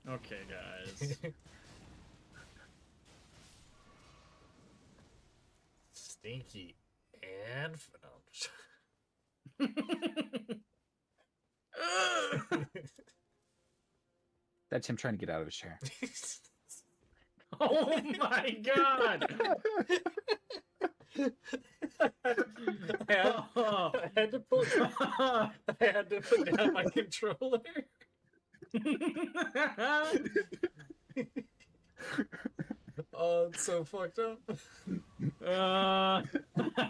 Okay, guys. Stinky and That's him trying to get out of his chair. Oh my god! I had to put down my controller. Oh, it's so fucked up. I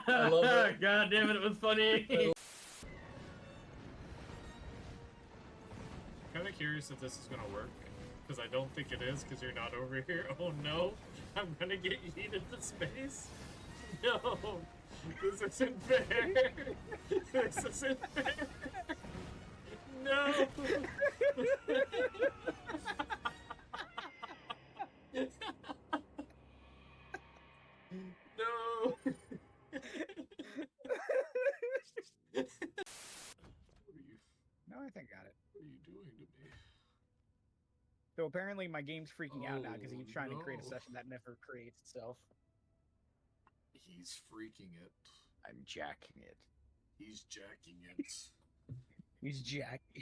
love it. God damn it was funny. Kind of curious if this is gonna work, because I don't think it is, because you're not over here. Oh no, I'm gonna get yeeted to space. No, this isn't fair. This isn't fair. No. No. No, I think I got it. What are you doing to me? So apparently my game's freaking out now because Oh, he's trying to create a no. session that never creates itself. He's freaking it. I'm jacking it. He's jacking it.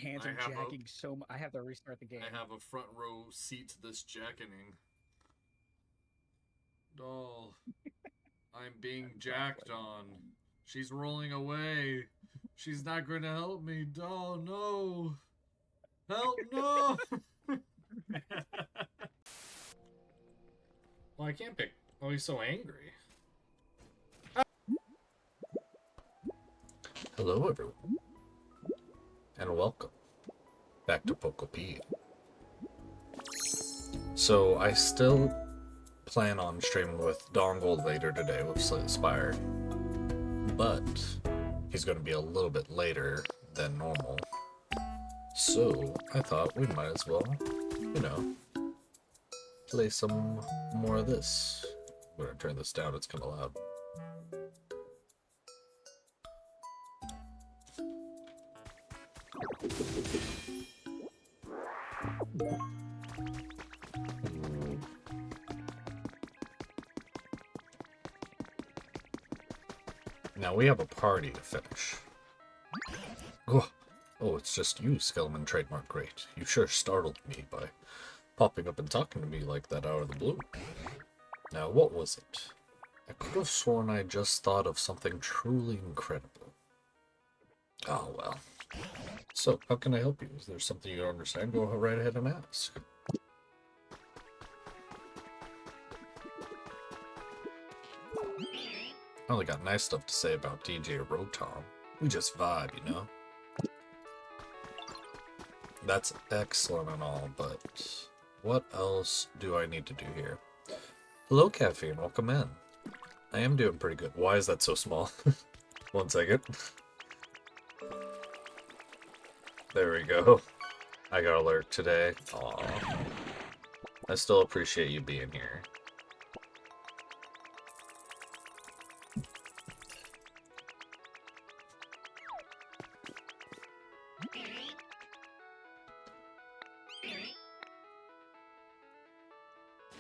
Hands I are have a- jacking so much. I have to restart the game. I have a front row seat to this jackening. Doll. I'm being jacked on. She's rolling away. She's not going to help me. Doll, no. Help, no. Well, I can't pick. Oh, he's so angry. Hello, everyone. And welcome back to Pocopedia. So, I still plan on streaming with Dongold later today with Slate Spire, but he's going to be a little bit later than normal. So, I thought we might as well, play some more of this. I'm going to turn this down, it's kind of loud. Now we have a party to finish. Oh, it's just you, Skeleman Trademark Great. You sure startled me by popping up and talking to me like that out of the blue. Now, what was it? I could have sworn I just thought of something truly incredible. Oh, well. So, how can I help you? Is there something you don't understand? Go right ahead and ask. I only got nice stuff to say about DJ Rotom. We just vibe, you know? That's excellent and all, but what else do I need to do here? Hello, Caffeine. Welcome in. I am doing pretty good. Why is that so small? 1 second. There we go. I got alert today. Aww. I still appreciate you being here.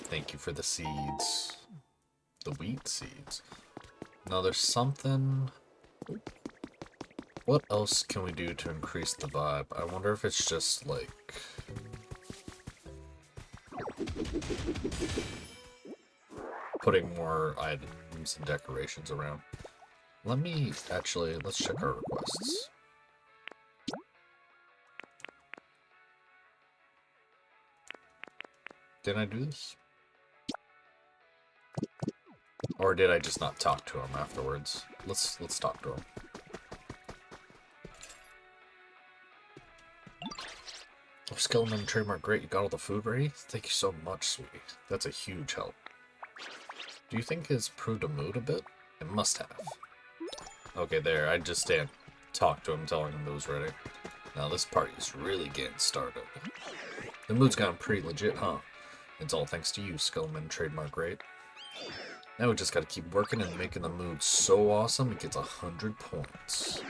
Thank you for the seeds. The wheat seeds. Now there's something... What else can we do to increase the vibe? I wonder if it's just like... putting more items and decorations around. Let's check our requests. Did I do this? Or did I just not talk to him afterwards? Let's talk to him. Oh, Skeleman Trademark Great, you got all the food ready? Thank you so much, sweetie. That's a huge help. Do you think it's improved a mood a bit? It must have. Okay, there. I just talked to him, telling him it was ready. Now this party's really getting started. The mood's gotten pretty legit, huh? It's all thanks to you, Skeleman Trademark Great. Now we just gotta keep working and making the mood so awesome it gets 100 points.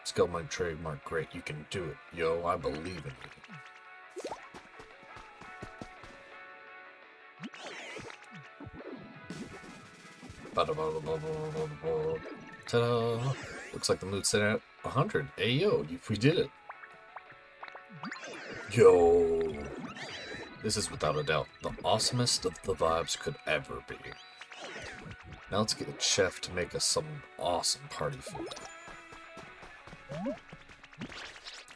Skeleman Trademark Great, you can do it. Yo, I believe in you. Ta-da! Looks like the mood's set at 100. Hey yo, we did it. Yo! This is without a doubt the awesomest of the vibes could ever be. Now let's get a chef to make us some awesome party food.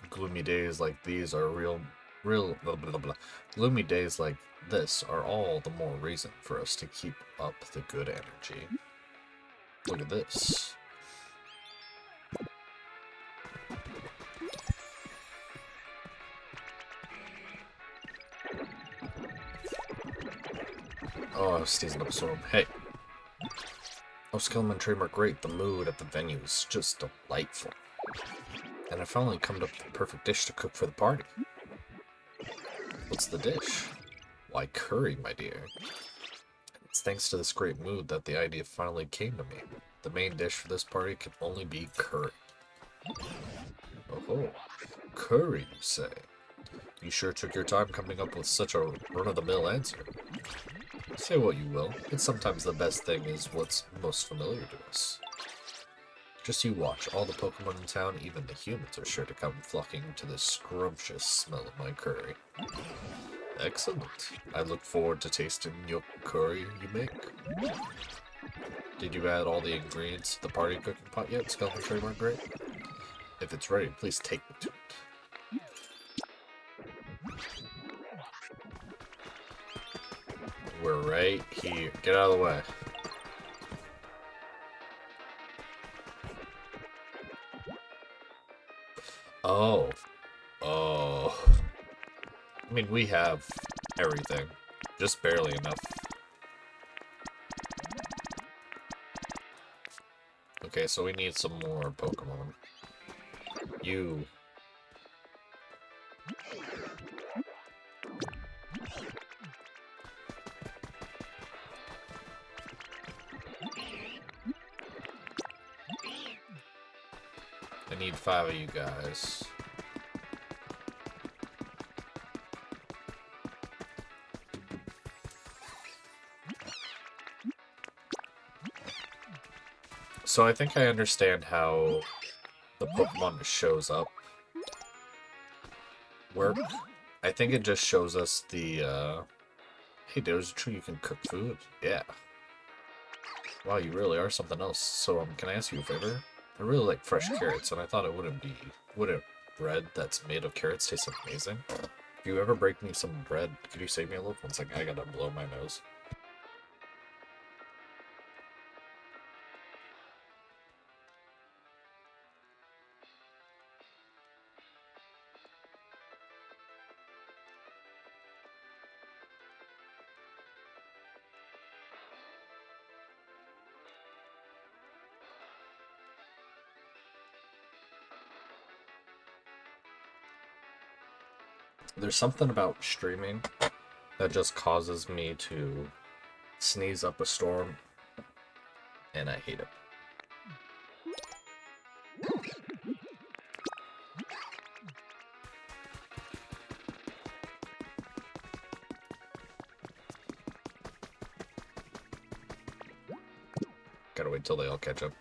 Gloomy days like these are real blah blah blah. Gloomy days like this are all the more reason for us to keep up the good energy. Look at this. Oh, I was sneezing up a storm. Hey. Oh, Skeleton trademark great. The mood at the venue is just delightful. And I finally come up with the perfect dish to cook for the party. What's the dish? Why, curry, my dear. It's thanks to this great mood that the idea finally came to me. The main dish for this party can only be curry. Oh, curry, you say? You sure took your time coming up with such a run-of-the-mill answer. Say what you will, but sometimes the best thing is what's most familiar to us. Just you watch, all the Pokemon in town, even the humans, are sure to come flocking to the scrumptious smell of my curry. Excellent. I look forward to tasting your curry you make. Did you add all the ingredients to the party cooking pot yet, Skeleton Trademark Great? If it's ready, please take me to it. We're right here. Get out of the way. Oh. Oh. I mean, we have everything. Just barely enough. Okay, so we need some more Pokemon. You. I need 5 of you guys. So I think I understand how the Pokemon shows up work. I think it just shows us the, hey, there's a tree you can cook food. Yeah. Wow, you really are something else. So, can I ask you a favor? I really like fresh carrots, and I thought it wouldn't bread that's made of carrots taste amazing. If you ever break me some bread, could you save me a little? 1 second, I gotta blow my nose. There's something about streaming that just causes me to sneeze up a storm, and I hate it. Gotta wait till they all catch up.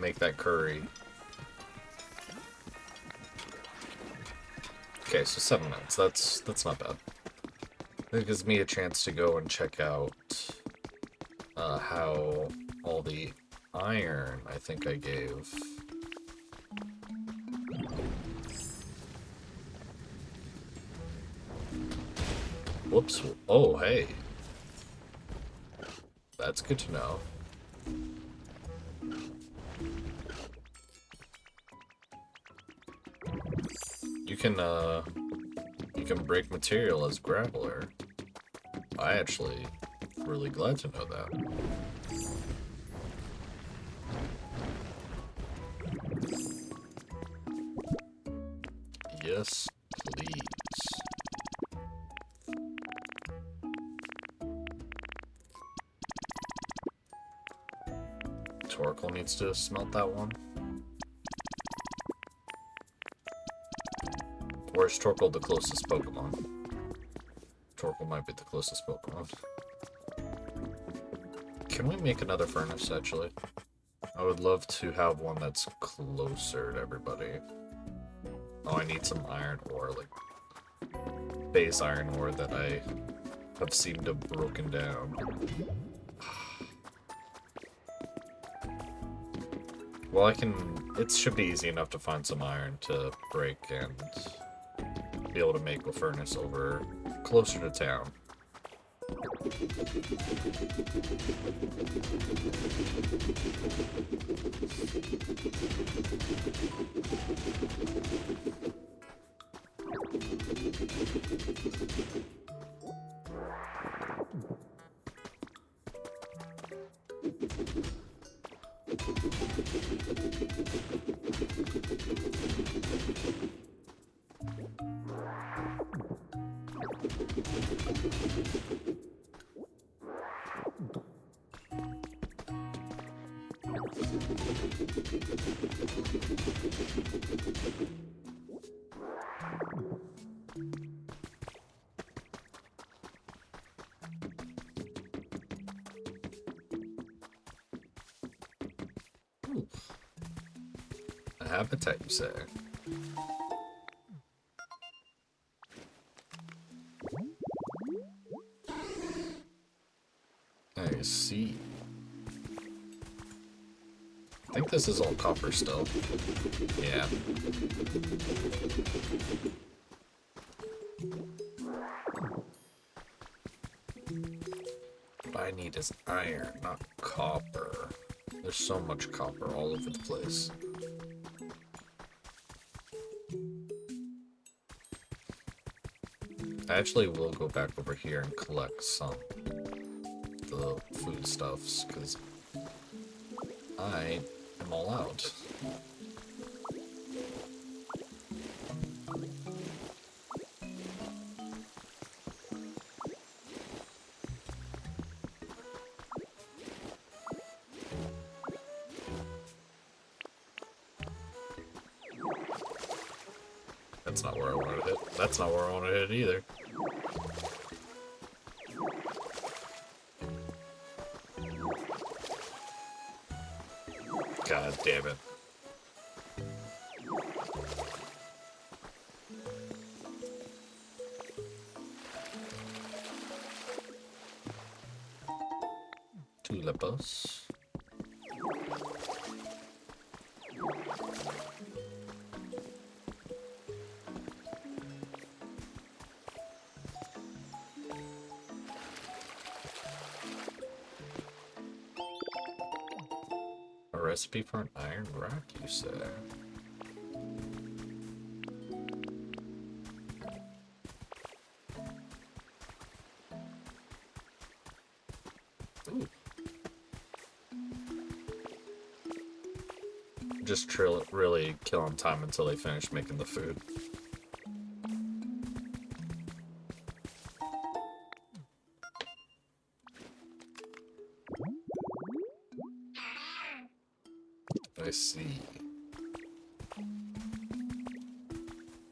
Make that curry. Okay, so 7 minutes. That's not bad. It gives me a chance to go and check out how all the iron I think I gave. Whoops. Oh, hey. That's good to know. You can break material as Graveler. I actually really glad to know that. Yes, please. Torkoal needs to smelt that one. Or is Torkoal the closest Pokemon? Torkoal might be the closest Pokemon. Can we make another furnace, actually? I would love to have one that's closer to everybody. Oh, I need some iron ore, like base iron ore that I have seemed to have broken down. Well, it should be easy enough to find some iron to break and be able to make a furnace over closer to town. Ooh. A habitat, you say? I see. I think this is all copper still. Yeah. What I need is iron, not copper. There's so much copper all over the place. I actually will go back over here and collect some of the foodstuffs, because I am all out. That's not where I wanted to hit. That's not where I want to hit either. God damn it. Two lepos. A recipe for an iron rock, you say? Ooh. Just really killing time until they finish making the food. I see.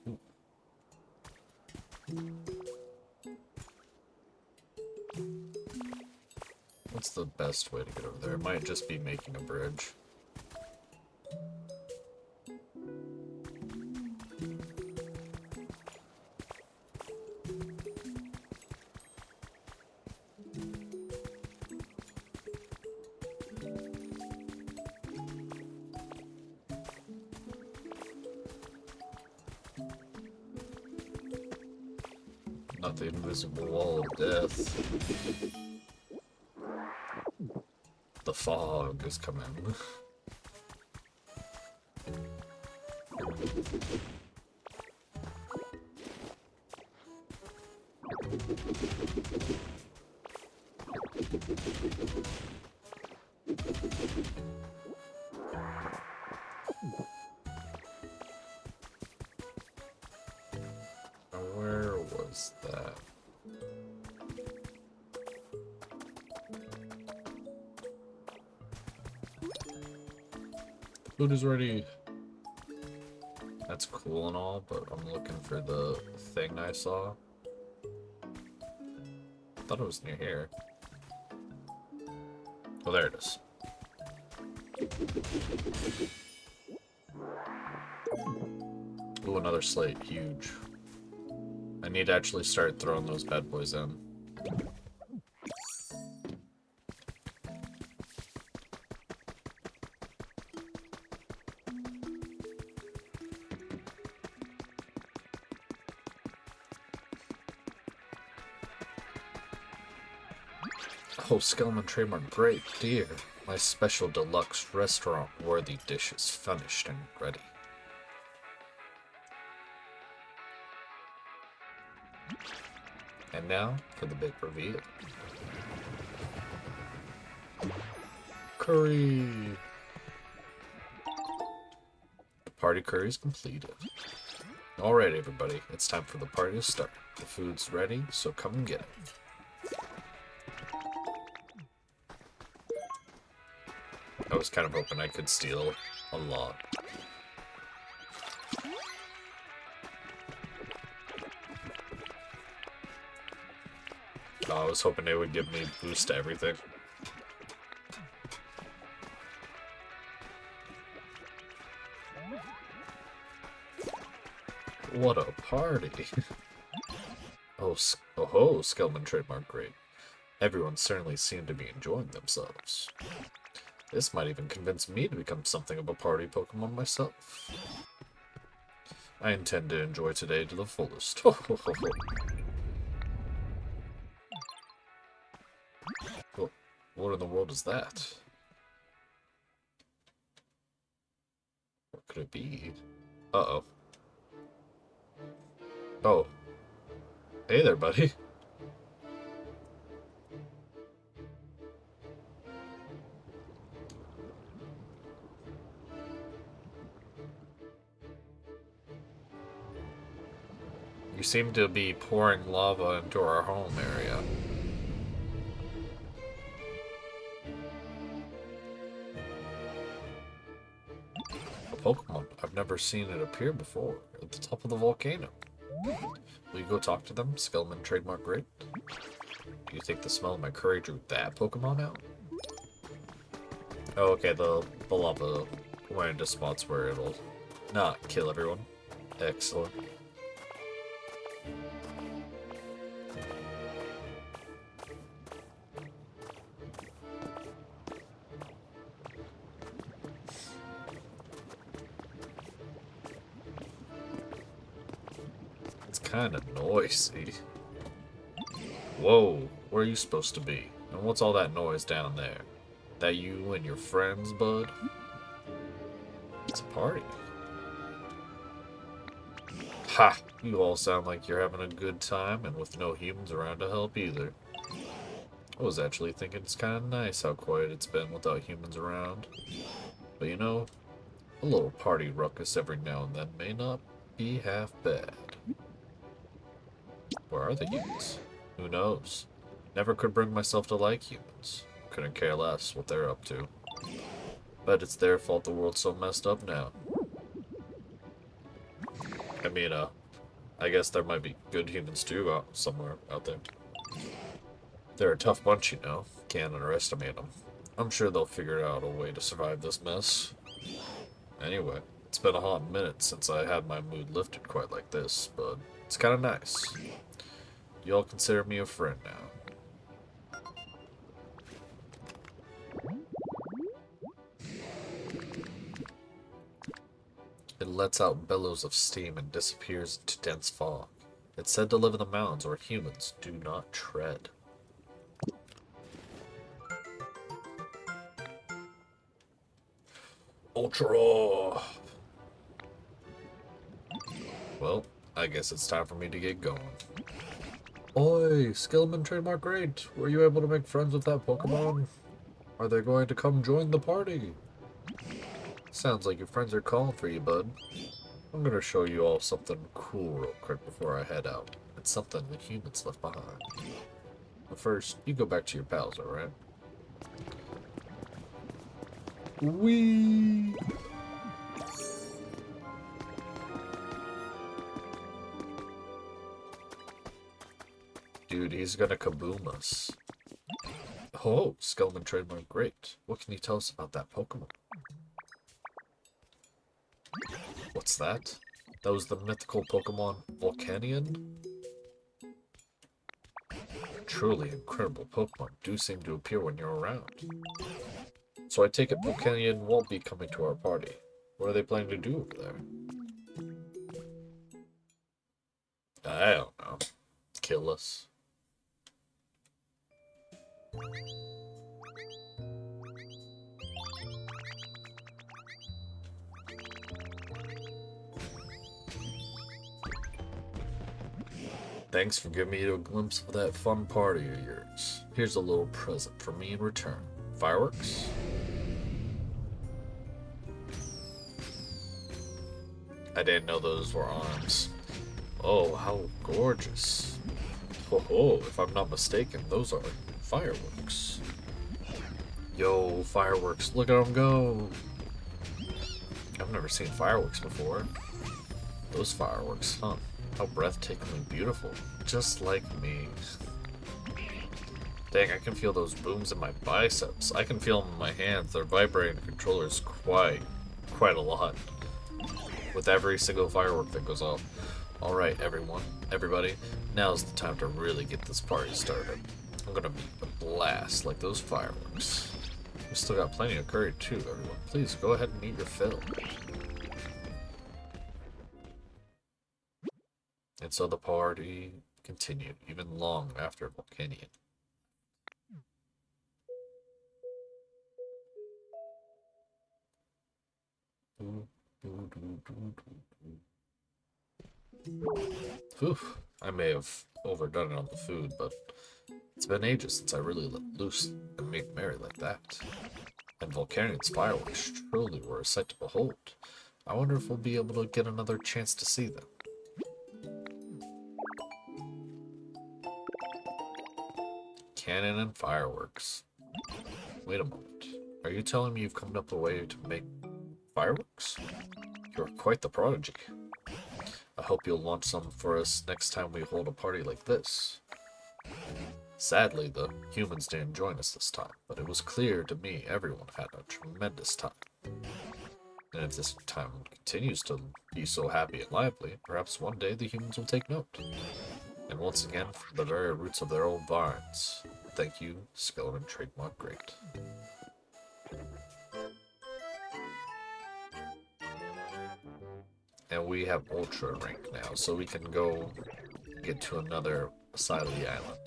Ooh. What's the best way to get over there? It might just be making a bridge. Not the invisible wall of death. The fog is coming. Now, where was that? Food is ready. That's cool and all, but I'm looking for the thing I saw. I thought it was near here. Oh, there it is. Ooh, another slate. Huge. I need to actually start throwing those bad boys in. Oh, Skellman trademark, great, dear. My special deluxe restaurant worthy dish is finished and ready. And now for the big reveal. Curry! The party curry is completed. Alright everybody, it's time for the party to start. The food's ready, so come and get it. I was kind of hoping I could steal a lot. I was hoping they would give me boost to everything. What a party! Oh ho, Skellman trademark, great. Everyone certainly seemed to be enjoying themselves. This might even convince me to become something of a party Pokemon myself. I intend to enjoy today to the fullest. Ho ho ho ho. Well, what in the world is that? What could it be? Uh-oh. Oh. Hey there, buddy. You seem to be pouring lava into our home area. A Pokemon. I've never seen it appear before. At the top of the volcano. Will you go talk to them, Skellman trademark great? Do you think the smell of my curry drew that Pokemon out? Oh, okay, the lava went into spots where it'll not kill everyone. Excellent. It's kind of noisy. Whoa, where are you supposed to be? And what's all that noise down there? That you and your friends, bud? It's a party. Ha! You all sound like you're having a good time and with no humans around to help either. I was actually thinking it's kind of nice how quiet it's been without humans around. But you know, a little party ruckus every now and then may not be half bad. Where are the humans? Who knows? Never could bring myself to like humans. Couldn't care less what they're up to. Bet it's their fault the world's so messed up now. I mean, I guess there might be good humans too somewhere out there. They're a tough bunch, you know. Can't underestimate them. I'm sure they'll figure out a way to survive this mess. Anyway, it's been a hot minute since I had my mood lifted quite like this, but it's kind of nice. You all consider me a friend now. It lets out bellows of steam and disappears into dense fog. It's said to live in the mountains where humans do not tread. Ultra! Well, I guess it's time for me to get going. Oi, Skillman trademark great. Were you able to make friends with that Pokemon? Are they going to come join the party? Sounds like your friends are calling for you, bud. I'm gonna show you all something cool real quick before I head out. It's something the humans left behind. But first, you go back to your pals, alright? Whee! he's gonna kaboom us. Oh, Skeleton trademark, great. What can you tell us about that Pokemon? What's that? That was the mythical Pokemon Volcanion? Truly incredible Pokemon do seem to appear when you're around. So I take it Volcanion won't be coming to our party. What are they planning to do over there? I don't know. Kill us. Thanks for giving me a glimpse of that fun party of yours. Here's a little present for me in return. Fireworks? I didn't know those were arms. Oh, how gorgeous. Oh, if I'm not mistaken, those are fireworks. Yo, fireworks, look at them go. I've never seen fireworks before. Those fireworks, huh? How breathtakingly beautiful. Just like me. Dang, I can feel those booms in my biceps. I can feel them in my hands. They're vibrating the controllers quite a lot. With every single firework that goes off. Alright, everybody, now's the time to really get this party started. I'm gonna make a blast like those fireworks. We still got plenty of curry too, everyone. Please go ahead and eat your fill. And so the party continued, even long after Volcanion. Whew, I may have overdone it on the food, but it's been ages since I really let loose and made merry like that. And Volcanion's fireworks truly were a sight to behold. I wonder if we'll be able to get another chance to see them. Cannon and fireworks. Wait a moment. Are you telling me you've come up with a way to make fireworks? You're quite the prodigy. I hope you'll launch some for us next time we hold a party like this. Sadly, the humans didn't join us this time, but it was clear to me everyone had a tremendous time. And if this time continues to be so happy and lively, perhaps one day the humans will take note. And once again, from the very roots of their own barns, thank you, Skeleton Trademark Great. And we have Ultra rank now, so we can go get to another side of the island.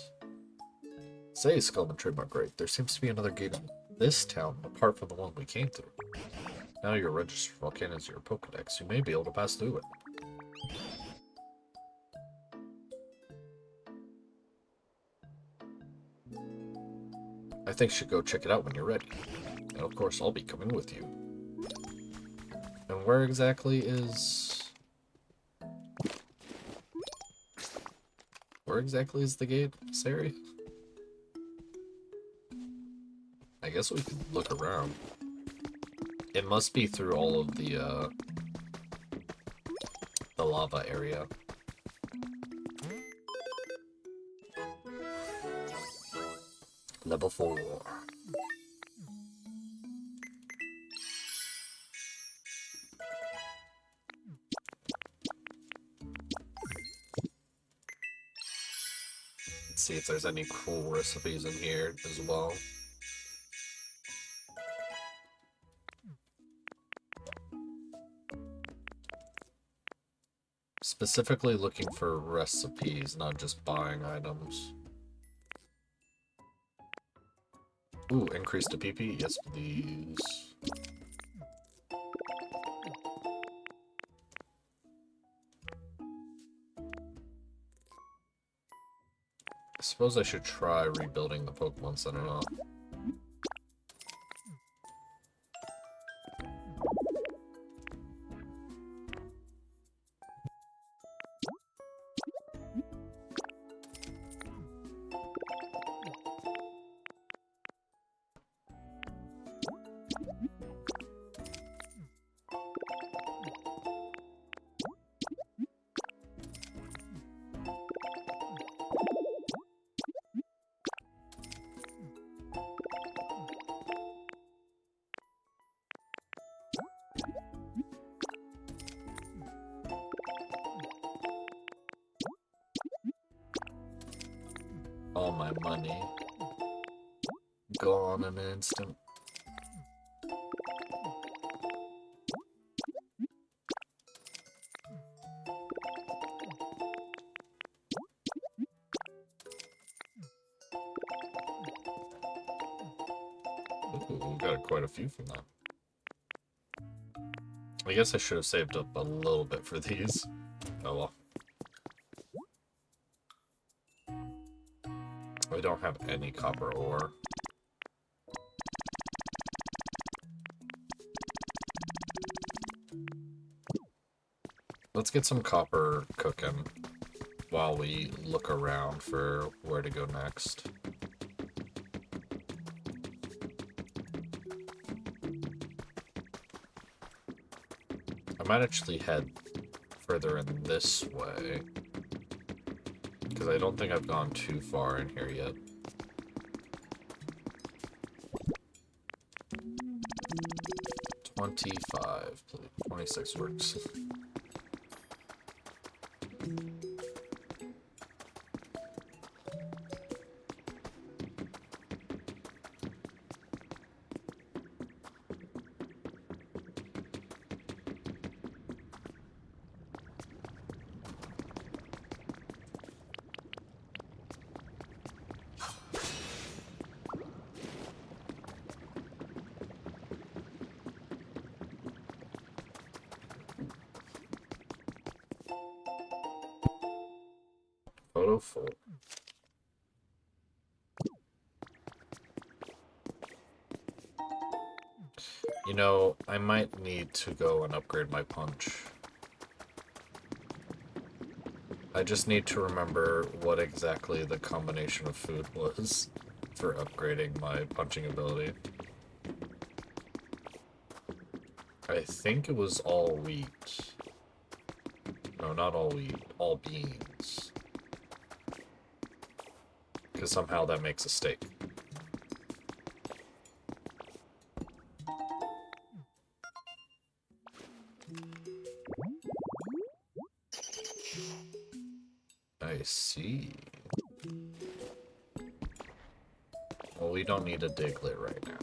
Say, Skeleton Trademark Great, there seems to be another gate in this town apart from the one we came through. Now you're registered Volcanion as your Pokedex, you may be able to pass through it. I think you should go check it out when you're ready. And of course, I'll be coming with you. And where exactly is... Where exactly is the gate, Sari? I guess we could look around. It must be through all of the lava area. Level 4. Let's see if there's any cool recipes in here as well. Specifically looking for recipes, not just buying items. Ooh, increase to PP, yes please. I suppose I should try rebuilding the Pokemon Center now. All my money gone in an instant. Ooh, got quite a few from that. I guess I should have saved up a little bit for these. Oh well. We don't have any copper ore. Let's get some copper cooking while we look around for where to go next. I might actually head further in this way, because I don't think I've gone too far in here yet. $25, 26 works. Photo full. You know, I might need to go and upgrade my punch. I just need to remember what exactly the combination of food was for upgrading my punching ability. I think it was all wheat. No, not all wheat. All beans. Because somehow that makes a steak. I see. Well, we don't need a Diglett right now.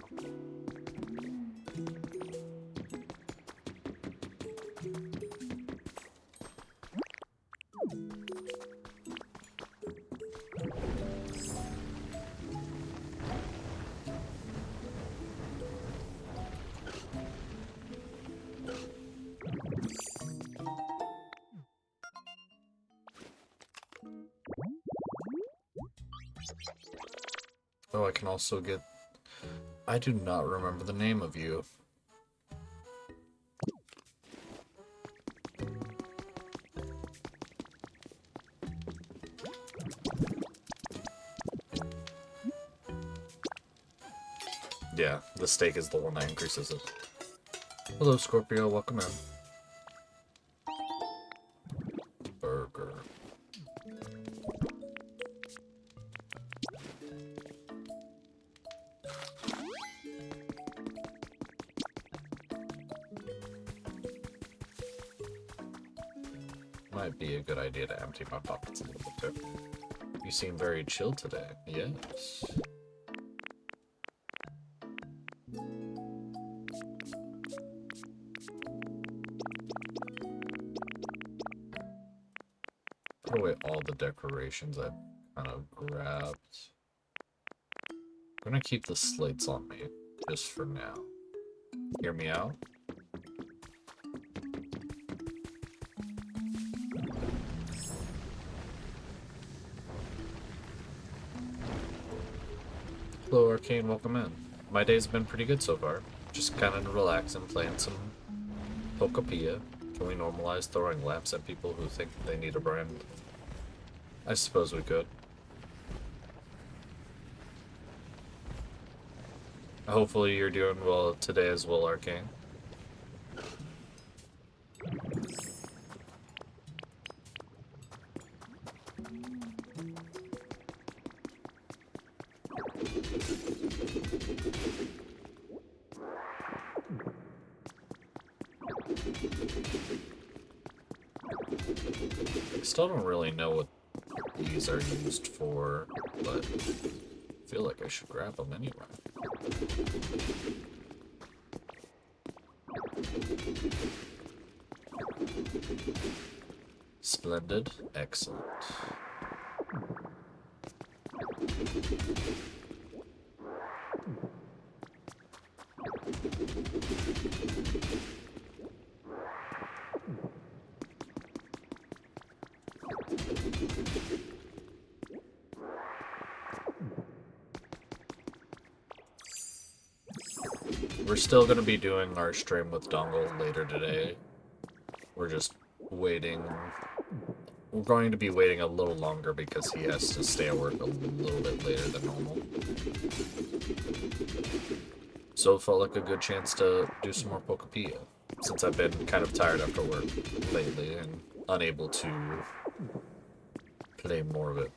Oh, I can also get... I do not remember the name of you. Yeah, the steak is the one that increases it. Hello, Scorpio. Welcome in. Burger. Might be a good idea to empty my pockets a little bit too. You seem very chill today. Yes. Put away all the decorations I kind of grabbed. I'm gonna keep the slates on me, just for now. Hear me out? Hello, Arcane, welcome in. My day's been pretty good so far. Just kind of relaxing, playing some Pokopia. Can we normalize throwing lamps at people who think they need a brand? I suppose we could. Hopefully you're doing well today as well, Arcane. I still don't really know what these are used for, but I feel like I should grab them anyway. Splendid. Excellent. We're still going to be doing our stream with Dongle later today. We're just waiting. We're going to be waiting a little longer because he has to stay at work a little bit later than normal. So it felt like a good chance to do some more Pokepia, since I've been kind of tired after work lately and unable to play more of it.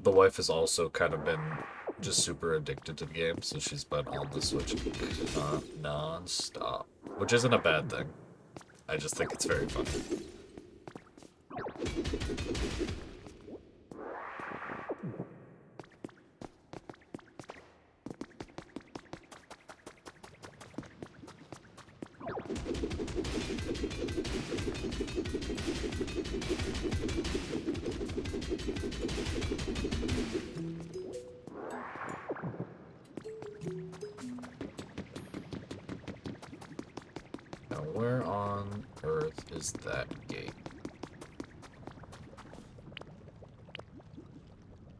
The wife has also kind of been just super addicted to the game, so she's been on the Switch non-stop, which isn't a bad thing. I just think it's very funny. Now, where on earth is that gate?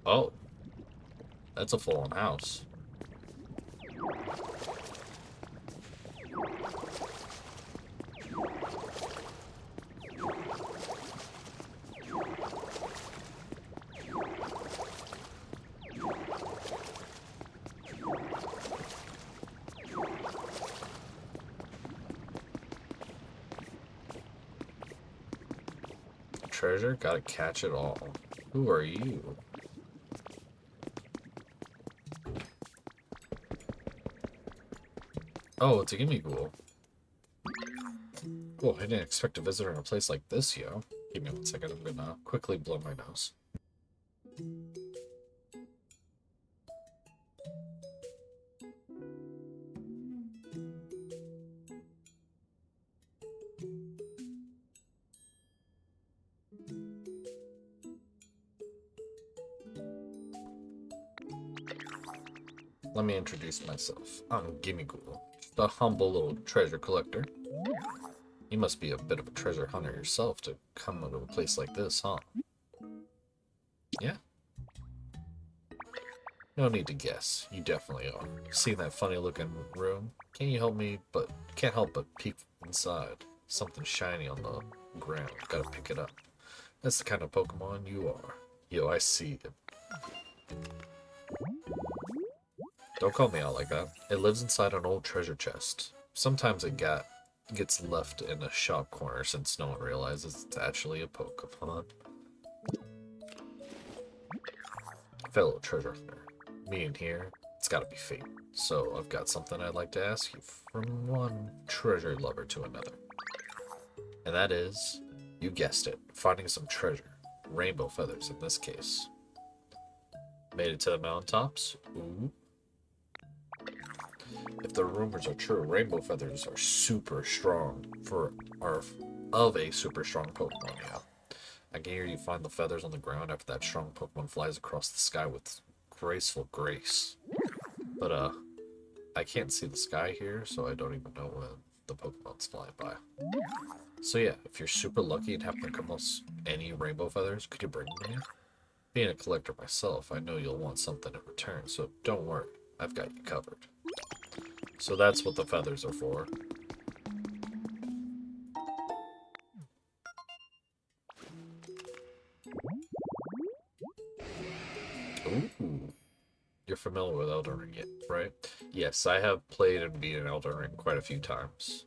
Oh, that's a full-on house. Treasure? Gotta catch it all. Who are you? Oh, it's a Gimmighoul. Cool, I didn't expect a visitor in a place like this, yo. Give me 1 second, I'm gonna quickly blow my nose. Let me introduce myself. I'm Gimmighoul, the humble little treasure collector. You must be a bit of a treasure hunter yourself to come to a place like this, huh? Yeah? No need to guess. You definitely are. See that funny looking room? Can't help but peek inside. Something shiny on the ground. Gotta pick it up. That's the kind of Pokemon you are. Yo, I see it. Don't call me out like that. It lives inside an old treasure chest. Sometimes it gets left in a shop corner since no one realizes it's actually a Pokemon. Fellow treasure hunter. Me in here, it's gotta be fate. So I've got something I'd like to ask you from one treasure lover to another. And that is, you guessed it, finding some treasure. Rainbow feathers in this case. Made it to the mountaintops? Ooh. If the rumors are true, rainbow feathers are super strong of a super strong Pokemon, yeah. I can hear you find the feathers on the ground after that strong Pokemon flies across the sky with graceful grace. But, I can't see the sky here, so I don't even know when the Pokemon's flying by. So yeah, if you're super lucky and happen to come across any rainbow feathers, could you bring them to me? Being a collector myself, I know you'll want something in return, so don't worry, I've got you covered. So that's what the feathers are for. Ooh. You're familiar with Elden Ring, right? Yes, I have played and beaten Elden Ring quite a few times.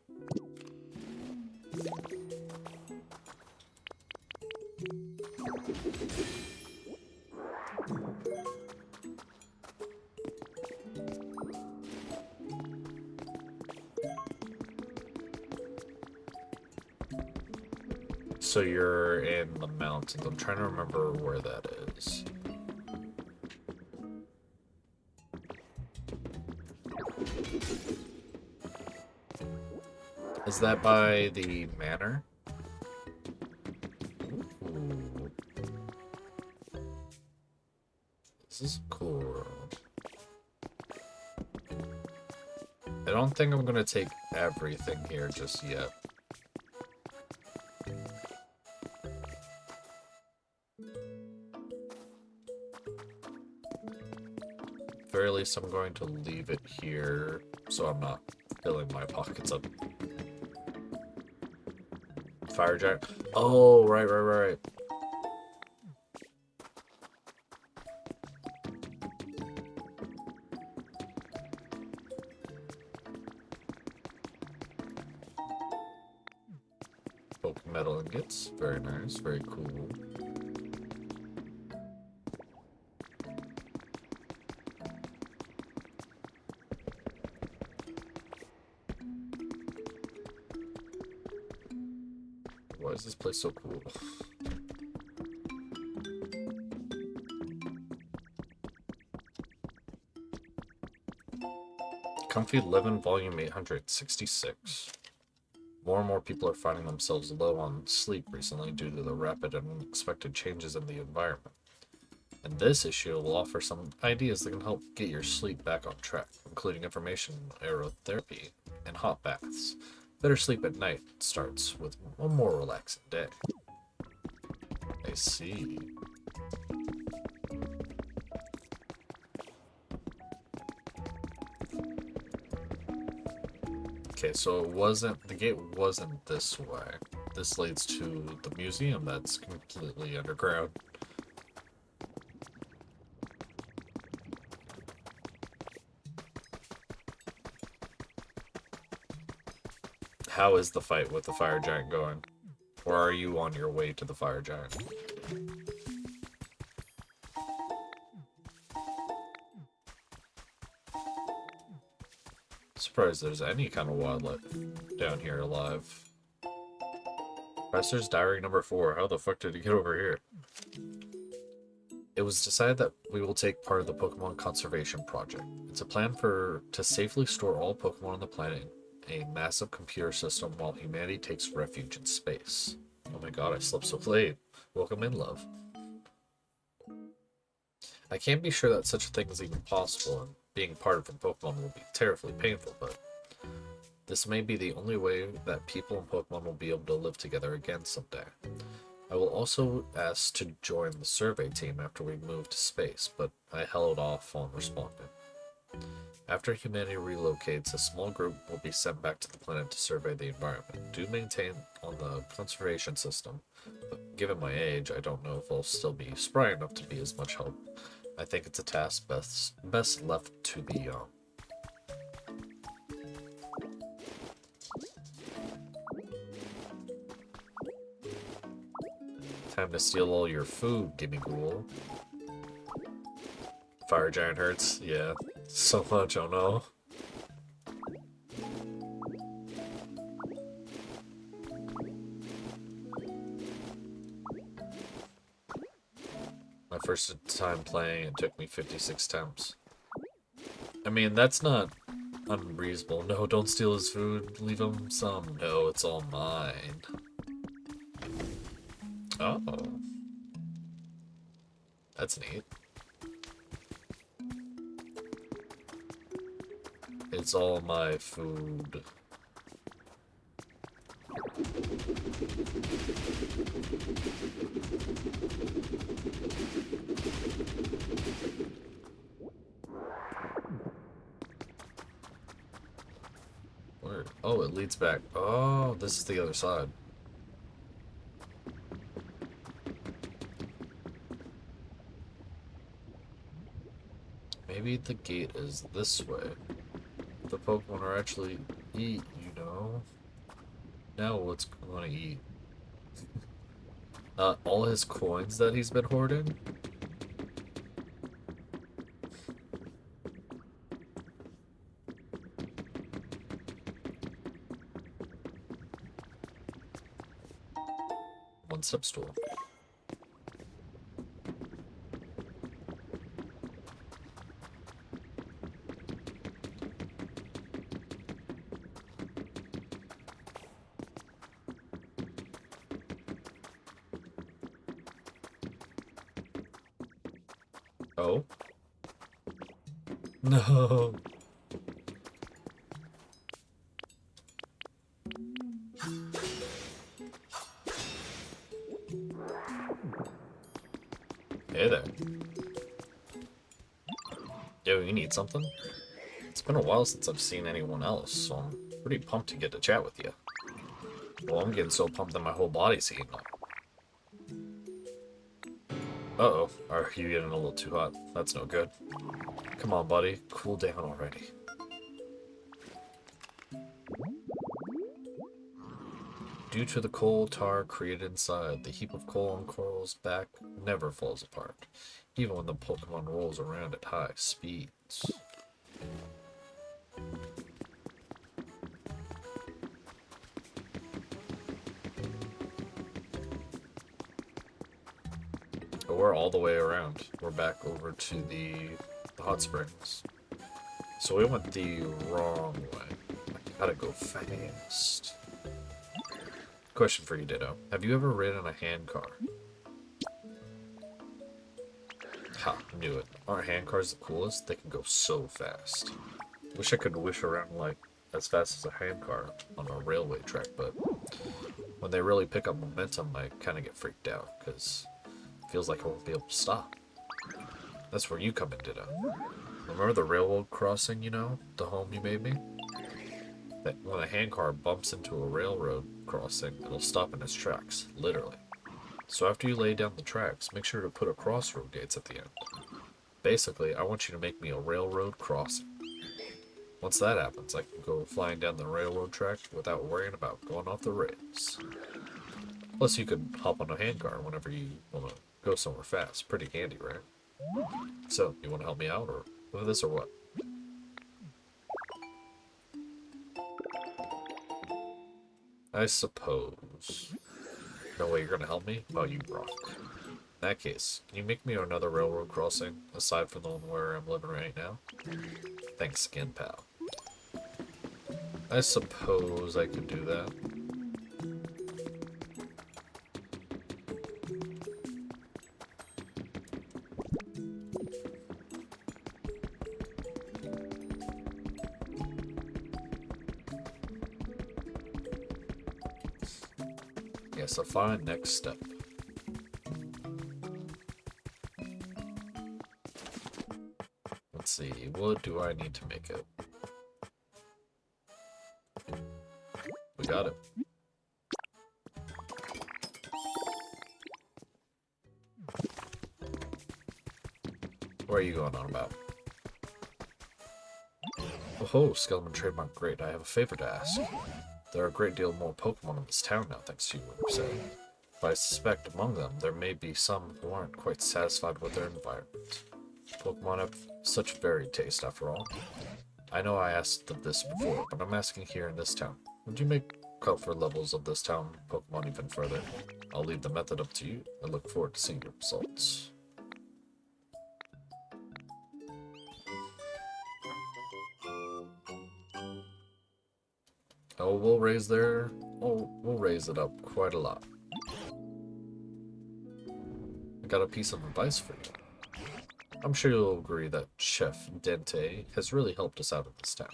So you're in the mountains. I'm trying to remember where that is. Is that by the manor? Ooh. This is cool. I don't think I'm gonna take everything here just yet. Very least I'm going to leave it here so I'm not filling my pockets up. Fire giant. Oh, right. Poke metal ingots. Very nice. Very cool. Why is this place so cool? Comfy Living Volume 866. More and more people are finding themselves low on sleep recently due to the rapid and unexpected changes in the environment. And this issue will offer some ideas that can help get your sleep back on track, including information on aerotherapy and hot baths. Better sleep at night starts with a more relaxing day. I see. Okay, so the gate wasn't this way. This leads to the museum that's completely underground. How is the fight with the fire giant going? Or are you on your way to the fire giant? Surprised there's any kind of wildlife down here alive. Professor's Diary number 4. How the fuck did he get over here? It was decided that we will take part of the Pokemon Conservation Project. It's a plan to safely store all Pokemon on the planet in a massive computer system while humanity takes refuge in space. Oh my god, I slept so late. Welcome in, love. I can't be sure that such a thing is even possible, and being part of a Pokemon will be terribly painful, but this may be the only way that people and Pokemon will be able to live together again someday. I will also ask to join the survey team after we move to space, but I held off on responding. After humanity relocates, a small group will be sent back to the planet to survey the environment. Do maintain on the conservation system, but given my age, I don't know if I'll still be spry enough to be as much help. I think it's a task best left to the young. Time to steal all your food, Gimmighoul. Fire giant hurts? Yeah. So much, oh no. My first time playing, it took me 56 attempts. I mean, that's not unreasonable. No, don't steal his food. Leave him some. No, it's all mine. Oh. That's neat. It's all my food. Where? Oh, it leads back. Oh, this is the other side. Maybe the gate is this way. The Pokemon are actually eat, you know? Now what's going to eat? All his coins that he's been hoarding? One-step stool. Oh. No. Hey there. Yo, you need something? It's been a while since I've seen anyone else, so I'm pretty pumped to get to chat with you. Well, I'm getting so pumped that my whole body's heating up. Uh-oh, are you getting a little too hot? That's no good. Come on, buddy, cool down already. Due to the coal tar created inside, the heap of coal on Coral's back never falls apart, even when the Pokemon rolls around at high speeds. But we're all the way around. We're back over to the hot springs. So we went the wrong way. I gotta go fast. Question for you, Ditto. Have you ever ridden a hand car? Ha, knew it. Aren't hand cars the coolest? They can go so fast. Wish I could wish around like as fast as a hand car on a railway track, but when they really pick up momentum, I kind of get freaked out, because it feels like I won't be able to stop. That's where you come in, Ditto. Remember the railroad crossing, you know? The home you made me? That when a hand car bumps into a railroad crossing, it'll stop in its tracks, literally. So after you lay down the tracks, make sure to put a crossroad gates at the end. Basically, I want you to make me a railroad crossing. Once that happens, I can go flying down the railroad track without worrying about going off the rails. Plus, you could hop on a handcar whenever you want to go somewhere fast. Pretty handy, right? So, you want to help me out, or with this, or what? I suppose. No way you're gonna help me? Oh, you rock. In that case, can you make me another railroad crossing, aside from the one where I'm living right now? Thanks again, pal. I suppose I could do that. Yes, a fine next step. Let's see, what do I need to make it? We got it. What are you going on about? Oh, Skeleton trademark, great. I have a favor to ask. There are a great deal more Pokemon in this town now, thanks to you, Winter. But I suspect among them, there may be some who aren't quite satisfied with their environment. Pokemon have such varied taste, after all. I know I asked of this before, but I'm asking here in this town. Would you make comfort levels of this town Pokemon even further? I'll leave the method up to you. I look forward to seeing your results. Oh, we'll raise it up quite a lot. I got a piece of advice for you. I'm sure you'll agree that Chef Dente has really helped us out in this town.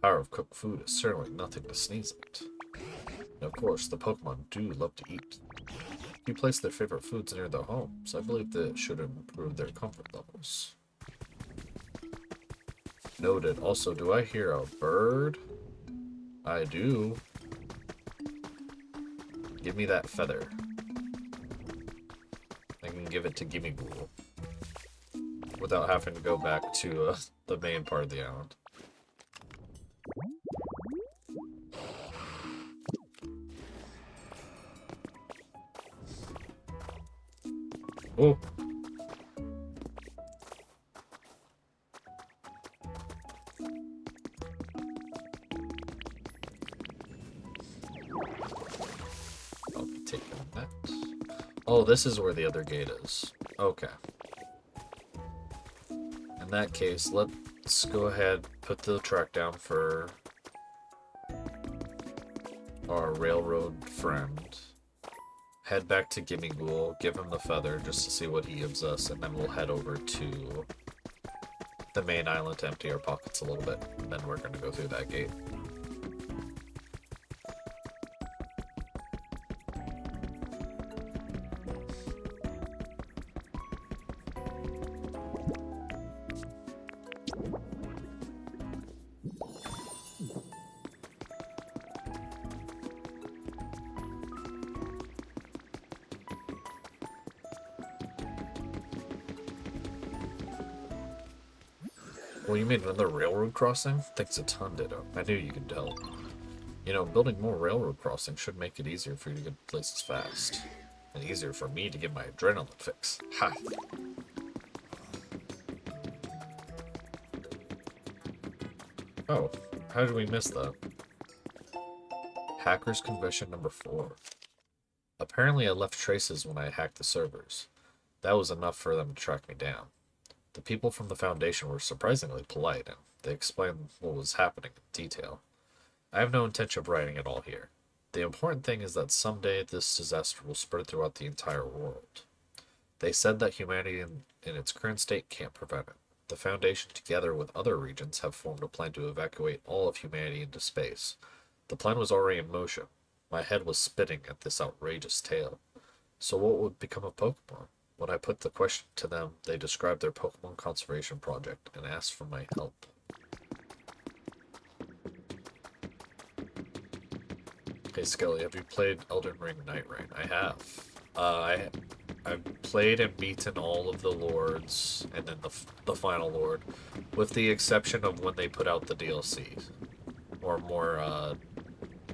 Power of cooked food is certainly nothing to sneeze at. And of course, the Pokemon do love to eat. If you place their favorite foods near their homes, I believe that it should improve their comfort levels. Noted. Also, do I hear a bird? I do. Give me that feather. I can give it to Gimmighoul without having to go back to the main part of the island. Oh. I'll be taking that. Oh, this is where the other gate is. Okay. In that case, let's go ahead, put the track down for our railroad friend. Head back to Gimme Ghoul, give him the feather just to see what he gives us, and then we'll head over to the main island to empty our pockets a little bit, and then we're gonna go through that gate. Well, you made another railroad crossing? Thanks a ton, Ditto. I knew you could tell. You know, building more railroad crossings should make it easier for you to get places fast. And easier for me to get my adrenaline fix. Ha! Oh, how did we miss that? Hacker's Confession number 4. Apparently I left traces when I hacked the servers. That was enough for them to track me down. The people from the Foundation were surprisingly polite, and they explained what was happening in detail. I have no intention of writing it all here. The important thing is that someday this disaster will spread throughout the entire world. They said that humanity in its current state can't prevent it. The Foundation, together with other regions, have formed a plan to evacuate all of humanity into space. The plan was already in motion. My head was spinning at this outrageous tale. So what would become of Pokemon? When I put the question to them, they described their Pokemon conservation project and asked for my help. Hey Skelly, have you played Elden Ring Night Rain? I have. I've played and beaten all of the lords, and then the final lord, with the exception of when they put out the DLC. Or more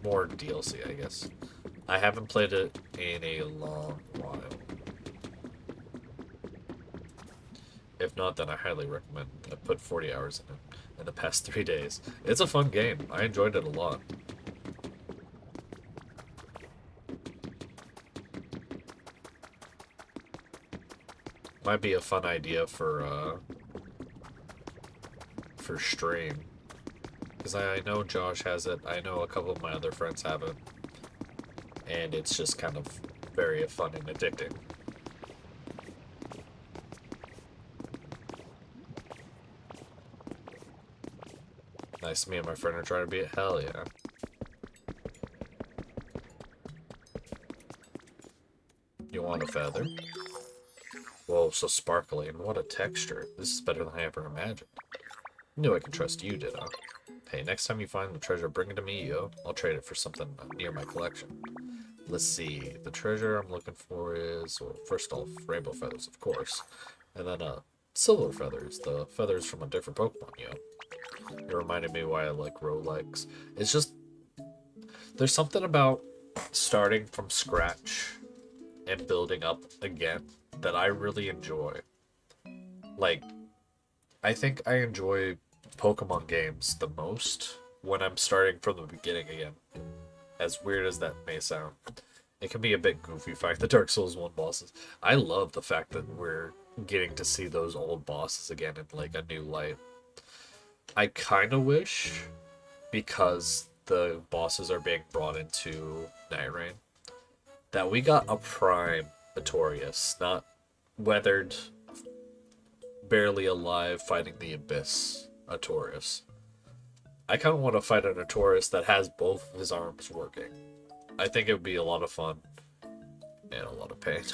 DLC, I guess. I haven't played it in a long while. If not, then I highly recommend. I put 40 hours in it in the past 3 days. It's a fun game. I enjoyed it a lot. Might be a fun idea for stream. Because I know Josh has it. I know a couple of my other friends have it. And it's just kind of very fun and addicting. Nice, me and my friend are trying to beat it. Hell yeah. You want a feather? Whoa, so sparkly, and what a texture. This is better than I ever imagined. Knew I could trust you, Ditto. Hey, next time you find the treasure, bring it to me, yo. I'll trade it for something near my collection. Let's see. The treasure I'm looking for is, well, first off, rainbow feathers, of course. And then, silver feathers. The feathers from a different Pokemon, yo. It reminded me why I like roguelikes. It's just, there's something about starting from scratch and building up again that I really enjoy. Like, I think I enjoy Pokemon games the most when I'm starting from the beginning again. As weird as that may sound. It can be a bit goofy fighting the Dark Souls 1 bosses. I love the fact that we're getting to see those old bosses again in like a new light. I kind of wish, because the bosses are being brought into Night Rain, that we got a prime Artorias, not weathered, barely alive fighting the Abyss Artorias. I kind of want to fight an Artorias that has both of his arms working. I think it would be a lot of fun and a lot of pain.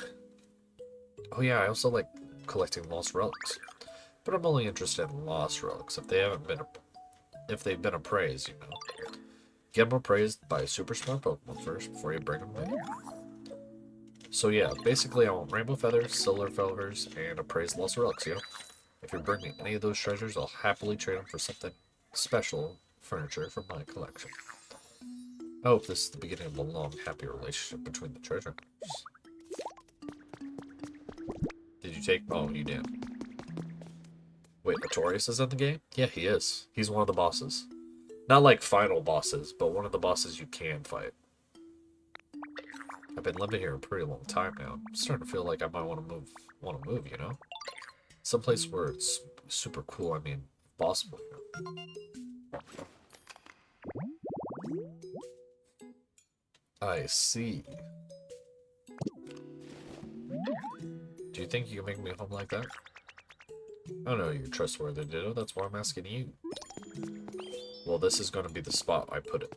Oh yeah, I also like collecting lost relics. But I'm only interested in lost relics if they've been appraised, you know. Get them appraised by a super smart Pokemon first before you bring them in. So yeah, basically I want rainbow feathers, silver feathers, and appraised lost relics, yo. If you bring me any of those treasures, I'll happily trade them for something special furniture from my collection. I hope this is the beginning of a long, happy relationship between the treasure hunters. Did you take? Oh, you did. Wait, Artorias is in the game? Yeah, he is. He's one of the bosses. Not like final bosses, but one of the bosses you can fight. I've been living here a pretty long time now. I'm starting to feel like I might want to move, you know? Someplace where it's super cool, I mean, if possible, you know? I see. Do you think you can make me home like that? I know you're trustworthy, Ditto. That's why I'm asking you. Well, this is going to be the spot I put it.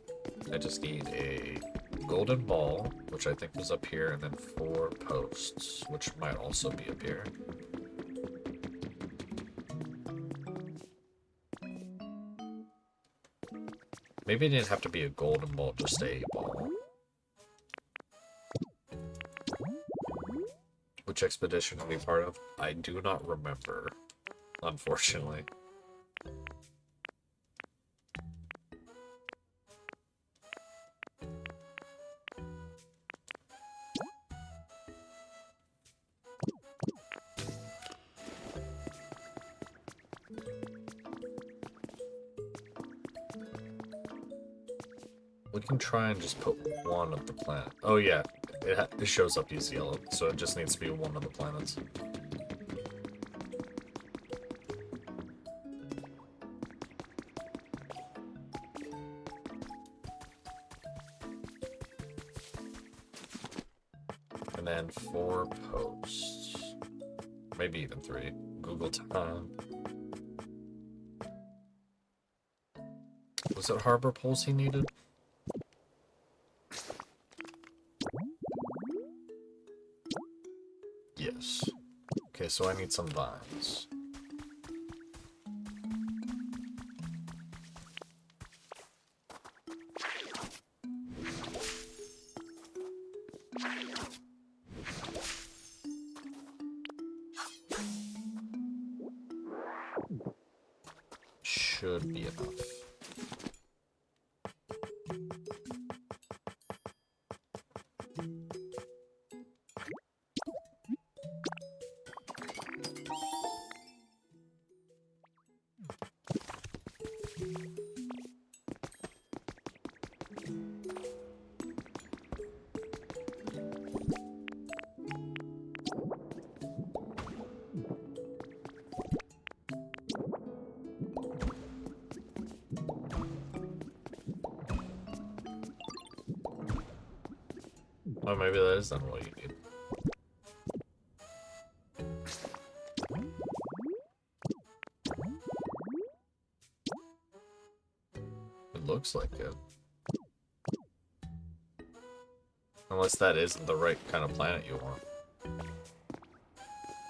I just need a golden ball, which I think was up here, and then 4 posts, which might also be up here. Maybe it didn't have to be a golden ball, just a ball. Which expedition to be part of? I do not remember, unfortunately. We can try and just put one of the planet. Oh yeah, it shows up as yellow, so it just needs to be one of the planets. And then 4 posts. Maybe even 3. Google time. Was it harbor poles he needed? Yes. Okay, so I need some vines. Should be enough. Oh, maybe that is then what you need. It looks like it. Unless that isn't the right kind of planet you want.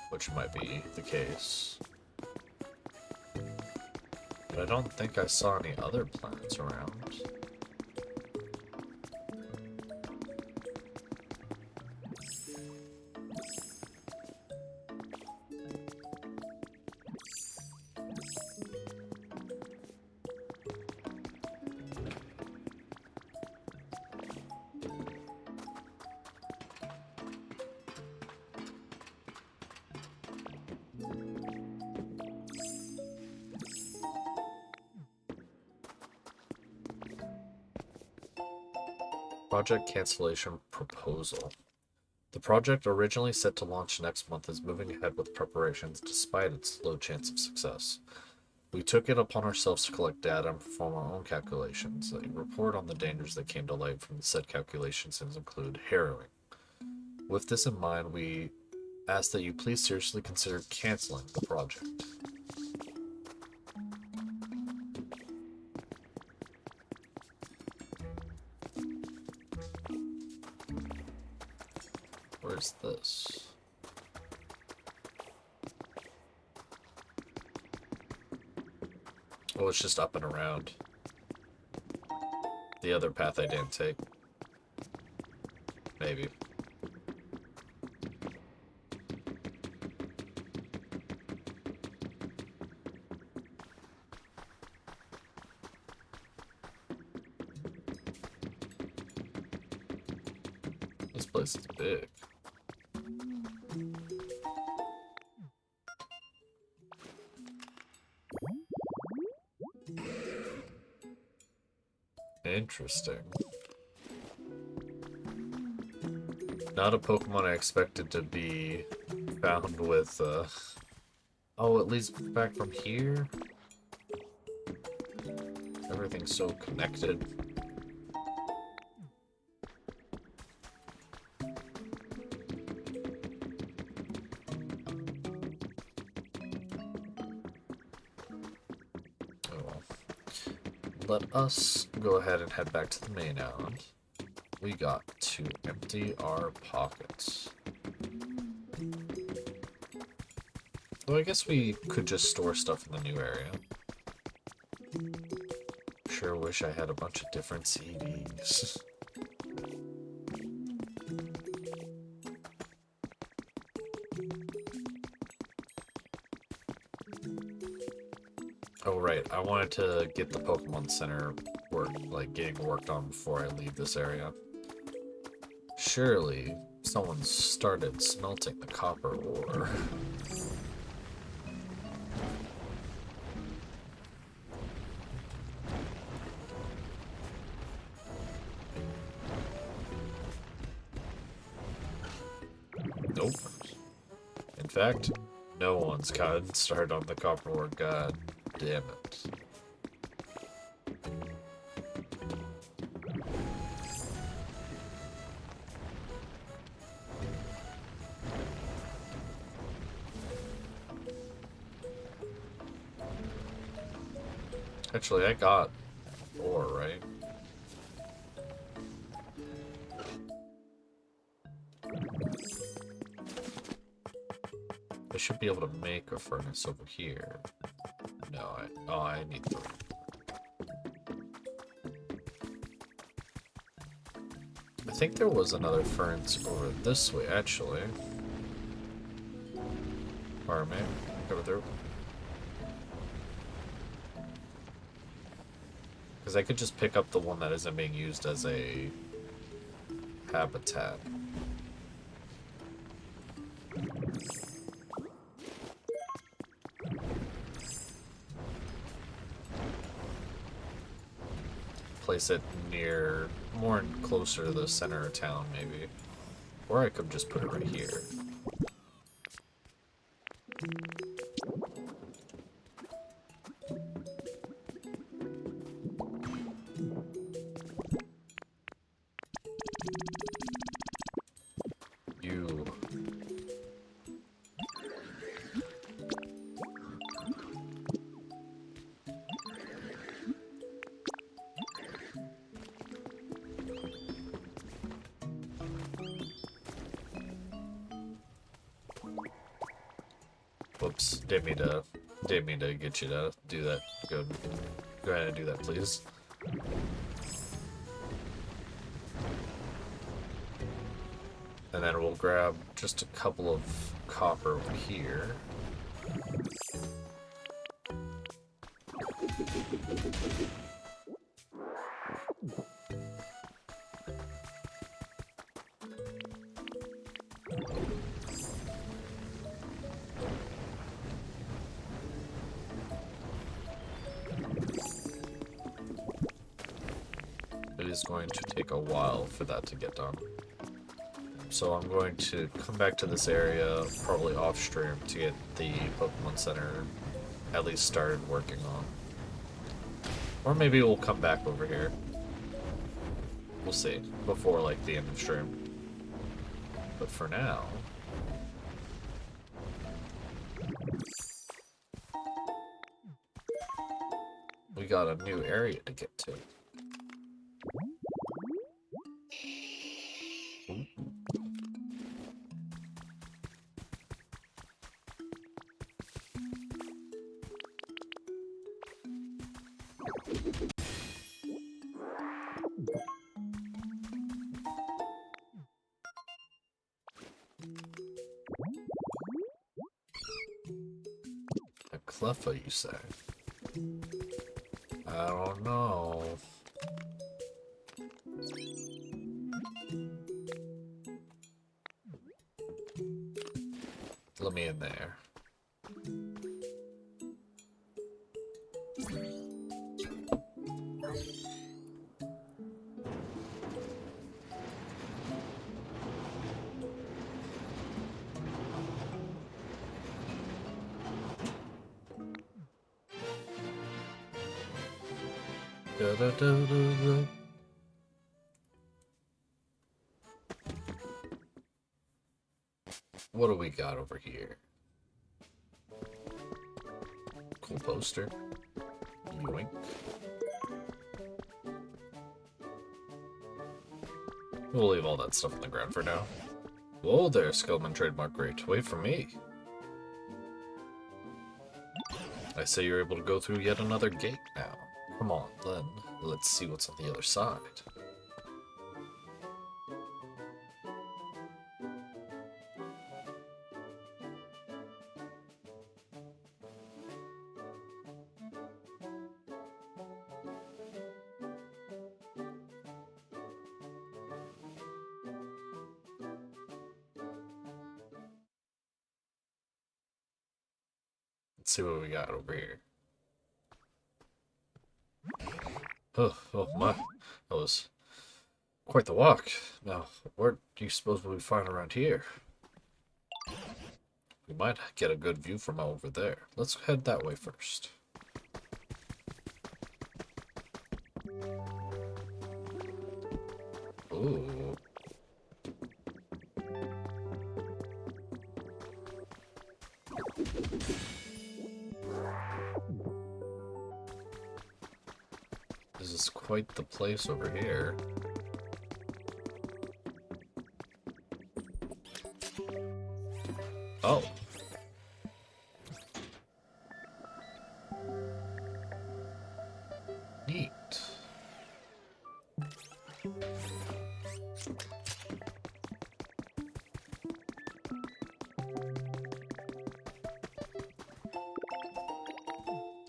Which might be the case. But I don't think I saw any other planets around. Project cancellation proposal. The project, originally set to launch next month, is moving ahead with preparations despite its low chance of success. We took it upon ourselves to collect data and perform our own calculations. A report on the dangers that came to light from the said calculations include harrowing. With this in mind, we ask that you please seriously consider canceling the project. Where's this? Oh, it's just up and around. The other path I didn't take. Maybe. This place is big. Interesting. Not a Pokemon I expected to be found with, Oh, it leads back from here? Everything's so connected. Oh well. Let us go ahead and head back to the main island. We got to empty our pockets. Well, I guess we could just store stuff in the new area. Sure wish I had a bunch of different CDs. Oh right, I wanted to get the Pokemon Center getting worked on before I leave this area. Surely someone started smelting the copper ore. Nope. In fact, no one's gotten started on the copper ore. God damn it. Actually, I got ore, right? I should be able to make a furnace over here. No, I need 3. I think there was another furnace over this way, actually. Pardon me, go through. Because I could just pick up the one that isn't being used as a habitat. Place it more closer to the center of town, maybe. Or I could just put it right here. You... Whoops, didn't mean to get you to do that. Go ahead and do that, please. And then we'll grab just a couple of copper over here. It is going to take a while for that to get done. So I'm going to come back to this area, probably off stream, to get the Pokemon Center at least started working on. Or maybe we'll come back over here. We'll see, before like the end of stream. But for now... we got a new area to get to. A Cleffa, you say? I don't know. Let me in there. Da, da, da, da, da. What do we got over here? Cool poster. Yoink. We'll leave all that stuff on the ground for now. Whoa there, Skillman Trademark Great. Wait for me. I say you're able to go through yet another gate now. Come on, then. Let's see what's on the other side. Let's see what we got over here. Oh my. That was quite the walk. Now, where do you suppose we'll find around here? We might get a good view from over there. Let's head that way first. Ooh. This is quite the place over here. Oh. Neat.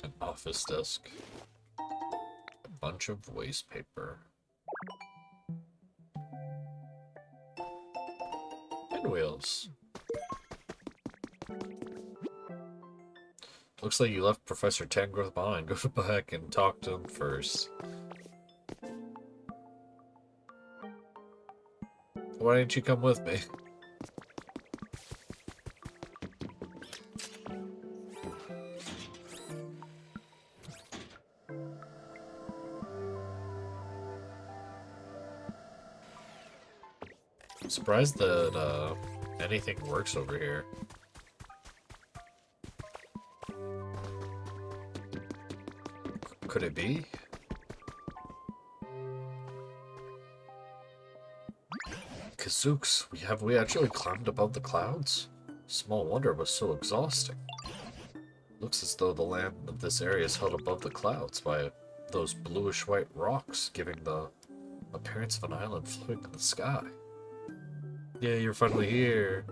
An office desk. Bunch of waste paper. Pinwheels. Looks like you left Professor Tangrowth behind. Go back and talk to him first. Why didn't you come with me? I'm surprised that anything works over here. Could it be? Kazooks, we actually climbed above the clouds? Small wonder it was so exhausting. Looks as though the land of this area is held above the clouds by those bluish-white rocks, giving the appearance of an island floating in the sky. Yeah, you're finally here.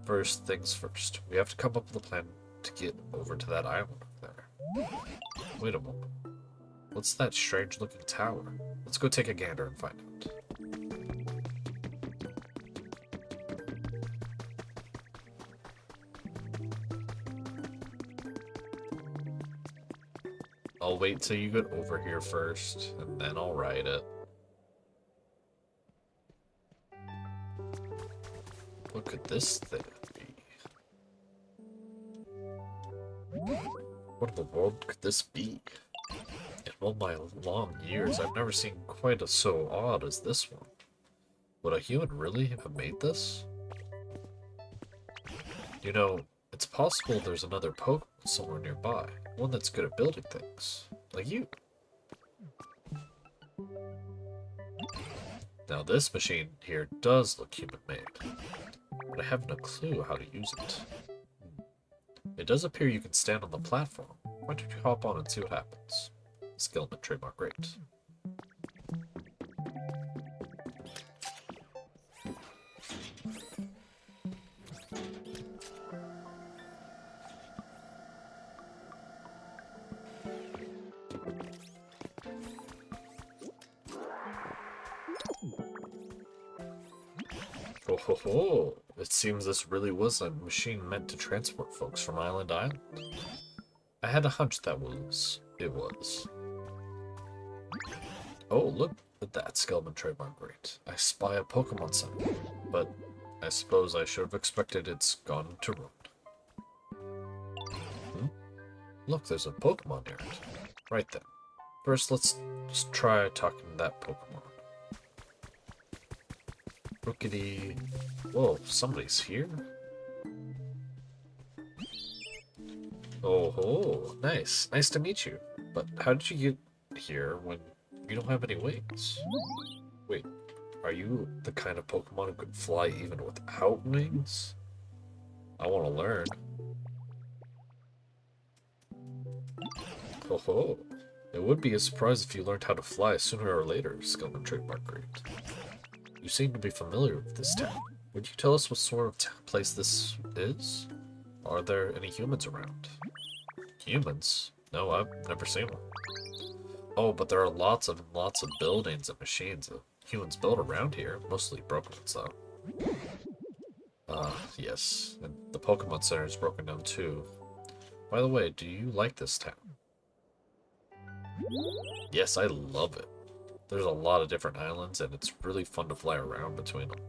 First things first, we have to come up with a plan to get over to that island over there. Wait a moment. What's that strange-looking tower? Let's go take a gander and find out. I'll wait till you get over here first, and then I'll write it. What could this thing be? What in the world could this be? In all my long years, I've never seen quite so odd as this one. Would a human really have made this? You know, it's possible there's another Pokemon somewhere nearby. One that's good at building things. Like you. Now this machine here does look human-made. But I haven't a clue how to use it. It does appear you can stand on the platform. Why don't you hop on and see what happens? Skillman Trademark Great. Oh ho ho! It seems this really was a machine meant to transport folks from island to island. I had a hunch that it was. Oh, look at that, Skillman Trademark Great. I spy a Pokemon Center, but I suppose I should have expected it's gone to ruin. Look, there's a Pokemon near it. Right then. First, let's just try talking to that Pokemon. Rookity. Whoa, somebody's here? Oh ho, nice. Nice to meet you. But how did you get here when you don't have any wings? Wait, are you the kind of Pokemon who can fly even without wings? I want to learn. Ho ho. It would be a surprise if you learned how to fly sooner or later, Skillman Trademark Great. You seem to be familiar with this town. Would you tell us what sort of place this is? Are there any humans around? Humans? No, I've never seen one. Oh, but there are lots of buildings and machines that humans built around here, mostly broken ones though. Yes, and the Pokemon Center is broken down too. By the way, do you like this town? Yes, I love it. There's a lot of different islands, and it's really fun to fly around between them.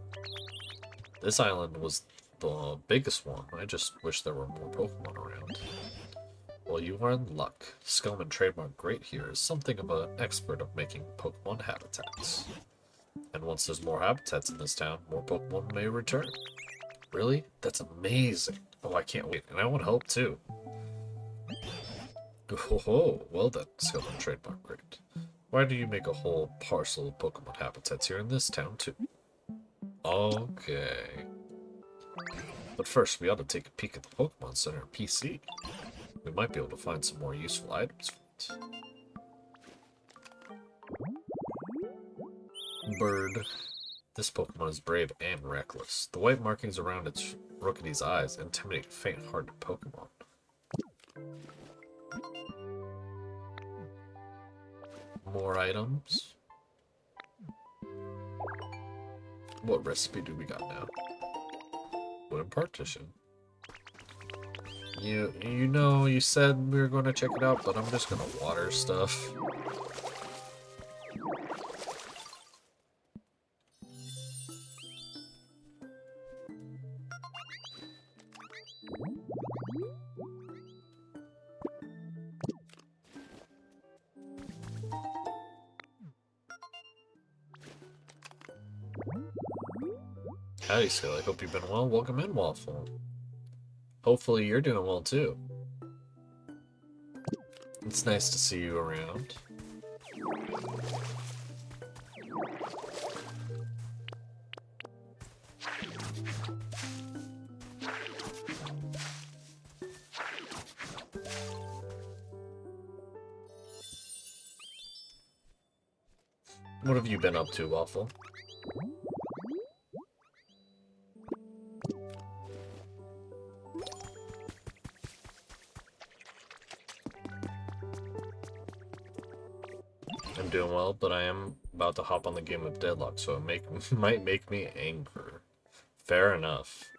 This island was the biggest one. I just wish there were more Pokemon around. Well, you are in luck. Skillman Trademark Great here is something of an expert of making Pokemon habitats. And once there's more habitats in this town, more Pokemon may return. Really? That's amazing. Oh, I can't wait, and I want to help too. Oh, well then, Skillman Trademark Great. Why do you make a whole parcel of Pokemon habitats here in this town too? Okay. But first, we ought to take a peek at the Pokemon Center PC. We might be able to find some more useful items for it. Bird. This Pokemon is brave and reckless. The white markings around its Rookity's eyes intimidate faint-hearted Pokemon. More items. What recipe do we got now? Wooden partition. You know, you said we were going to check it out, but I'm just going to water stuff. Howdy, Skill. I hope you've been well. Welcome in, Waffle. Hopefully you're doing well, too. It's nice to see you around. What have you been up to, Waffle? I'm doing well, but I am about to hop on the game of Deadlock, so it might make me angry. Fair enough.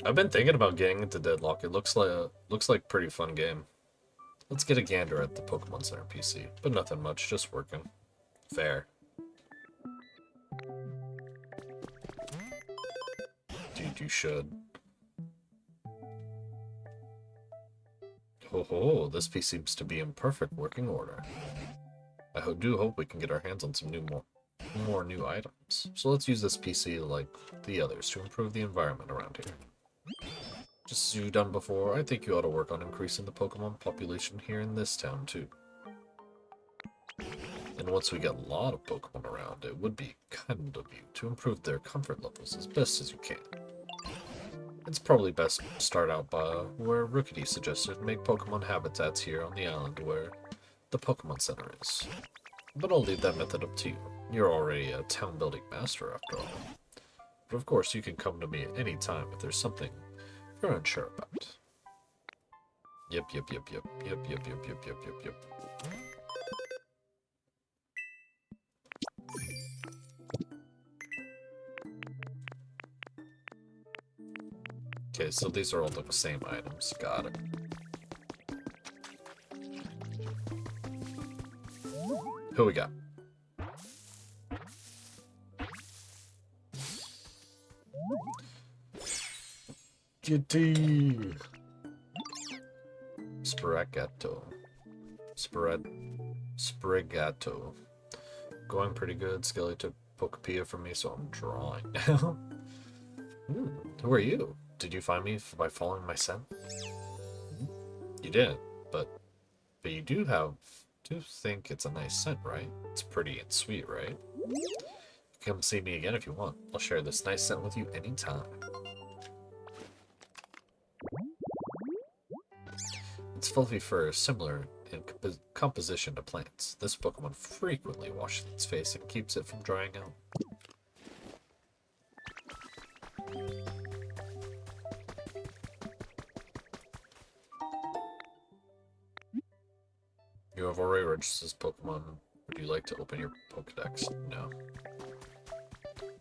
I've been thinking about getting into Deadlock. It looks like a pretty fun game. Let's get a gander at the Pokemon Center PC, but nothing much, just working. Fair. Dude, you should. Oh, this piece seems to be in perfect working order. I do hope we can get our hands on some more new items. So let's use this PC like the others to improve the environment around here. Just as you've done before, I think you ought to work on increasing the Pokemon population here in this town too. And once we get a lot of Pokemon around, it would be kind of you to improve their comfort levels as best as you can. It's probably best to start out by where Rookity suggested make Pokemon habitats here on the island where the Pokemon Center is. But I'll leave that method up to you. You're already a town-building master after all. But of course, you can come to me at any time if there's something you're unsure about. Yep. Okay, so these are all the same items. Got it. Who we got? Kitty! Spragato. Brigato. Going pretty good. Skelly took Pokepia from me, so I'm drawing now. Who are you? Did you find me by following my scent? You didn't, but you do think it's a nice scent, right? It's pretty and sweet, right? Come see me again if you want. I'll share this nice scent with you anytime. Its fluffy fur is similar in composition to plants. This Pokemon frequently washes its face and keeps it from drying out. You have already registered this Pokemon. Would you like to open your Pokedex? No.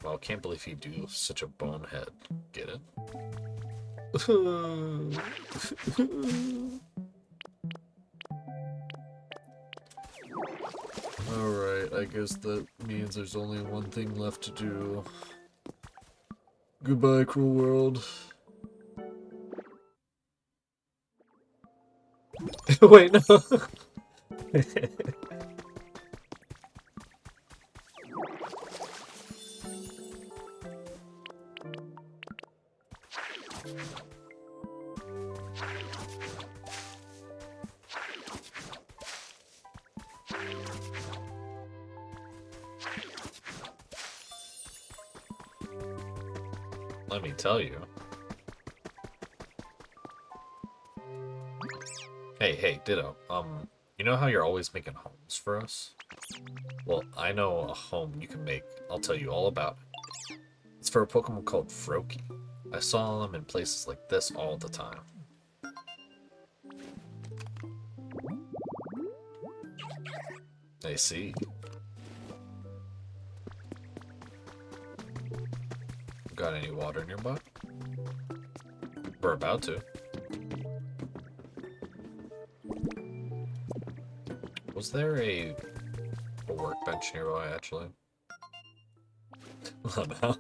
Well, can't believe you do such a bonehead. Get it? Alright, I guess that means there's only one thing left to do. Goodbye, cruel world. Wait, no. Let me tell you. Hey, Ditto. You know how you're always making homes for us? Well, I know a home you can make. I'll tell you all about it. It's for a Pokemon called Froakie. I saw them in places like this all the time. I see. Got any water nearby? We're about to. Was there a workbench nearby, actually? About.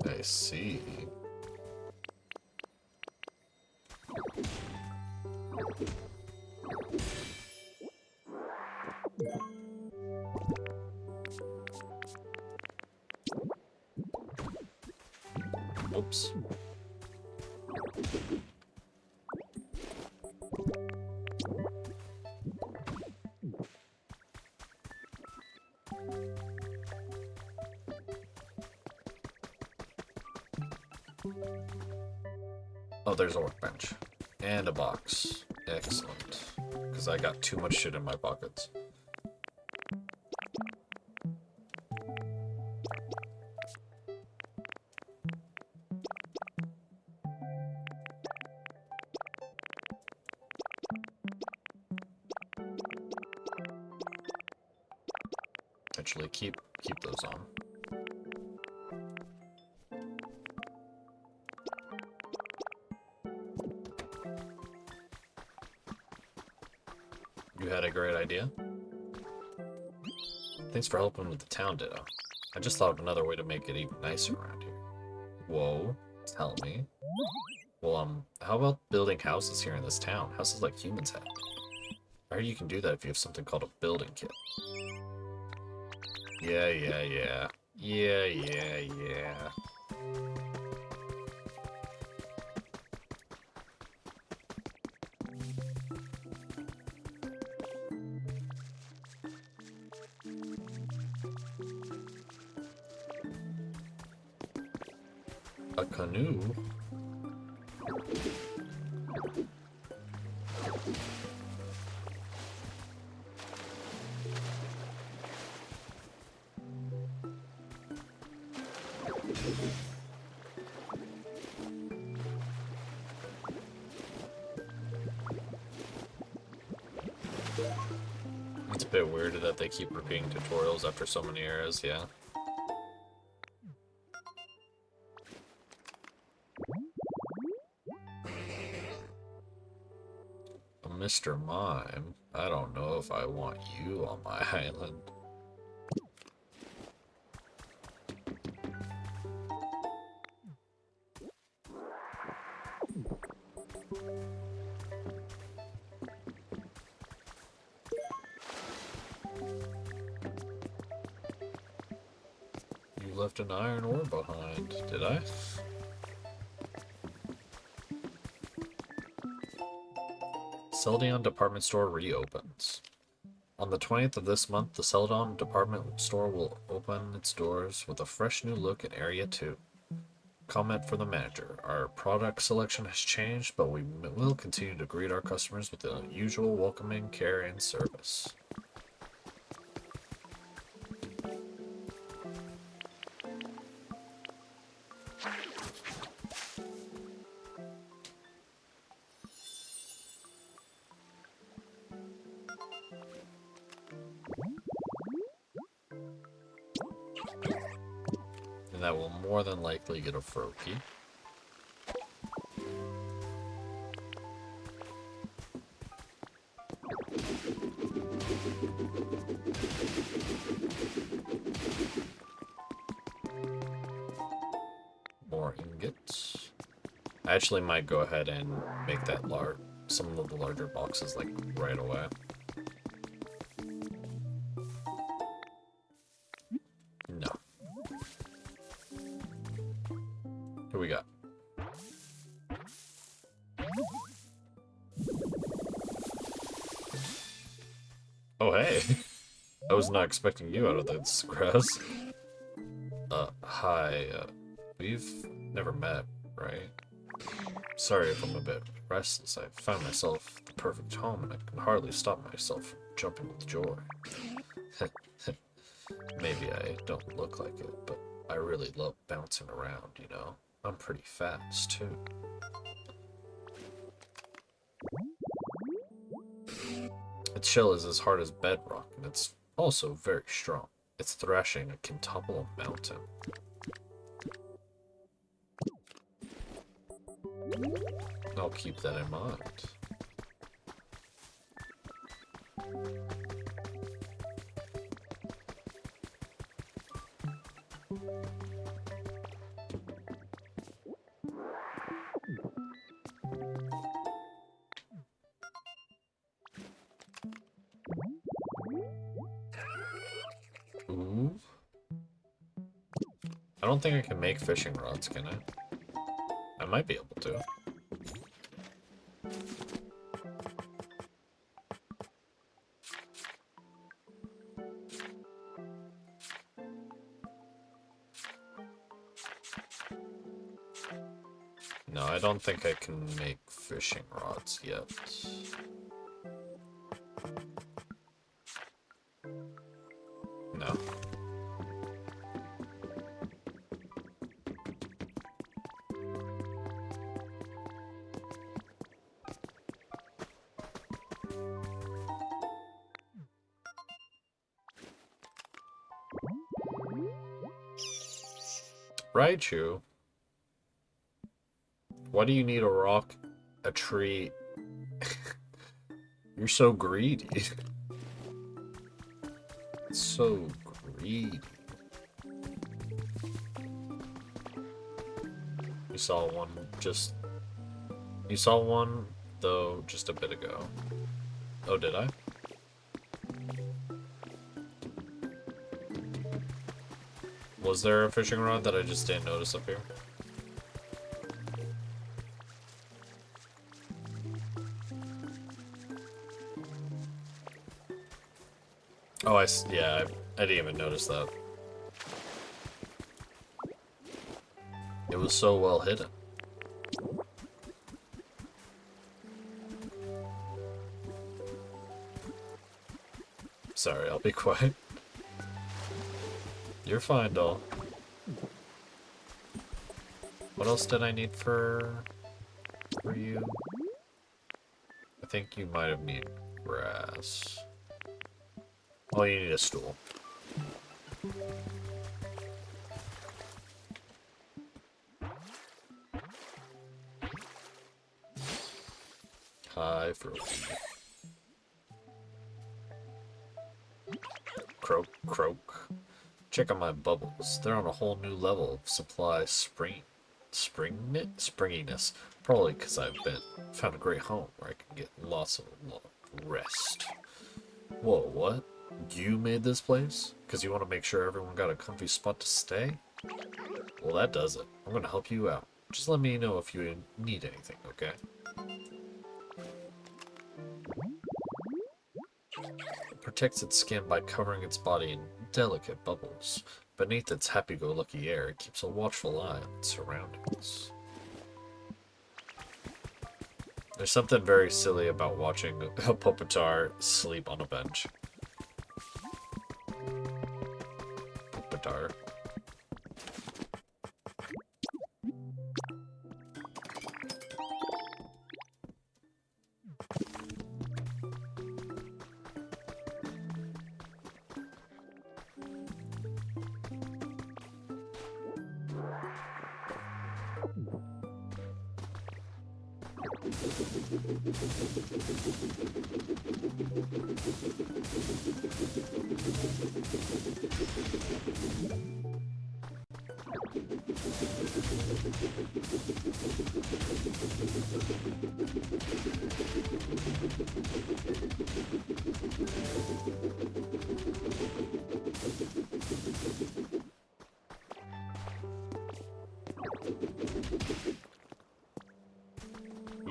I see. Oops. Oh, there's a workbench. And a box. Excellent. Because I got too much shit in my pockets. Actually, keep those on. You had a great idea? Thanks for helping with the town, Ditto. I just thought of another way to make it even nicer around here. Whoa, tell me. Well, how about building houses here in this town? Houses like humans have. I heard you can do that if you have something called a building kit. Yeah. A canoe? It's a bit weird that they keep repeating tutorials after so many eras, yeah. Mr. Mime, I don't know if I want you on my island. left an iron ore behind, did I? Celadon Department Store reopens. On the 20th of this month, the Celadon Department Store will open its doors with a fresh new look in Area 2. Comment from the manager. Our product selection has changed, but we will continue to greet our customers with the usual welcoming care and service. And that will more than likely get a Froakie. More ingots. I actually might go ahead and make that some of the larger boxes like right away. No. Who we got? Oh, hey. I was not expecting you out of this grass. Hi, we've never met, right? Sorry if I'm a bit restless. I found myself the perfect home and I can hardly stop myself from jumping with joy. Maybe I don't look like it, but I really love bouncing around, you know? I'm pretty fast, too. Its shell is as hard as bedrock, and it's also very strong. Its thrashing can topple a mountain. I'll keep that in mind. Ooh. I don't think I can make fishing rods, can I? I might be able to. No, I don't think I can make fishing rods yet. No. Raichu, why do you need a rock, a tree? You're so greedy. So greedy. You saw one though just a bit ago. Oh, did I? Was there a fishing rod that I just didn't notice up here? Oh, yeah, I didn't even notice that. It was so well hidden. Sorry, I'll be quiet. You're fine, doll. What else did I need for you? I think you might have needed grass. Oh, you need a stool. Hi, Froakie. Croak, croak. Check out my bubbles. They're on a whole new level of supply springiness. Probably because I've found a great home where I can get lots of rest. Whoa, what? You made this place? Because you want to make sure everyone got a comfy spot to stay? Well, that does it. I'm gonna help you out. Just let me know if you need anything, okay? It protects its skin by covering its body in delicate bubbles. Beneath its happy-go-lucky air, it keeps a watchful eye on its surroundings. There's something very silly about watching a Pupitar sleep on a bench. Pupitar.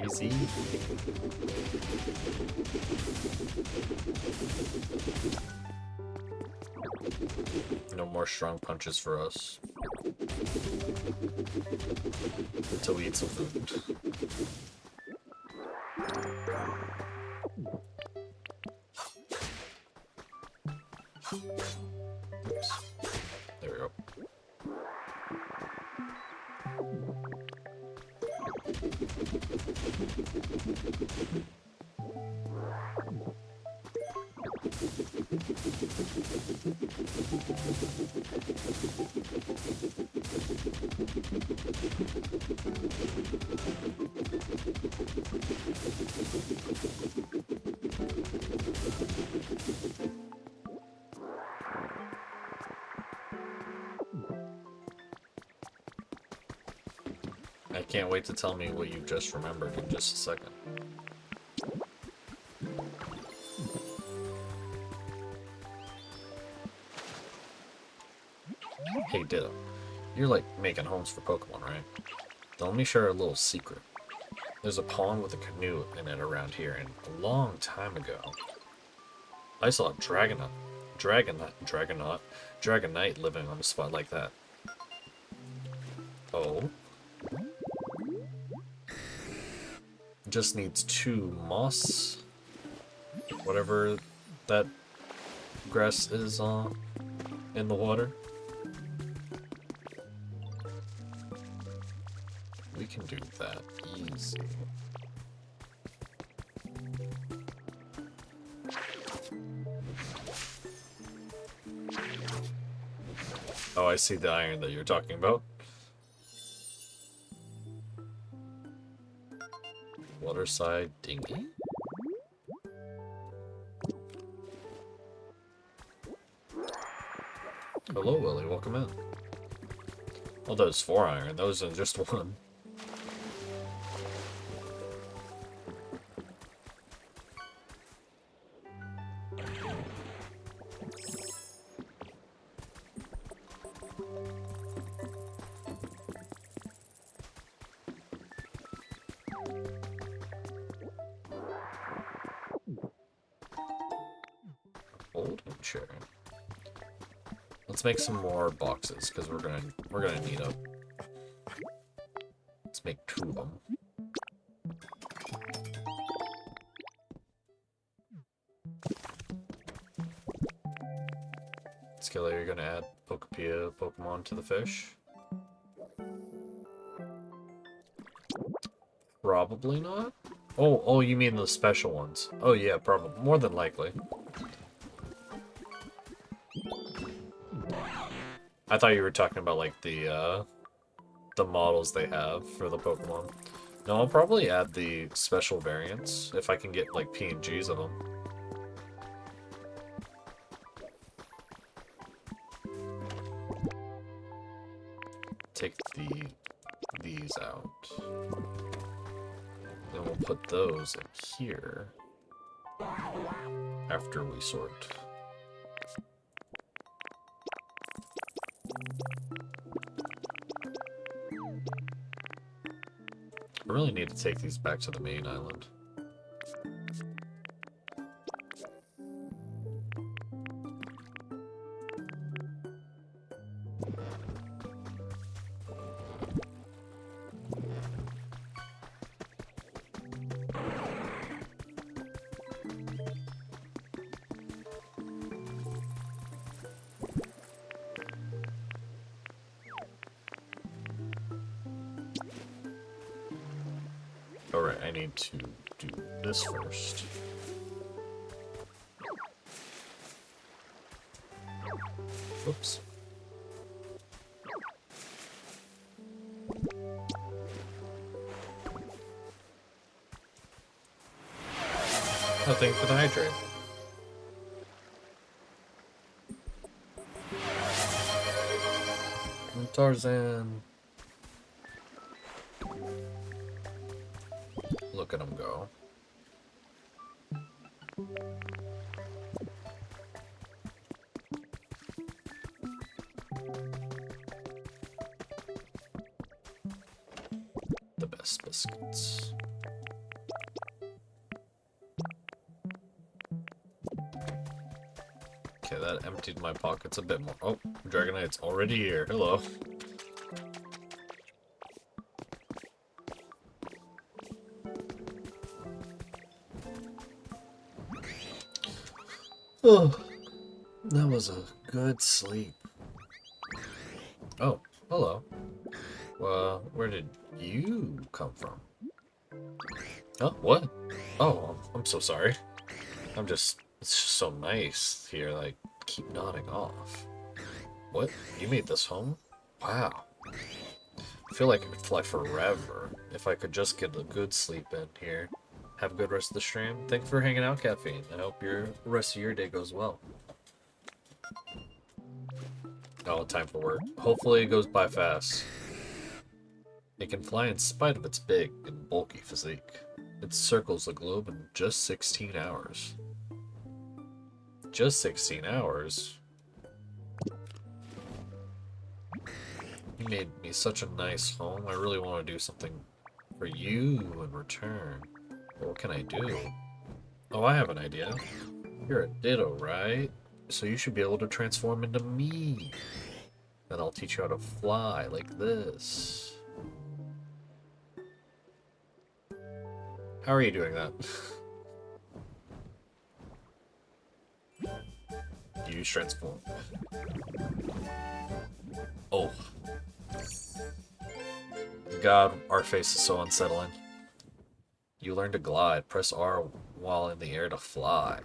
Easy. No more strong punches for us. Until we eat some food. Oops. There we go. I can't wait to tell me what you just remembered in just a second. Hey Ditto, you're like making homes for Pokemon, right? Then let me share a little secret. There's a pond with a canoe in it around here, and a long time ago, I saw a Dragonite living on a spot like that. Oh? Just needs 2 moss, whatever that grass is in the water. We can do that easy. Oh, I see the iron that you're talking about. Waterside dinghy? Hello, Willie. Welcome in. Oh, that was 4 iron. That wasn't just 1. Folding chair. Let's make some more boxes because we're gonna need them. Let's make 2 of them. Skilla, you're gonna add Pokepia Pokemon to the fish? Probably not. Oh, you mean the special ones? Oh yeah, probably more than likely. I thought you were talking about like the models they have for the Pokemon. No, I'll probably add the special variants if I can get like PNGs of them. Take these out. Then we'll put those in here after we sort. really need to take these back to the main island. Alright, I need to do this first. Oops. Nothing for the hydrate. And Tarzan. Look at him go. The best biscuits. Okay, that emptied my pockets a bit more. Oh, Dragonite's already here. Hello. Oh, that was a good sleep. Oh, hello. Well, where did you come from? Oh, what? Oh, I'm so sorry. It's just so nice here, like, keep nodding off. What? You made this home? Wow. I feel like I could fly forever if I could just get a good sleep in here. Have a good rest of the stream. Thanks for hanging out, Caffeine. I hope the rest of your day goes well. Oh, time for work. Hopefully it goes by fast. It can fly in spite of its big and bulky physique. It circles the globe in just 16 hours. Just 16 hours? You made me such a nice home. I really want to do something for you in return. What can I do? Oh, I have an idea. You're a Ditto, right? So you should be able to transform into me. Then I'll teach you how to fly like this. How are you doing that? Use transform. Oh. God, our face is so unsettling. You learn to glide. Press R while in the air to fly.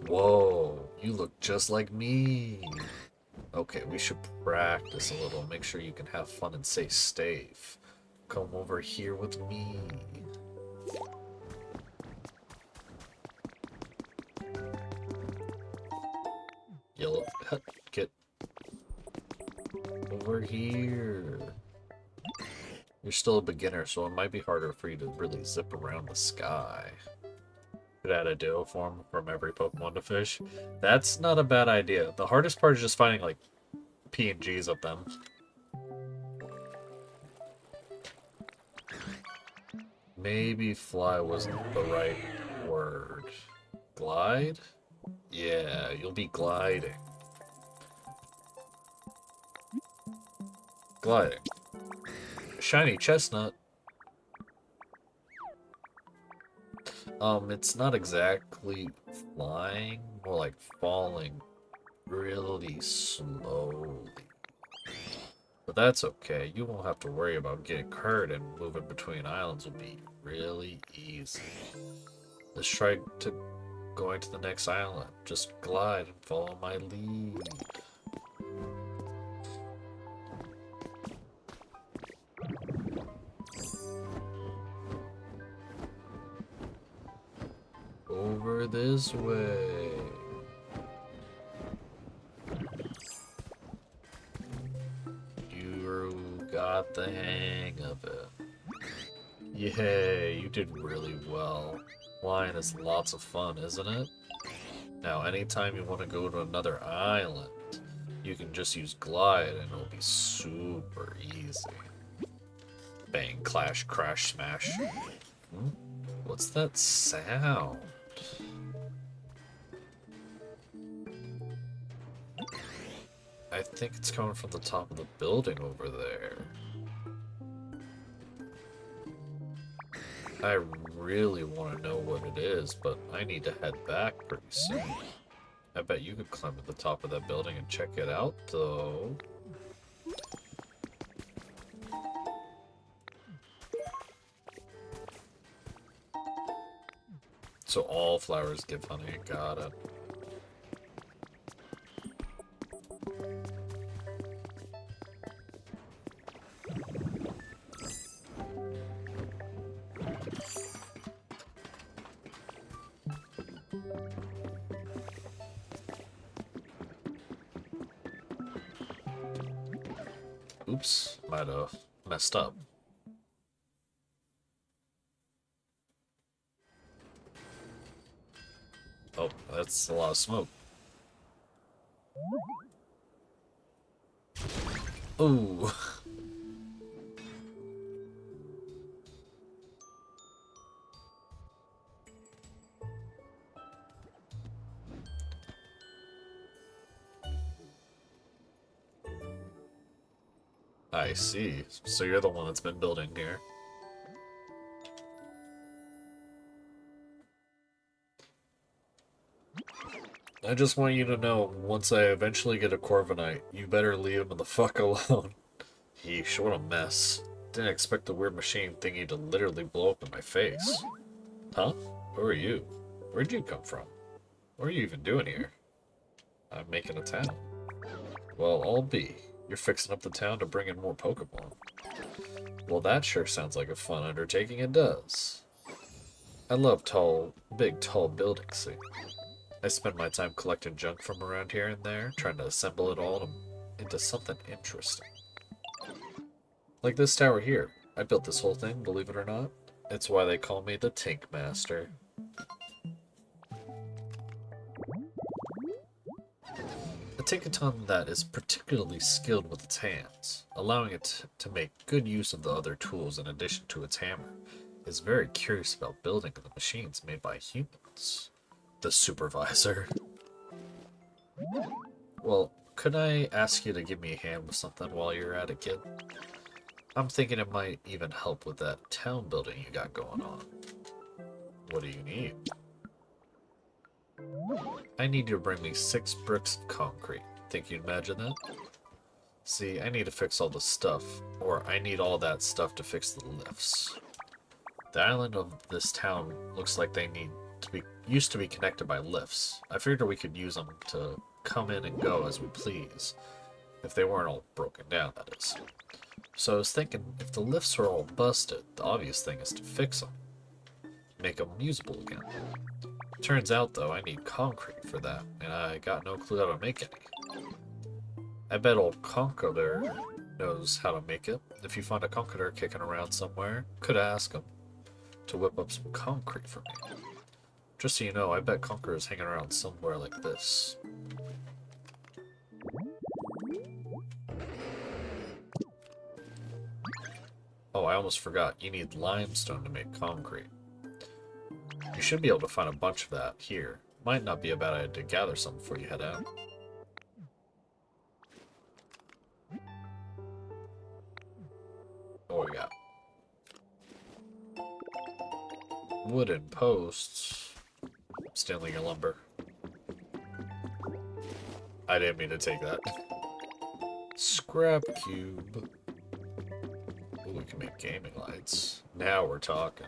Whoa, you look just like me. Okay, we should practice a little. Make sure you can have fun and stay safe. Come over here with me. Yellow, get over here. You're still a beginner, so it might be harder for you to really zip around the sky. Could add a Ditto form from every Pokemon to fish. That's not a bad idea. The hardest part is just finding, like, PNGs of them. Maybe fly wasn't the right word. Glide? Yeah, you'll be gliding. Gliding. Shiny chestnut. It's not exactly flying, more like falling really slowly. But that's okay. You won't have to worry about getting hurt, and moving between islands will be really easy. Let's try to going to the next island. Just glide and follow my lead. Over this way. You got the hang of it. Yay, you did really well. Flying is lots of fun, isn't it? Now, anytime you want to go to another island, You can just use glide and it'll be super easy. Bang, clash, crash, smash. Hmm? What's that sound? I think it's coming from the top of the building over there. I really want to know what it is, but I need to head back pretty soon. I bet you could climb to the top of that building and check it out, though. So all flowers give honey, got it. Oops, might have messed up. Oh, that's a lot of smoke. Ooh. I see. So you're the one that's been building here. I just want you to know, once I eventually get a Corviknight, you better leave him the fuck alone. Yeesh, what a mess. Didn't expect the weird machine thingy to literally blow up in my face. Huh? Who are you? Where'd you come from? What are you even doing here? I'm making a town. Well, I'll be. You're fixing up the town to bring in more Pokemon. Well, that sure sounds like a fun undertaking, it does. I love big tall buildings, see. I spend my time collecting junk from around here and there, trying to assemble it all into something interesting. Like this tower here. I built this whole thing, believe it or not. It's why they call me the Tink Master. A Tinkaton that is particularly skilled with its hands, allowing it to make good use of the other tools in addition to its hammer, is very curious about building the machines made by humans. The supervisor. Well, could I ask you to give me a hand with something while you're at it, kid? I'm thinking it might even help with that town building you got going on. What do you need? I need you to bring me 6 bricks of concrete. Think you'd imagine that? See, I need to fix all the stuff, or I need all that stuff to fix the lifts. The island of this town looks like they used to be connected by lifts. I figured we could use them to come in and go as we please. If they weren't all broken down, that is. So I was thinking, if the lifts are all busted, the obvious thing is to fix them. Make them usable again. Turns out, though, I need concrete for that, and I got no clue how to make any. I bet old Conkeldurr knows how to make it. If you find a Conkeldurr kicking around somewhere, could ask him to whip up some concrete for me. Just so you know, I bet Conkeldurr is hanging around somewhere like this. Oh, I almost forgot. You need limestone to make concrete. You should be able to find a bunch of that here. Might not be a bad idea to gather some before you head out. What we got? Wooden posts. Stealing your lumber. I didn't mean to take that. Scrap cube. Ooh, we can make gaming lights. Now we're talking.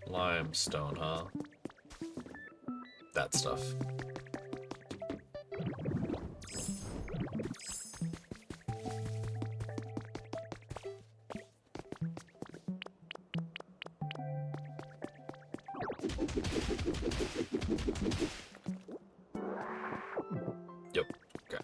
Limestone, huh? That stuff. Yep, okay.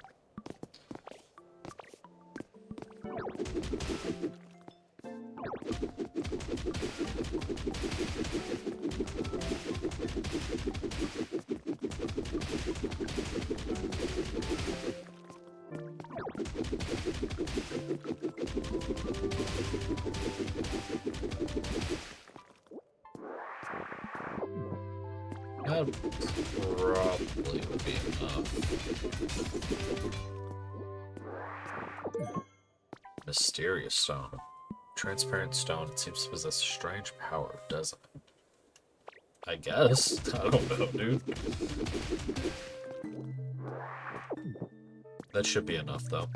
That probably would be enough. Mysterious stone. Transparent stone. It seems to possess strange power, doesn't it? I guess. I don't know, dude. That should be enough, though.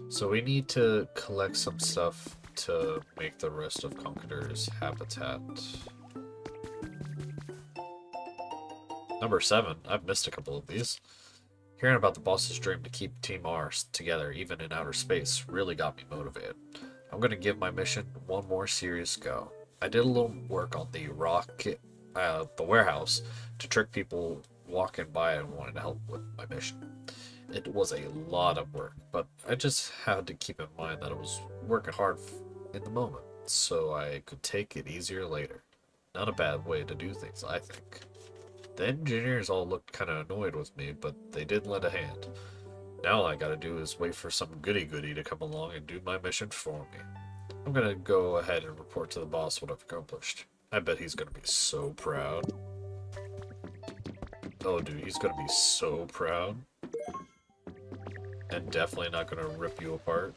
So we need to collect some stuff to make the rest of Conqueror's habitat. Number 7. I've missed a couple of these. Hearing about the boss's dream to keep Team R together, even in outer space, really got me motivated. I'm going to give my mission one more serious go. I did a little work on the the warehouse to trick people walking by and wanting to help with my mission. It was a lot of work, but I just had to keep in mind that I was working hard in the moment, so I could take it easier later. Not a bad way to do things, I think. The engineers all looked kind of annoyed with me, but they did lend a hand. Now all I gotta do is wait for some goody-goody to come along and do my mission for me. I'm gonna go ahead and report to the boss what I've accomplished. I bet he's gonna be so proud. Oh, dude, he's gonna be so proud. And definitely not gonna rip you apart.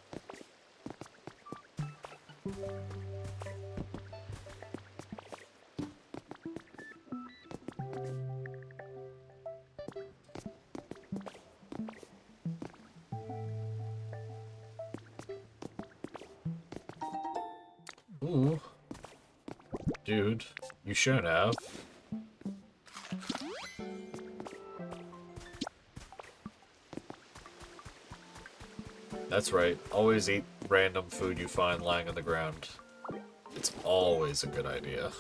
Ooh. Dude, you shouldn't have. That's right. Always eat random food you find lying on the ground. It's always a good idea.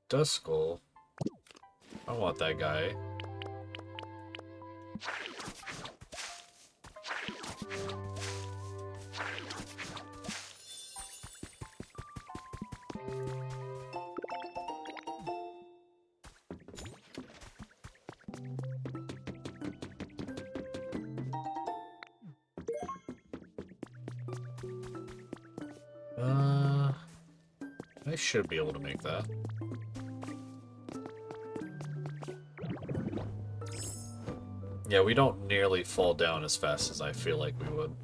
Duskull? I want that guy. I should be able to make that. Yeah, we don't nearly fall down as fast as I feel like we would.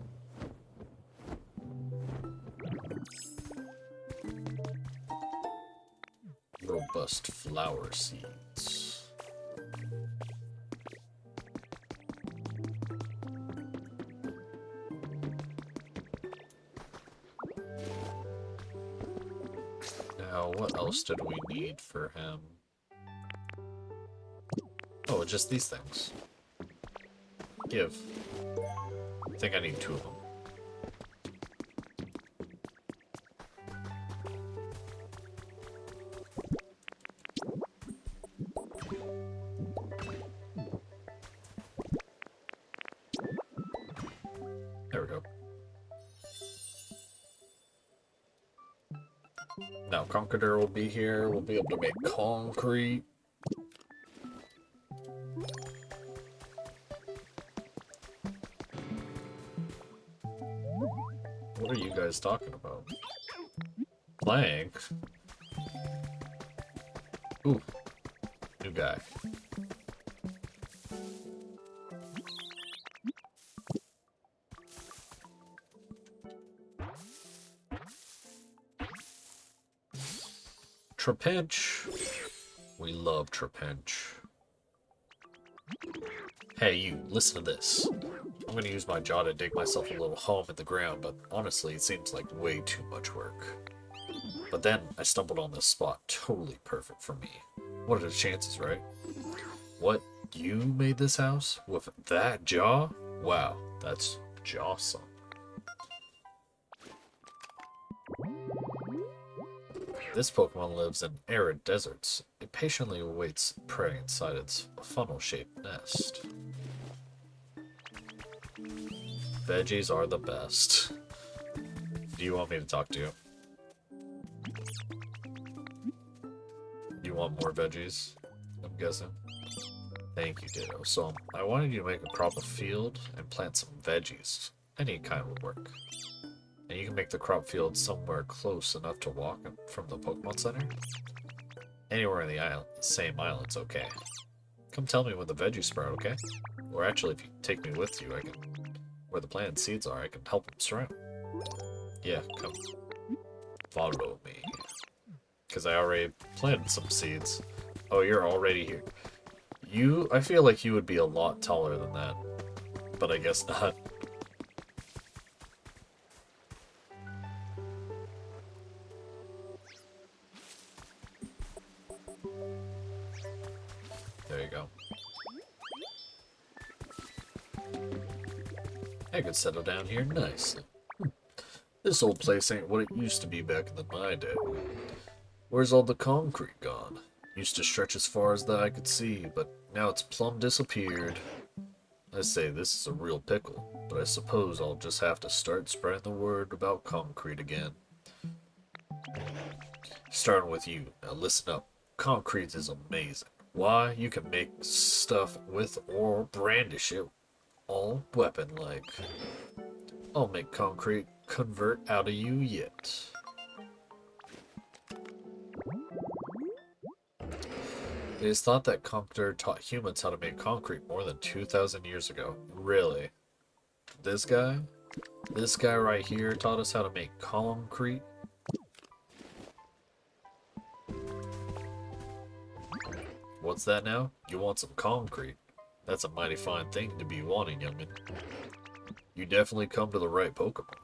Robust flower seeds. Now, what else did we need for him? Oh, just these things. Give. I think I need 2 of them. There we go. Now Conqueror will be here. We'll be able to make concrete. What are you guys talking about? Playing? Ooh. New guy. Trapinch. We love Trapinch. Hey, you, listen to this. I'm gonna use my jaw to dig myself a little home in the ground, but honestly, it seems like way too much work. But then, I stumbled on this spot, totally perfect for me. What are the chances, right? What, you made this house? With that jaw? Wow, that's jawsome. This Pokemon lives in arid deserts. It patiently awaits prey inside its funnel-shaped nest. Veggies are the best. Do you want me to talk to you? Do you want more veggies? I'm guessing. Thank you, Ditto. So, I wanted you to make a crop of field and plant some veggies. Any kind would work. And you can make the crop field somewhere close enough to walk from the Pokemon Center. Anywhere in the island, same island's okay. Come tell me when the veggies sprout, okay? Or actually, if you take me with you, I can... Where the planted seeds are, I can help them sprout. Yeah, come. Follow me. Because I already planted some seeds. Oh, you're already here. I feel like you would be a lot taller than that. But I guess not. There you go. I could settle down here nicely. This old place ain't what it used to be back in my day. Where's all the concrete gone? Used to stretch as far as the eye could see, but now it's plumb disappeared. I say this is a real pickle, but I suppose I'll just have to start spreading the word about concrete again. Starting with you. Now listen up. Concrete is amazing. Why? You can make stuff with or brandish it all weapon-like. I'll make concrete convert out of you yet. It is thought that Compter taught humans how to make concrete more than 2,000 years ago. Really? This guy? This guy right here taught us how to make concrete? What's that now? You want some concrete? That's a mighty fine thing to be wanting, youngin. You definitely come to the right Pokemon.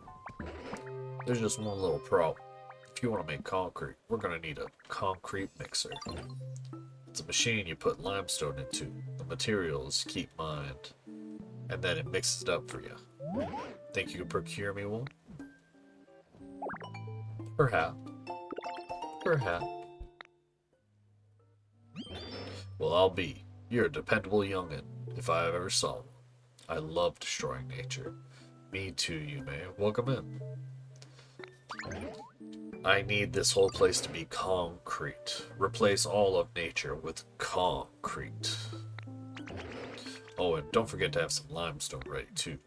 There's just one little problem. If you want to make concrete, we're going to need a concrete mixer. It's a machine you put limestone into. The materials keep mind. And then it mixes it up for you. Think you could procure me one? Perhaps. Perhaps. Well, I'll be. You're a dependable youngin', if I ever saw one. I love destroying nature. Me too, Yume. Welcome in. I need this whole place to be concrete. Replace all of nature with concrete. Oh, and don't forget to have some limestone ready, too.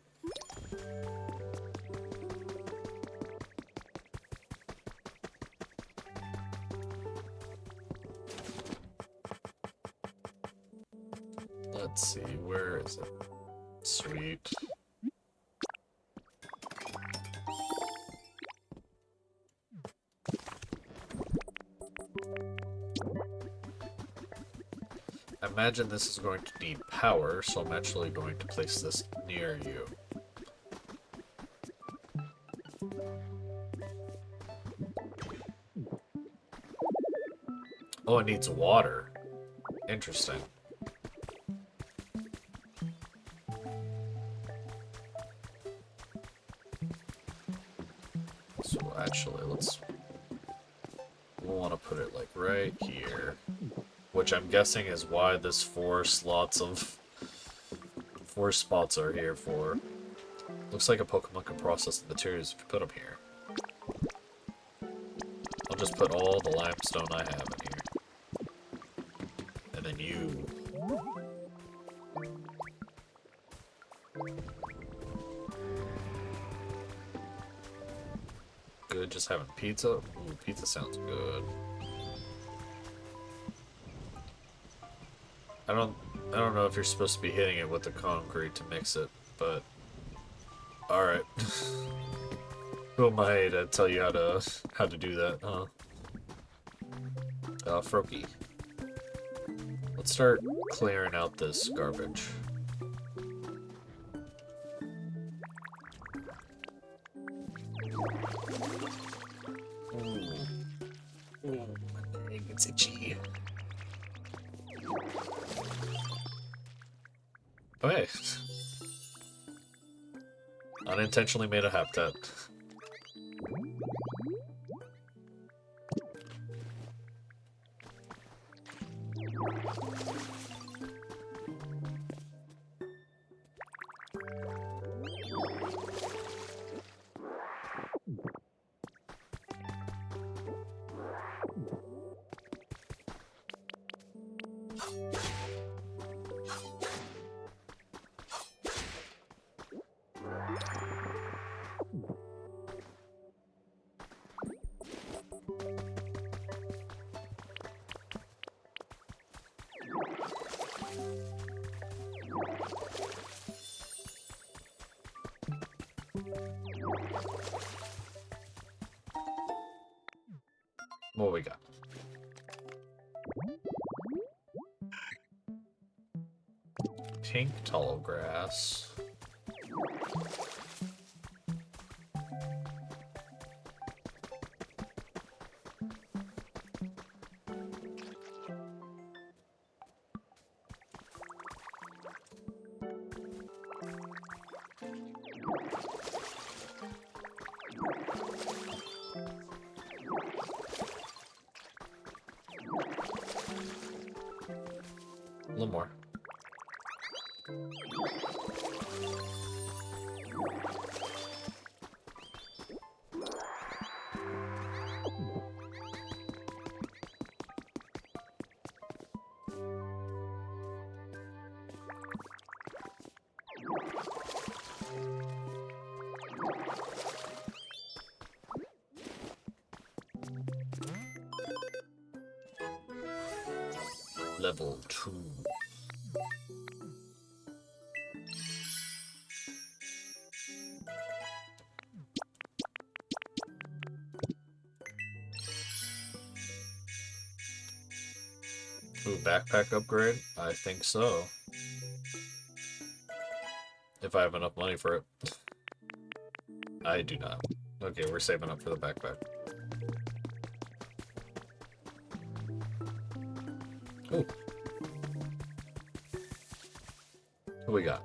Let's see, where is it? Sweet. I imagine this is going to need power, so I'm actually going to place this near you. Oh, it needs water. Interesting. So actually, we'll want to put it like right here. Which I'm guessing is why this 4 spots are here for. Looks like a Pokemon can process the materials if you put them here. I'll just put all the limestone I have in here. And then you. Good, just having pizza? Ooh, pizza sounds good. I don't know if you're supposed to be hitting it with the concrete to mix it, but alright. Who am I to tell you how to do that, huh? Froakie. Let's start clearing out this garbage. Ooh. Ooh, my leg, it's itchy. Oh, hey. Unintentionally made a habitat. What we got? Pink tall grass. A little more. Level 2. Ooh, backpack upgrade? I think so. If I have enough money for it. I do not. Okay, we're saving up for the backpack. Ooh. What we got?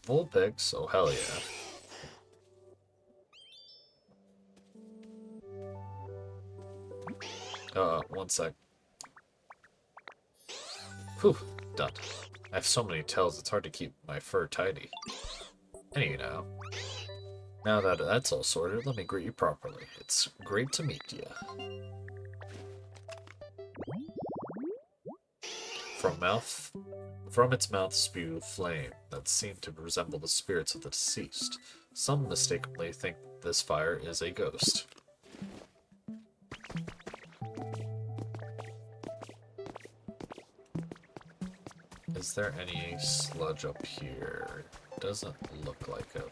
Full picks? Oh, hell yeah. One sec. Whew, done. I have so many tails, it's hard to keep my fur tidy. Anyhow, now that that's all sorted, let me greet you properly. It's great to meet you. From its mouth spew flame that seem to resemble the spirits of the deceased. Some mistakenly think this fire is a ghost. Is there any sludge up here? Doesn't look like it.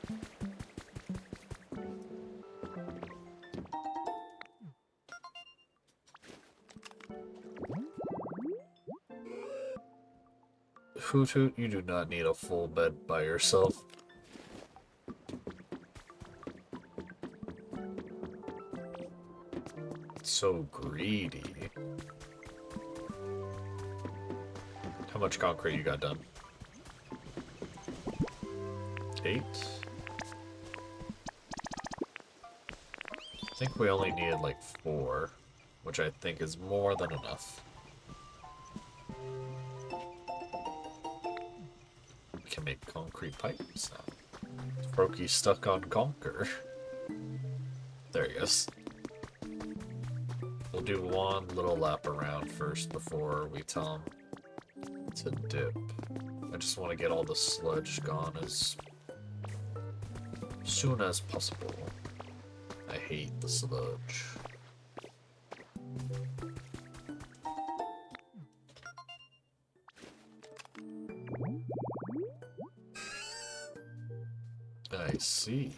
Hoot Hoot, you do not need a full bed by yourself. So greedy. How much concrete you got done? 8? I think we only needed like 4, which I think is more than enough. We can make concrete pipes now. Froakie stuck on Conker. There he is. We'll do one little lap around first before we tell him to dip. I just want to get all the sludge gone as soon as possible. I hate the sludge. I see.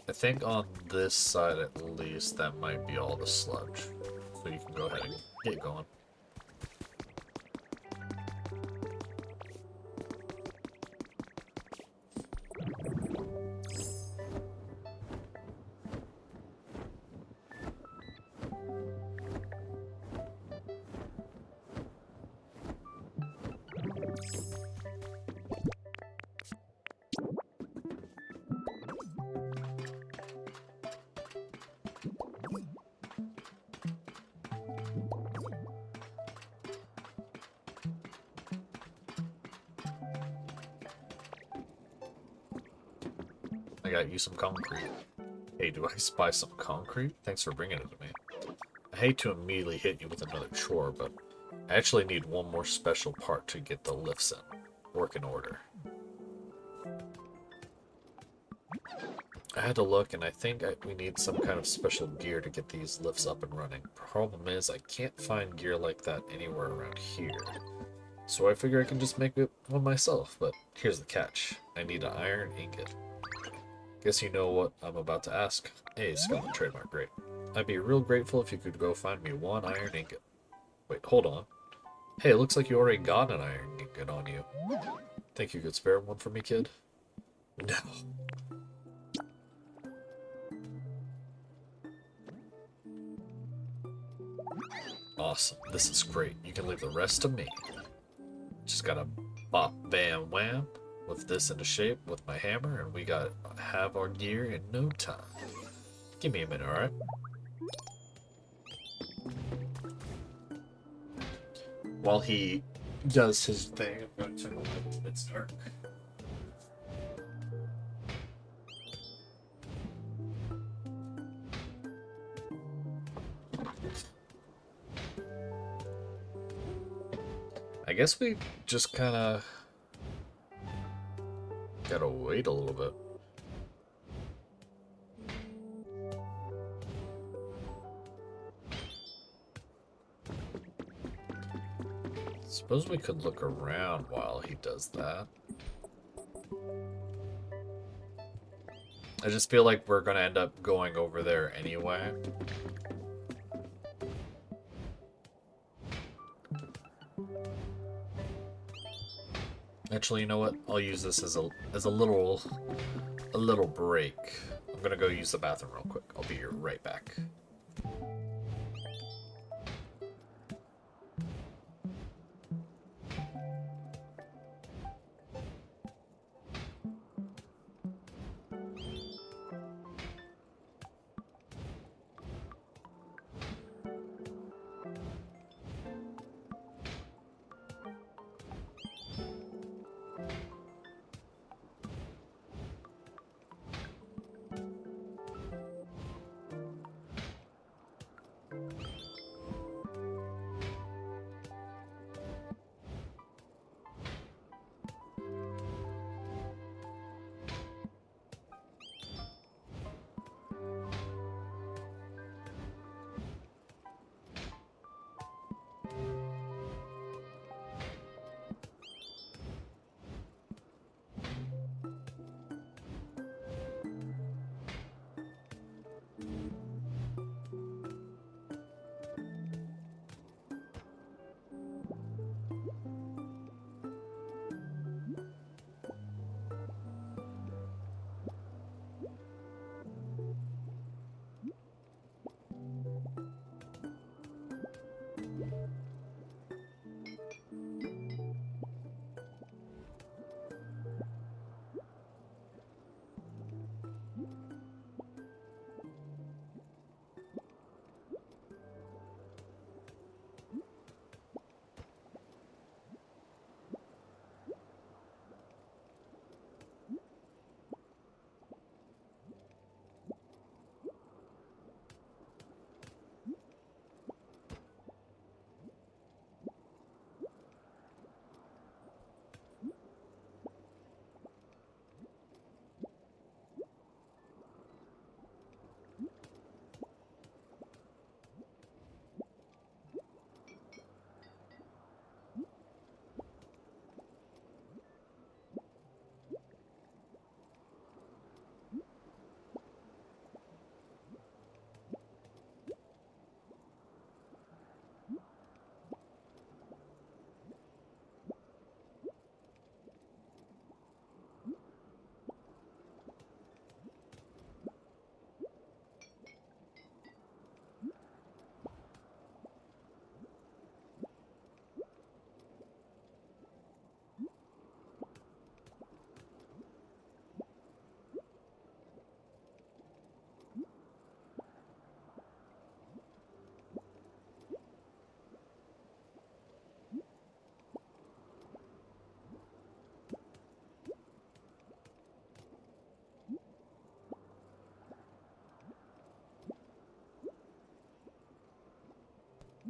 I think on this side at least that might be all the sludge. So you can go ahead and get going. I got you some concrete. Hey, do I spy some concrete? Thanks for bringing it to me. I hate to immediately hit you with another chore, but I actually need one more special part to get the lifts in. Work in order. I had to look, and I think we need some kind of special gear to get these lifts up and running. Problem is, I can't find gear like that anywhere around here. So I figure I can just make it one myself, but here's the catch. I need an iron ingot. Guess you know what I'm about to ask. Hey, Skeleton Trademark, great. I'd be real grateful if you could go find me one iron ingot. Wait, hold on. Hey, it looks like you already got an iron ingot on you. Think you could spare one for me, kid? No. Awesome. This is great. You can leave the rest to me. Just gotta bop, bam, wham with this into shape with my hammer, and we gotta have our gear in no time. Give me a minute, alright? While he does his thing, I'm gonna turn the light. It's dark. I guess we just kind of gotta wait a little bit. Suppose we could look around while he does that. I just feel like we're gonna end up going over there anyway. Actually, you know what? I'll use this as a little break. I'm gonna go use the bathroom real quick. I'll be right back.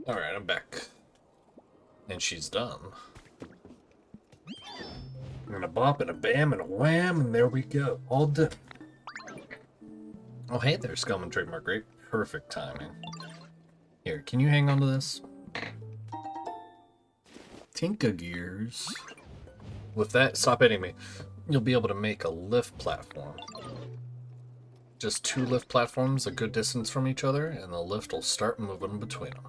Alright, I'm back. And she's done. And a bop and a bam and a wham, and there we go. All done. Oh, hey there, Skullman Trademark Grape. Perfect timing. Here, can you hang on to this? Tinka Gears. With that, stop hitting me. You'll be able to make a lift platform. Just 2 lift platforms a good distance from each other, and the lift will start moving between them.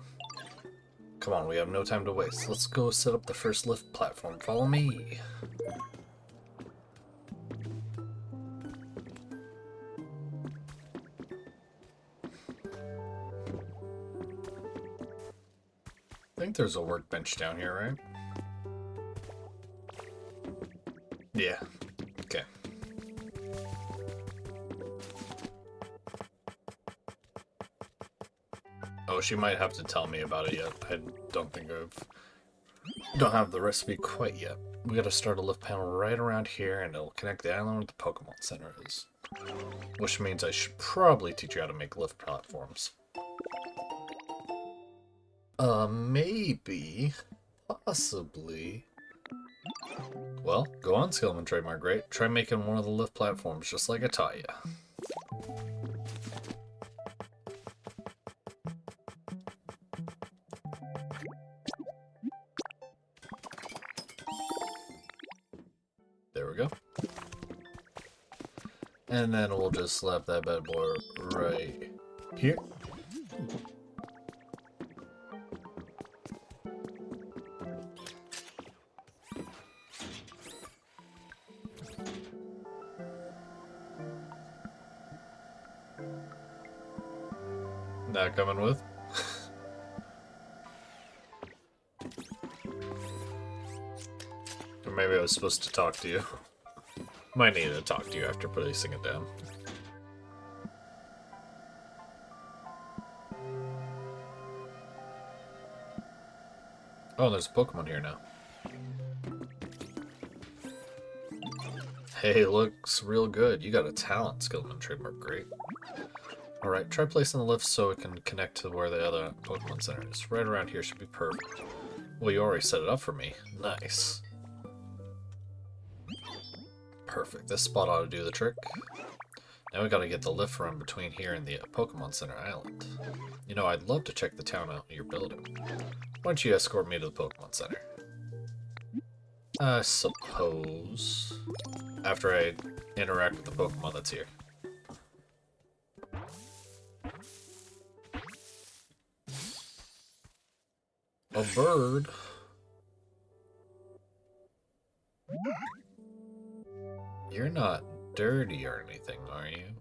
Come on, we have no time to waste. Let's go set up the first lift platform. Follow me. I think there's a workbench down here, right? Yeah. Okay. Oh, she might have to tell me about it yet. I don't have the recipe quite yet. We gotta start a lift panel right around here, and it'll connect the island with the Pokemon Center is. Which means I should probably teach you how to make lift platforms. Maybe. Possibly. Well, go on, Skillman Trademark Great. Try making one of the lift platforms just like I taught you. There we go. And then we'll just slap that bad boy right here. Not coming with. Or maybe I was supposed to talk to you. Might need to talk to you after placing it down. Oh, there's a Pokemon here now. Hey, looks real good. You got a talent, Skillman Trademark Great. Alright, try placing the lift so it can connect to where the other Pokemon Center is. Right around here should be perfect. Well, you already set it up for me. Nice. Perfect. This spot ought to do the trick. Now we gotta get the lift run between here and the Pokemon Center Island. You know, I'd love to check the town out you're building. Why don't you escort me to the Pokemon Center? I suppose. After I interact with the Pokemon that's here. A bird. You're not dirty or anything, are you?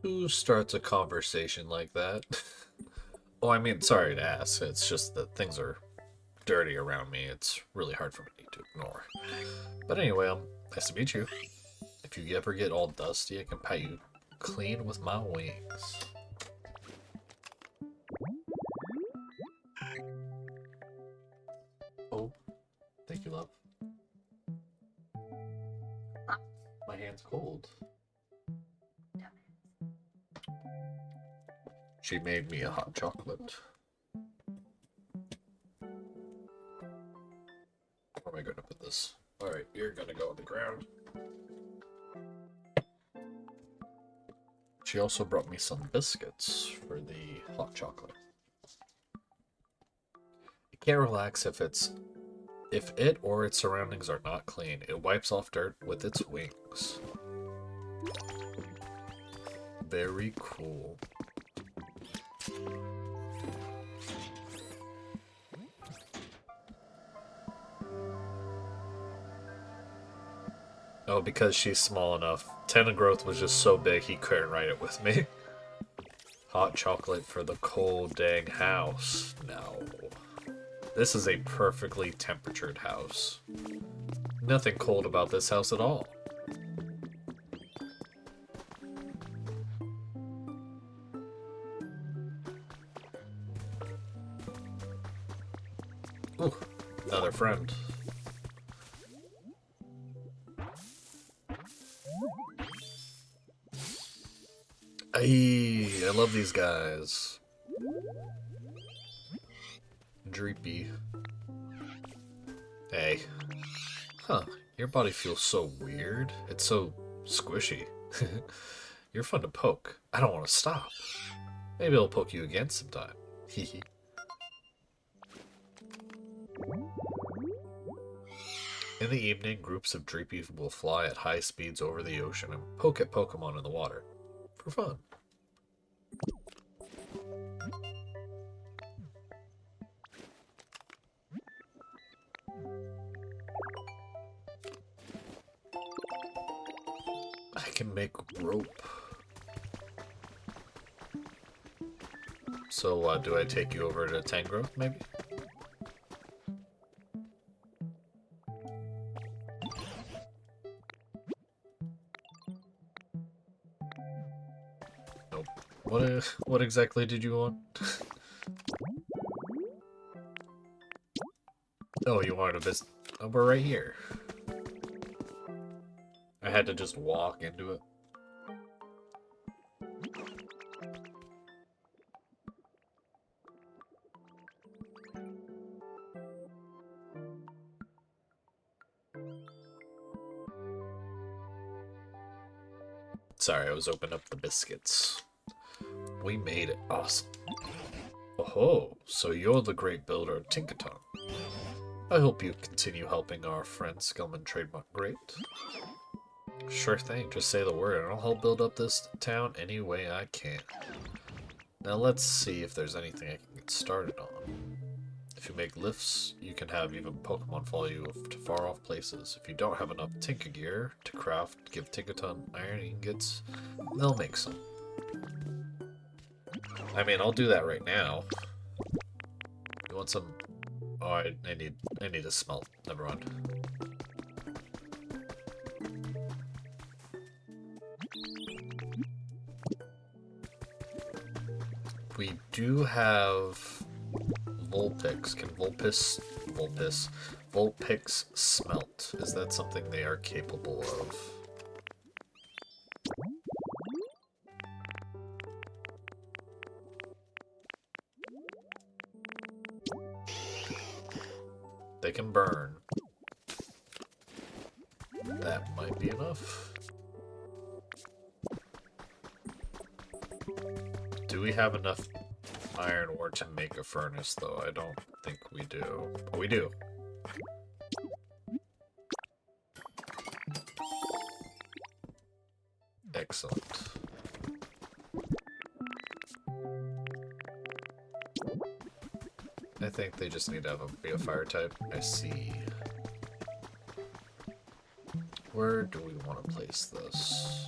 Who starts a conversation like that? Oh, I mean, sorry to ask. It's just that things are dirty around me. It's really hard for me to ignore. But anyway, nice to meet you. If you ever get all dusty, I can pat you clean with my wings. Oh, thank you, love. My hand's cold. She made me a hot chocolate. Where am I going to put this? Alright, you're gonna go on the ground. She also brought me some biscuits for the hot chocolate. You can't relax if it or its surroundings are not clean. It wipes off dirt with its wings. Very cool. Oh, because she's small enough. Tentagrowth was just so big he couldn't ride it with me. Hot chocolate for the cold dang house. No. This is a perfectly temperatured house. Nothing cold about this house at all. Ooh, another friend. I love these guys. Dreepy. Hey. Huh, your body feels so weird. It's so Squishy. You're fun to poke. I don't want to stop. Maybe I'll poke you again sometime. Hehe. In the evening, groups of Dreepy will fly at high speeds over the ocean and poke at Pokemon in the water. For fun. I can make rope. So, do I take you over to Tangrowth, maybe? Nope. What exactly did you want? Oh, you wanted to visit? Oh, we're right here. I had to just walk into it. Sorry, I was opening up the biscuits. We made it. Awesome. Oh, so you're the great builder of Tinkaton. I hope you continue helping our friend Skillman Trademark Great. Sure thing, just say the word and I'll help build up this town any way I can. Now let's see if there's anything I can get started on. If you make lifts, you can have even Pokemon follow you to far off places. If you don't have enough Tinka gear to craft, give Tinkaton iron ingots, they'll make some. I mean, I'll do that right now. You want some? Oh, I need to smelt. Never mind. We do have Vulpix. Can Vulpix smelt? Is that something they are capable of? They can burn. That might be enough. Do we have enough iron ore to make a furnace, though? I don't think we do. Oh, we do. Excellent. I think they just need to be a fire type. I see. Where do we want to place this?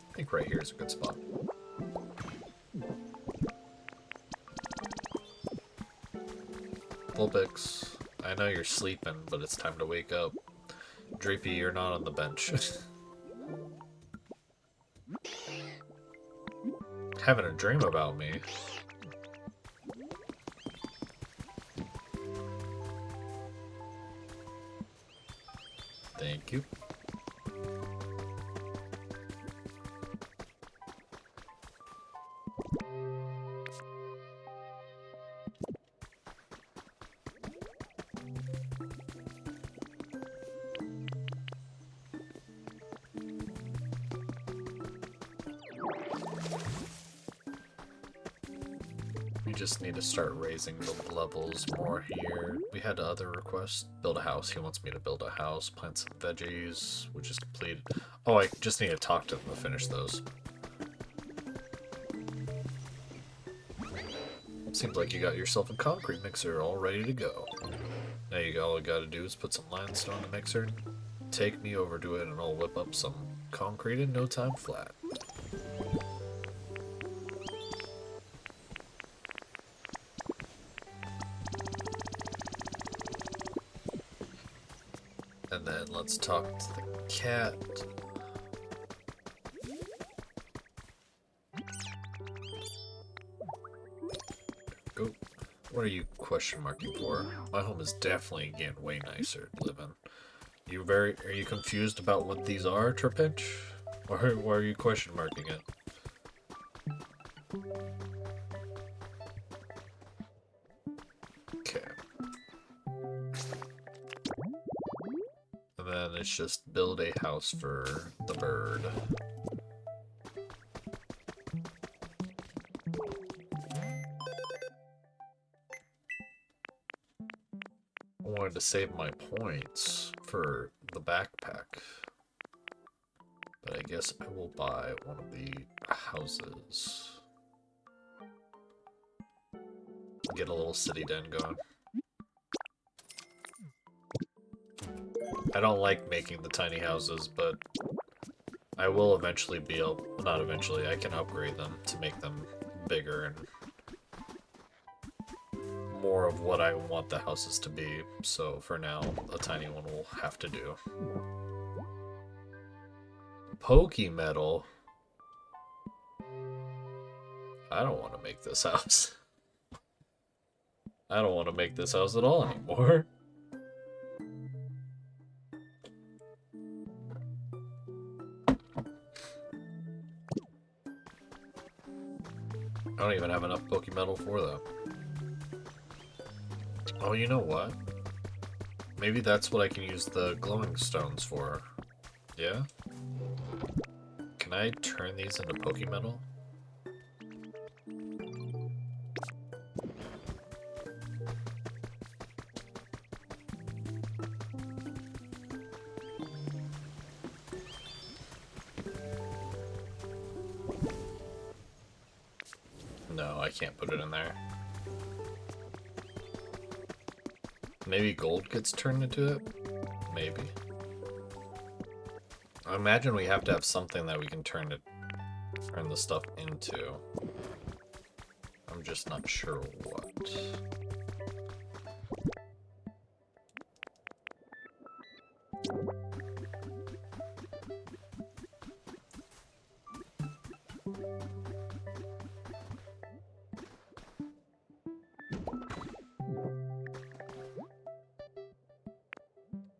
I think right here is a good spot. Vulpix, I know you're sleeping, but it's time to wake up. Dreepy, you're not on the bench. Having a dream about me. Thank you. We just need to start raising the levels more here. We had other requests. Build a house. He wants me to build a house. Plant some veggies, which is completed. Oh, I just need to talk to them to finish those. Seems like you got yourself a concrete mixer all ready to go. Now all you gotta do is put some limestone in the mixer, take me over to it, and I'll whip up some concrete in no time flat. And then let's talk to the cat. Go. What are you question marking for? My home is definitely getting way nicer to live in. Are you confused about what these are, Trapinch? Or why are you question marking it? Okay. And then it's just build a house for the bird. I wanted to save my points for the backpack. But I guess I will buy one of the houses. Get a little city den going. I don't like making the tiny houses, but I will eventually be able, not eventually, I can upgrade them to make them bigger and more of what I want the houses to be. So for now, a tiny one will have to do. Pokemetal? I don't want to make this house. I don't want to make this house at all anymore. I don't even have enough Pokemetal for that. Oh, you know what? Maybe that's what I can use the glowing stones for. Yeah? Can I turn these into Pokemetal? No, I can't put it in there. Maybe gold gets turned into it? Maybe. I imagine we have to have something that we can turn the stuff into. I'm just not sure what.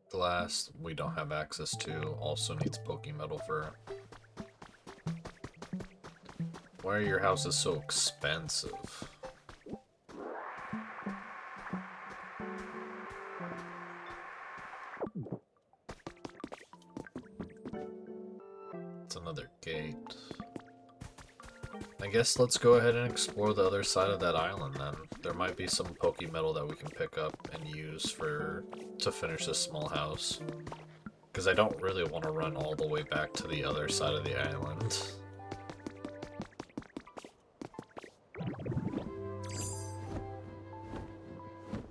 Glass we don't have access to, also needs Pokemetal for. Why are your houses so expensive? It's another gate. I guess let's go ahead and explore the other side of that island then. There might be some Pokemetal that we can pick up and use to finish this small house. Because I don't really want to run all the way back to the other side of the island.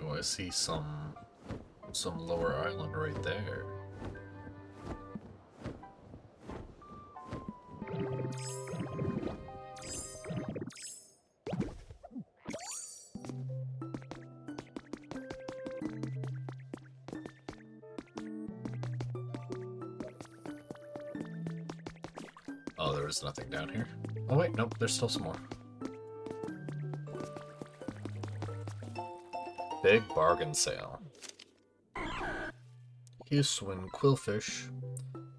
Oh, I see some lower island right there. Oh, there was nothing down here. Oh wait, nope, there's still some more. Big bargain sale. Hewswin Quillfish.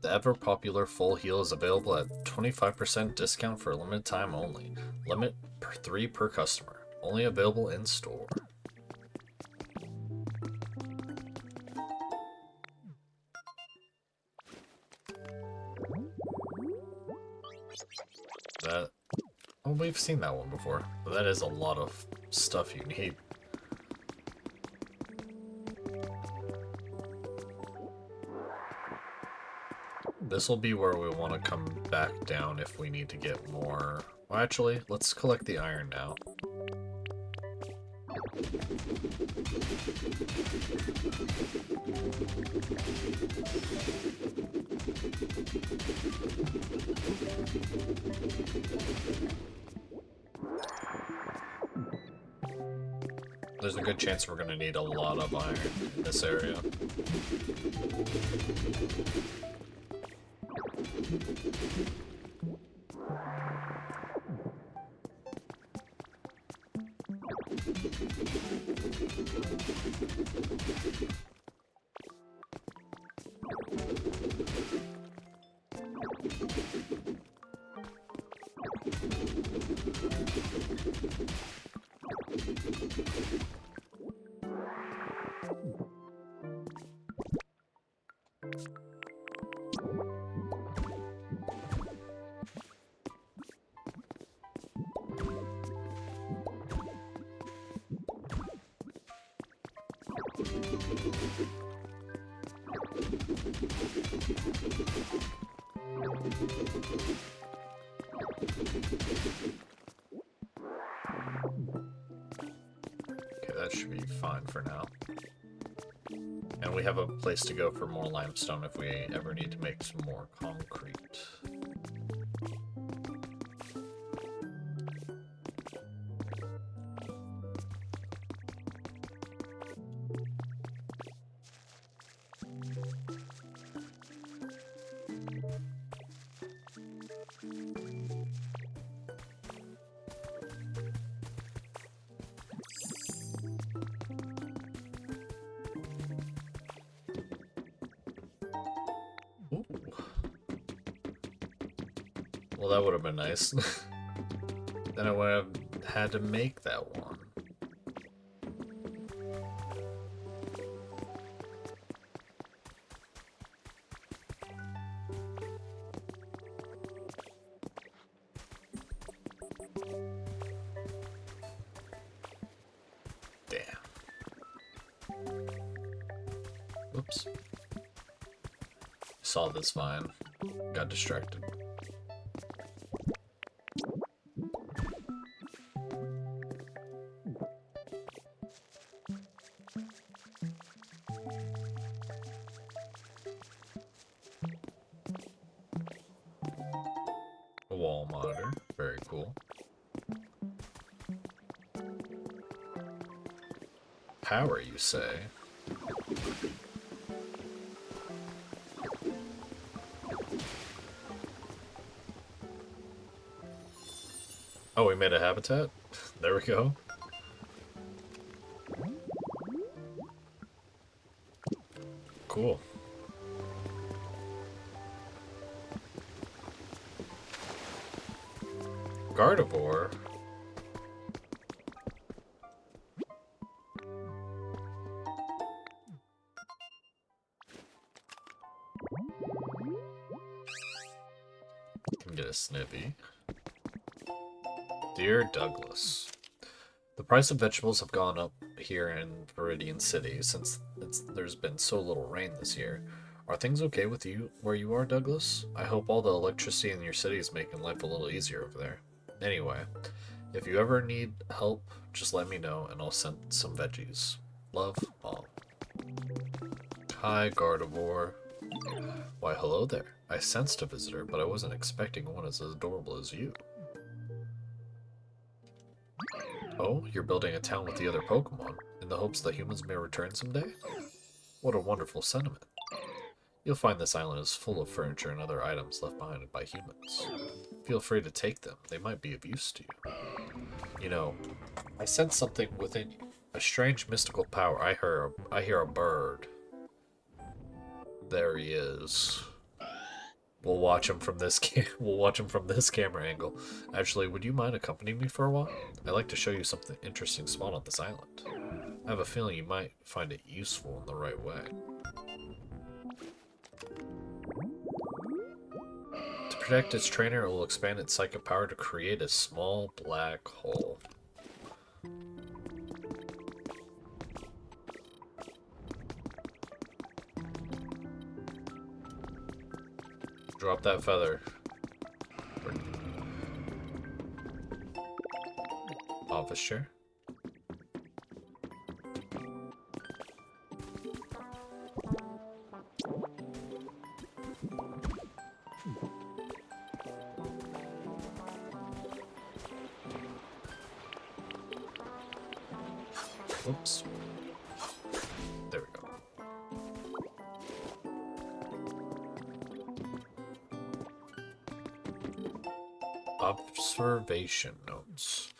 The ever-popular full heal is available at 25% discount for a limited time only. Limit 3 per customer. Only available in store. That... Oh, we've seen that one before. That is a lot of stuff you need. This will be where we want to come back down if we need to get more. Well, actually, let's collect the iron now. There's a good chance we're going to need a lot of iron in this area. Okay, that should be fine for now. And we have a place to go for more limestone if we ever need to make some more concrete. Ooh. Well, that would have been nice. Then I would have had to make that one. Damn. Oops. Saw this vine. Got distracted. A wall monitor. Very cool. Power, you say? Oh, we made a habitat? There we go. Cool. Gardevoir? Can get a Snippy. Dear Douglas, the price of vegetables have gone up here in Viridian City since there's been so little rain this year. Are things okay with you where you are, Douglas? I hope all the electricity in your city is making life a little easier over there. Anyway, if you ever need help, just let me know and I'll send some veggies. Love, Mom. Hi, Gardevoir. Why, hello there. I sensed a visitor, but I wasn't expecting one as adorable as you. Oh, you're building a town with the other Pokemon, in the hopes that humans may return someday? What a wonderful sentiment. You'll find this island is full of furniture and other items left behind by humans. Feel free to take them, they might be of use to you. You know, I sense something within you. A strange mystical power. I hear a bird. There he is. We'll watch him from this camera angle. Actually, would you mind accompanying me for a while? I'd like to show you something interesting spawned on this island. I have a feeling you might find it useful in the right way. To protect its trainer, it will expand its psychic power to create a small black hole. Drop that feather. Office chair. Oops. There we go. Observation notes.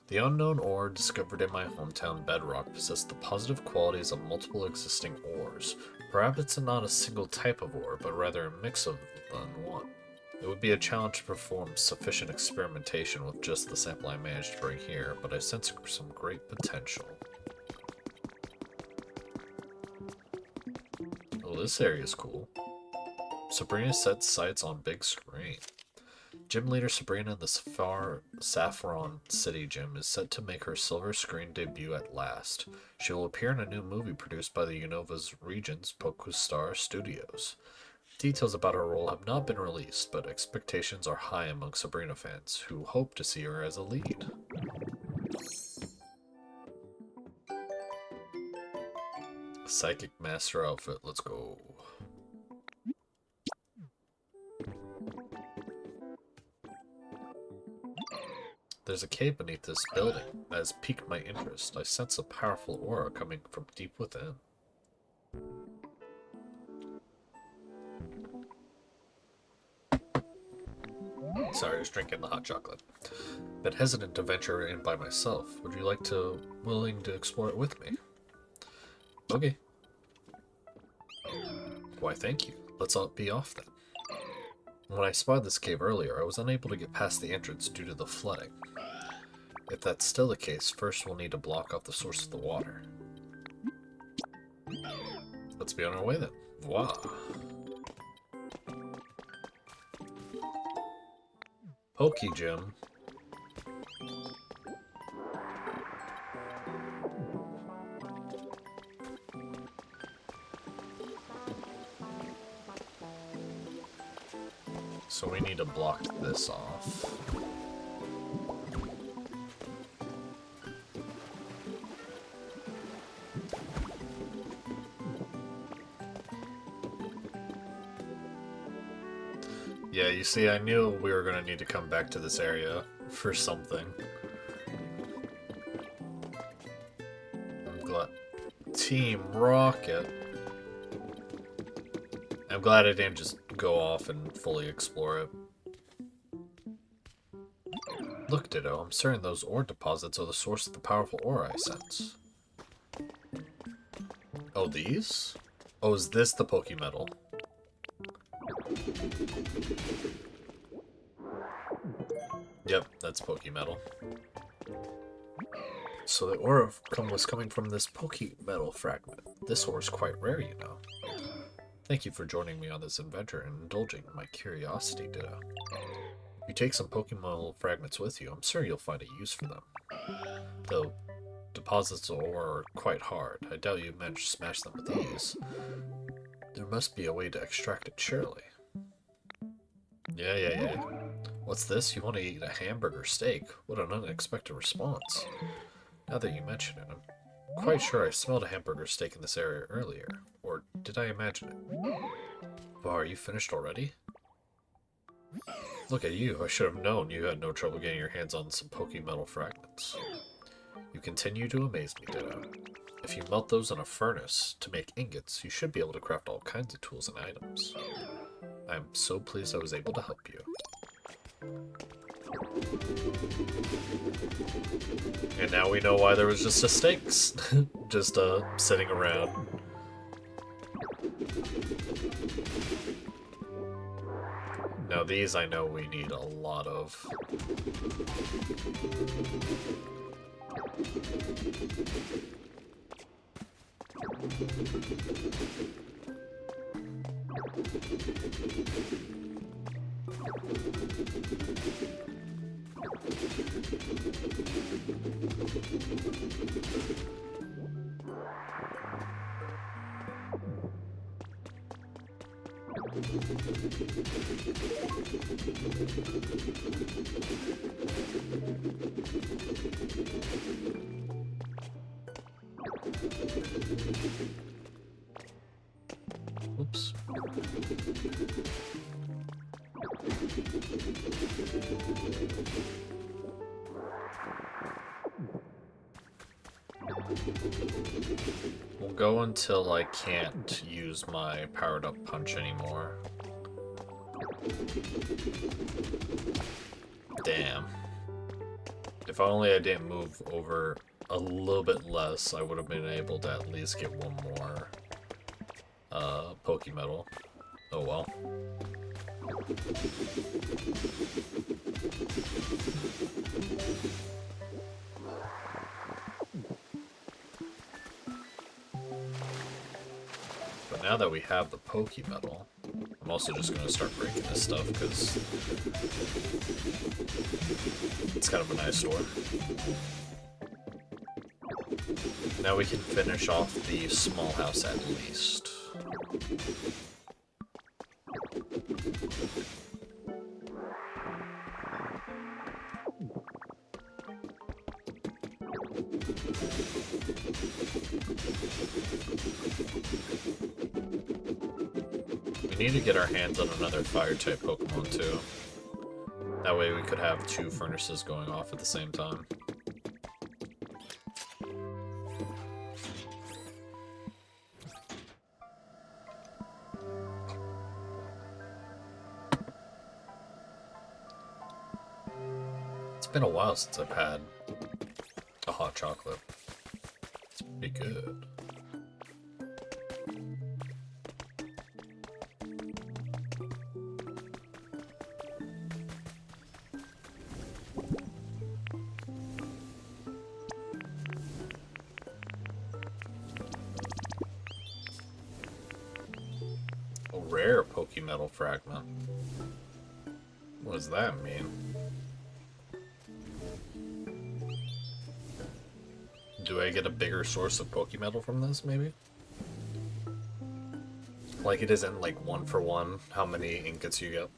The unknown ore discovered in my hometown Bedrock possessed the positive qualities of multiple existing ores. Perhaps it's not a single type of ore, but rather a mix of than one. It would be a challenge to perform sufficient experimentation with just the sample I managed to bring here, but I sense some great potential. Oh, this area is cool. Sabrina sets sights on big screen. Gym leader Sabrina in the Saffron City Gym is set to make her silver screen debut at last. She will appear in a new movie produced by the Unova's Regions PokéStar Studios. Details about her role have not been released, but expectations are high among Sabrina fans, who hope to see her as a lead. Psychic Master outfit, let's go. There's a cave beneath this building that has piqued my interest. I sense a powerful aura coming from deep within. Sorry, I was drinking the hot chocolate. Been hesitant to venture in by myself. Would you willing to explore it with me? Okay. Why, thank you. Let's all be off then. When I spotted this cave earlier, I was unable to get past the entrance due to the flooding. If that's still the case, first we'll need to block off the source of the water. Let's be on our way then. Voila. Poke Gym. So we need to block this off. Yeah, you see, I knew we were going to need to come back to this area for something. I'm glad. Team Rocket. I'm glad I didn't just go off and fully explore it. Look, Ditto, I'm certain those ore deposits are the source of the powerful aura I sense. Oh, these? Oh, is this the Pokemetal? Yep, that's Pokemetal. So the aura was coming from this Pokemetal fragment. This ore is quite rare, you know. Thank you for joining me on this adventure and indulging in my curiosity, Ditto. If you take some Pokemetal fragments with you, I'm sure you'll find a use for them. Though deposits of ore are quite hard, I doubt you managed to smash them with ease. There must be a way to extract it, surely. Yeah. What's this? You want to eat a hamburger steak? What an unexpected response. Now that you mention it, I'm quite sure I smelled a hamburger steak in this area earlier. Or did I imagine it? Wow, are you finished already? Look at you. I should have known you had no trouble getting your hands on some Pokemetal fragments. You continue to amaze me, Ditto. If you melt those in a furnace to make ingots, you should be able to craft all kinds of tools and items. I'm so pleased I was able to help you. And now we know why there was just a steaks. just sitting around. Now these I know we need a lot of. Oops. We'll go until I can't use my powered up punch anymore. Damn. If only I didn't move over a little bit less, I would have been able to at least get one more Pokemetal. Oh well. But now that we have the Pokemetal, I'm I'm also just gonna start breaking this stuff because it's kind of a nice store. Now we can finish off the small house at least. We need to get our hands on another fire-type Pokemon too. That way we could have 2 furnaces going off at the same time. It's been a while since I've had a hot chocolate. It's pretty good. A rare Pokemetal fragment. What does that mean? Do I get a bigger source of Pokemetal from this, maybe? Like it isn't like 1-for-1 how many ingots you get.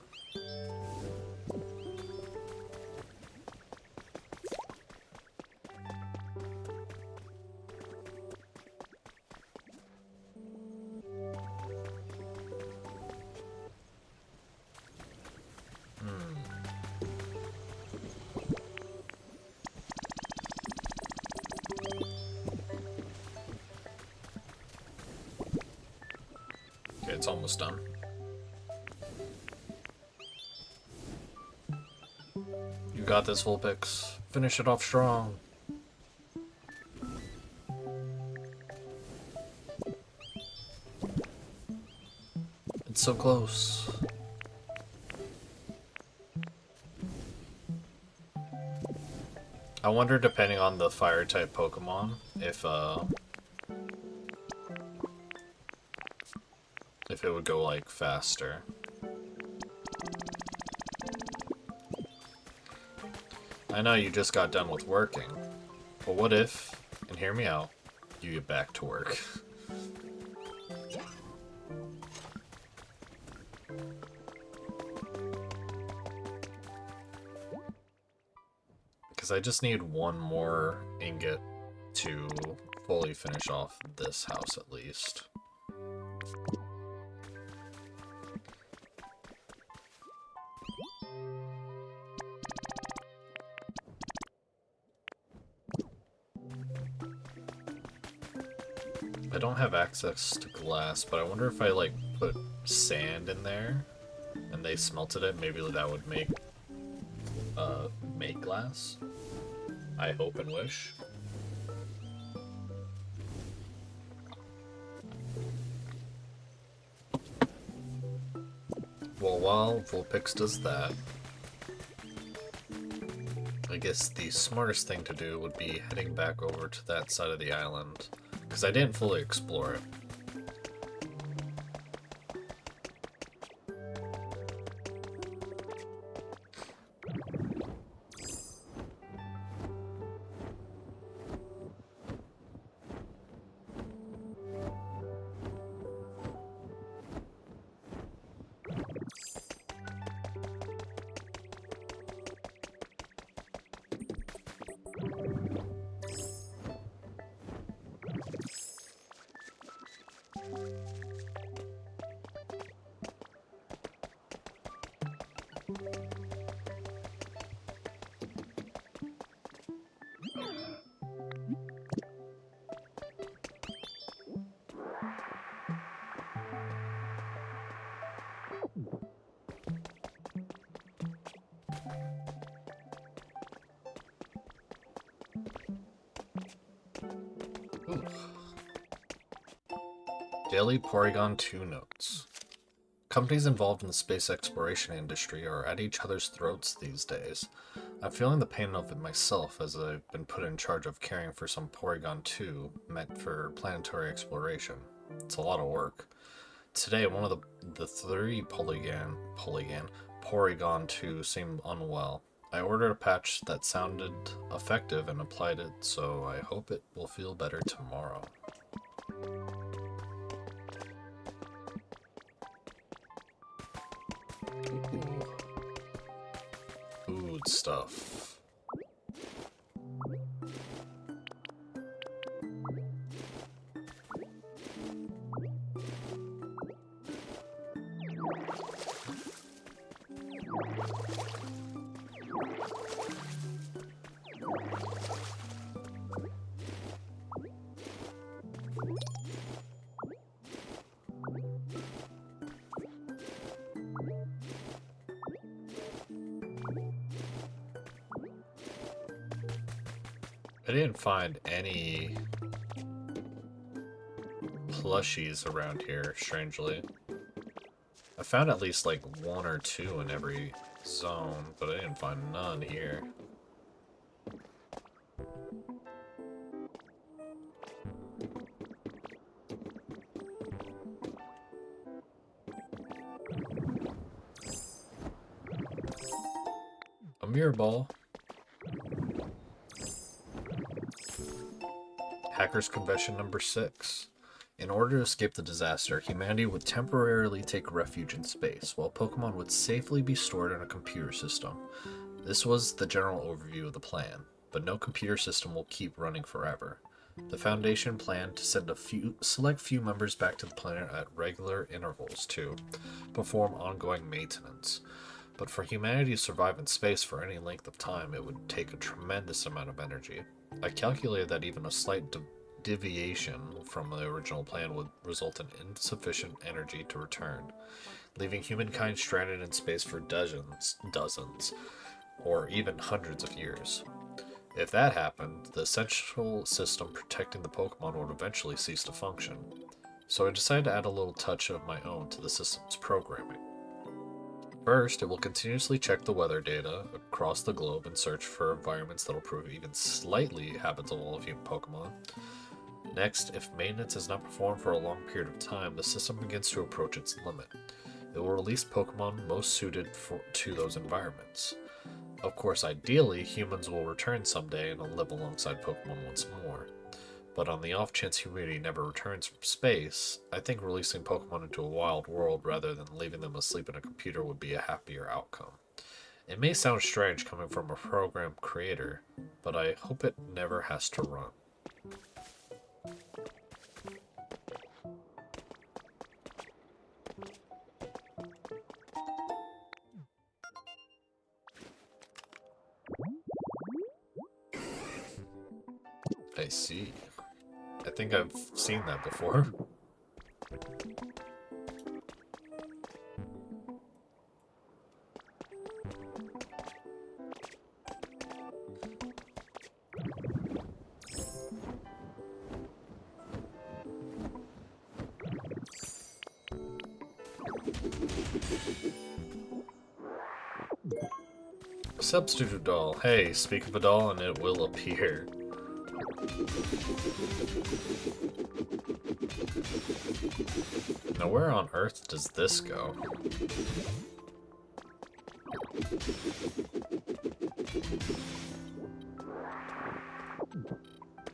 Okay, it's almost done. You got this, Vulpix. Finish it off strong. It's so close. I wonder, depending on the fire-type Pokemon, if it would go, like, faster. I know you just got done with working, but what if, and hear me out, you get back to work? Because I just need 1 more ingot to fully finish off this house at least. I don't have access to glass, but I wonder if I like put sand in there and they smelted it, maybe that would make glass. I hope and wish. Well, while Vulpix does that, I guess the smartest thing to do would be heading back over to that side of the island, because I didn't fully explore it. Ooh. Daily Porygon 2 notes. Companies involved in the space exploration industry are at each other's throats these days. I'm feeling the pain of it myself as I've been put in charge of caring for some Porygon 2 meant for planetary exploration. It's a lot of work. today one of the three Porygon 2 seemed unwell. I ordered a patch that sounded effective and applied it, so I hope it will feel better tomorrow. Ooh. Food stuff. I didn't find any plushies around here, strangely. I found at least like one or two in every zone, but I didn't find none here. A mirror ball. Hackers Confession number 6. In order to escape the disaster, humanity would temporarily take refuge in space, while Pokemon would safely be stored in a computer system. This was the general overview of the plan, but no computer system will keep running forever. The Foundation planned to send a select few members back to the planet at regular intervals to perform ongoing maintenance. But for humanity to survive in space for any length of time, it would take a tremendous amount of energy. I calculated that even a slight deviation from the original plan would result in insufficient energy to return, leaving humankind stranded in space for dozens, or even hundreds of years. If that happened, the essential system protecting the Pokemon would eventually cease to function. So I decided to add a little touch of my own to the system's programming. First, it will continuously check the weather data across the globe and search for environments that will prove even slightly habitable of human Pokemon. Next, if maintenance is not performed for a long period of time, the system begins to approach its limit. It will release Pokemon most suited to those environments. Of course, ideally, humans will return someday and live alongside Pokemon once more. But on the off chance humanity never returns from space, I think releasing Pokemon into a wild world rather than leaving them asleep in a computer would be a happier outcome. It may sound strange coming from a program creator, but I hope it never has to run. I see. I think I've seen that before. Substitute doll. Hey, speak of a doll and it will appear. Now where on earth does this go?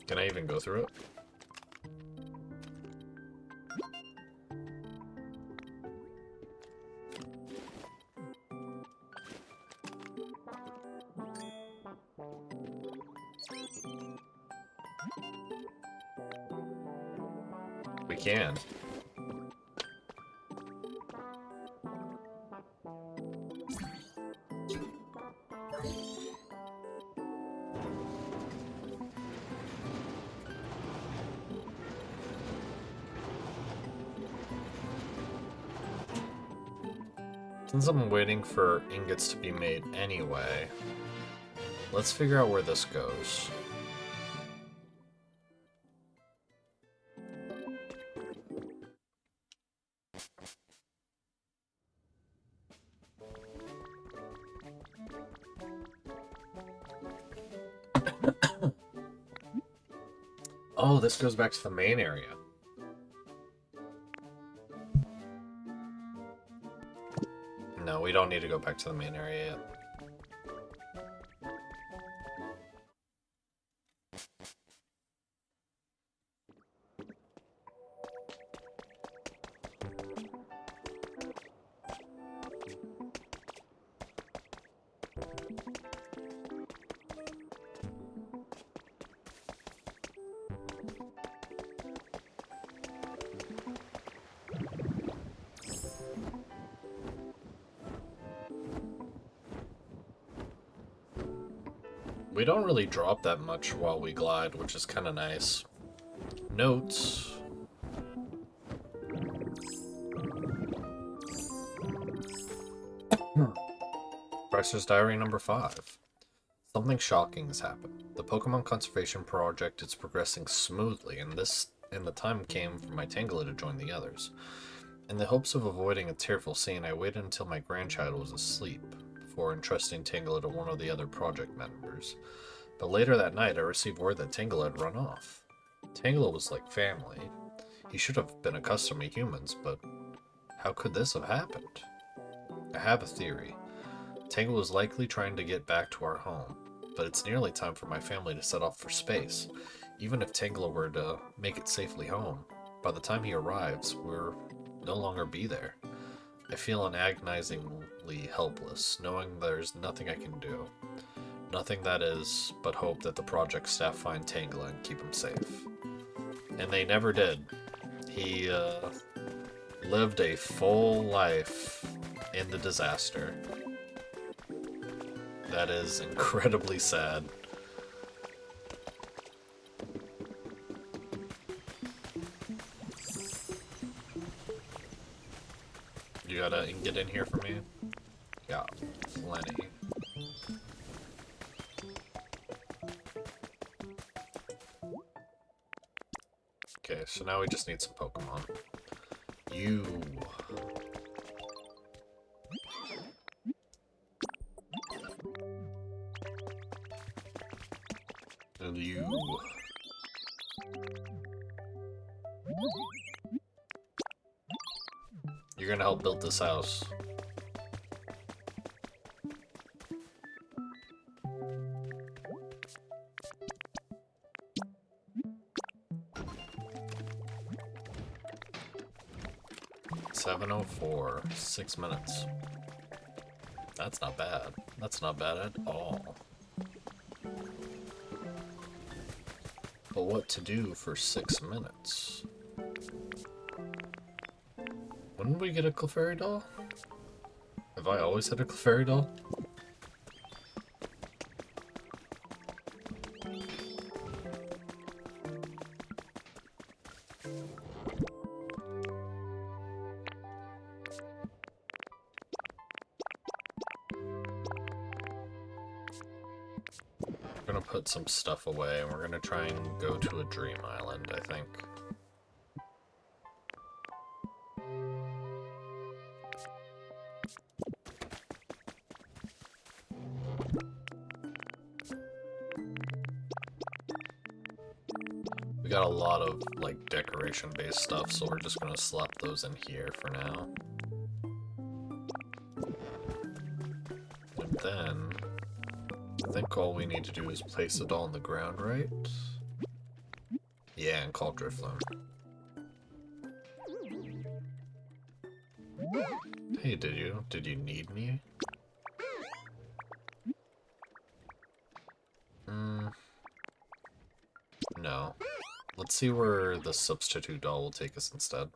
Can I even go through it? We can. Since I'm waiting for ingots to be made anyway, let's figure out where this goes. Oh, this goes back to the main area. No, we don't need to go back to the main area yet. We don't really drop that much while we glide, which is kind of nice. Notes. Brycer's Diary number 5. Something shocking has happened. The Pokemon Conservation Project is progressing smoothly, and the time came for my Tangela to join the others. In the hopes of avoiding a tearful scene, I waited until my grandchild was asleep before entrusting Tangela to one of the other project members. But later that night, I received word that Tangela had run off. Tangela was like family. He should have been accustomed to humans, but how could this have happened? I have a theory. Tangela was likely trying to get back to our home, but it's nearly time for my family to set off for space. Even if Tangela were to make it safely home, by the time he arrives, we'll no longer be there. I feel agonizingly helpless, knowing there's nothing I can do. Nothing that is but hope that the project staff find Tangela and keep him safe. And they never did. He lived a full life in the disaster. That is incredibly sad. You gotta get in here for me? Yeah, plenty. Okay, so now we just need some Pokemon. You. And you. You're gonna help build this house. .704, 6 minutes. That's not bad. That's not bad at all. But what to do for 6 minutes? When did we get a Clefairy doll? Have I always had a Clefairy doll? We're gonna put some stuff away and we're gonna try and go to a dream island, I think. We got a lot of like decoration based stuff, so we're just gonna slap those in here for now. And then I think all we need to do is place it all on the ground, right? Yeah, and call Drifloon. Hey, did you need me? No. Let's see where the substitute doll will take us instead.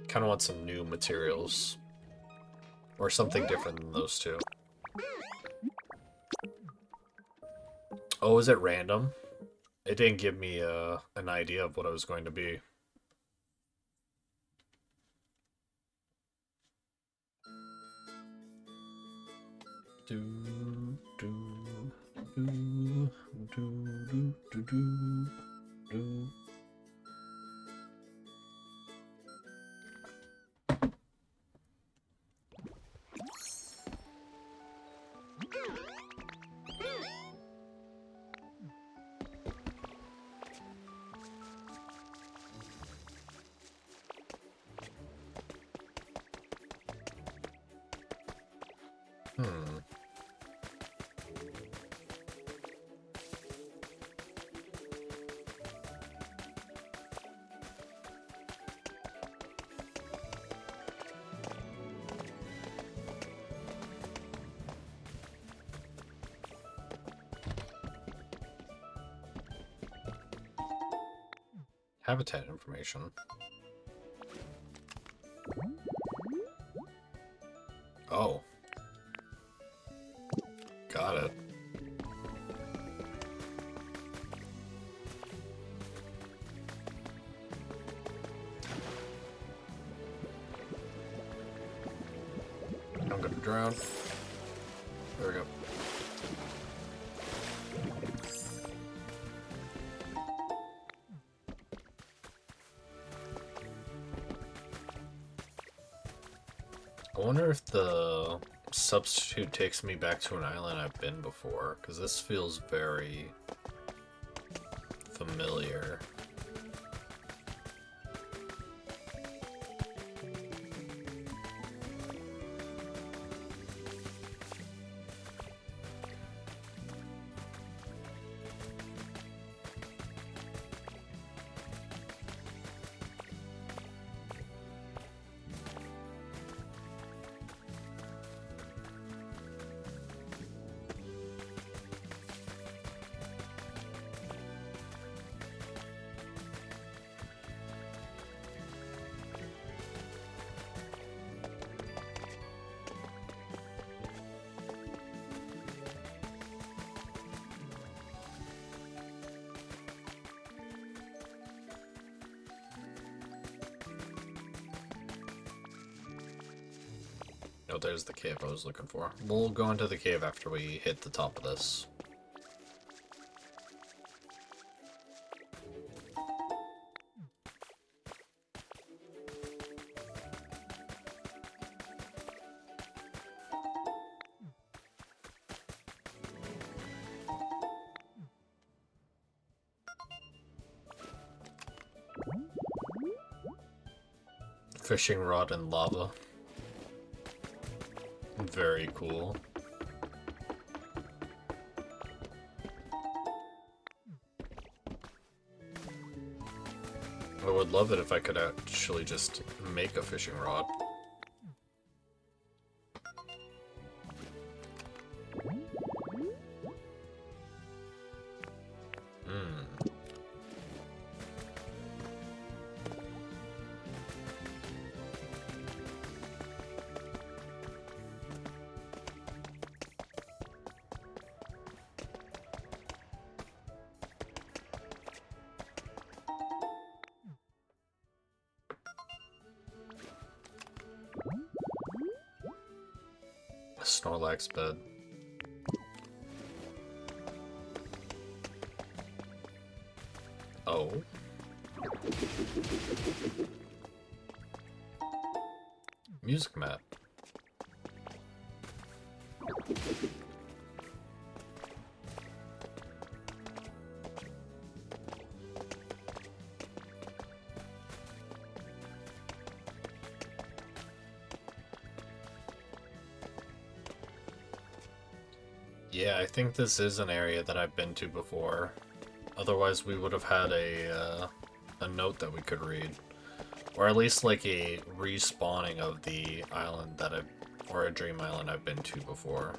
Kind of want some new materials. Or something different than those two. Oh, is it random? It didn't give me an idea of what I was going to be. Do, do, do, do, do, do, do, do. Habitat information. Oh. Got it. I'm gonna drown. There we go. I wonder if the substitute takes me back to an island I've been before, because this feels very familiar. Oh, there's the cave I was looking for. We'll go into the cave after we hit the top of this. Fishing rod and lava. Very cool. I would love it if I could actually just make a fishing rod. Snorlax bed. Oh. Music mat. Yeah, I think this is an area that I've been to before. Otherwise, we would have had a note that we could read. Or at least like a respawning of the island that or a dream island I've been to before.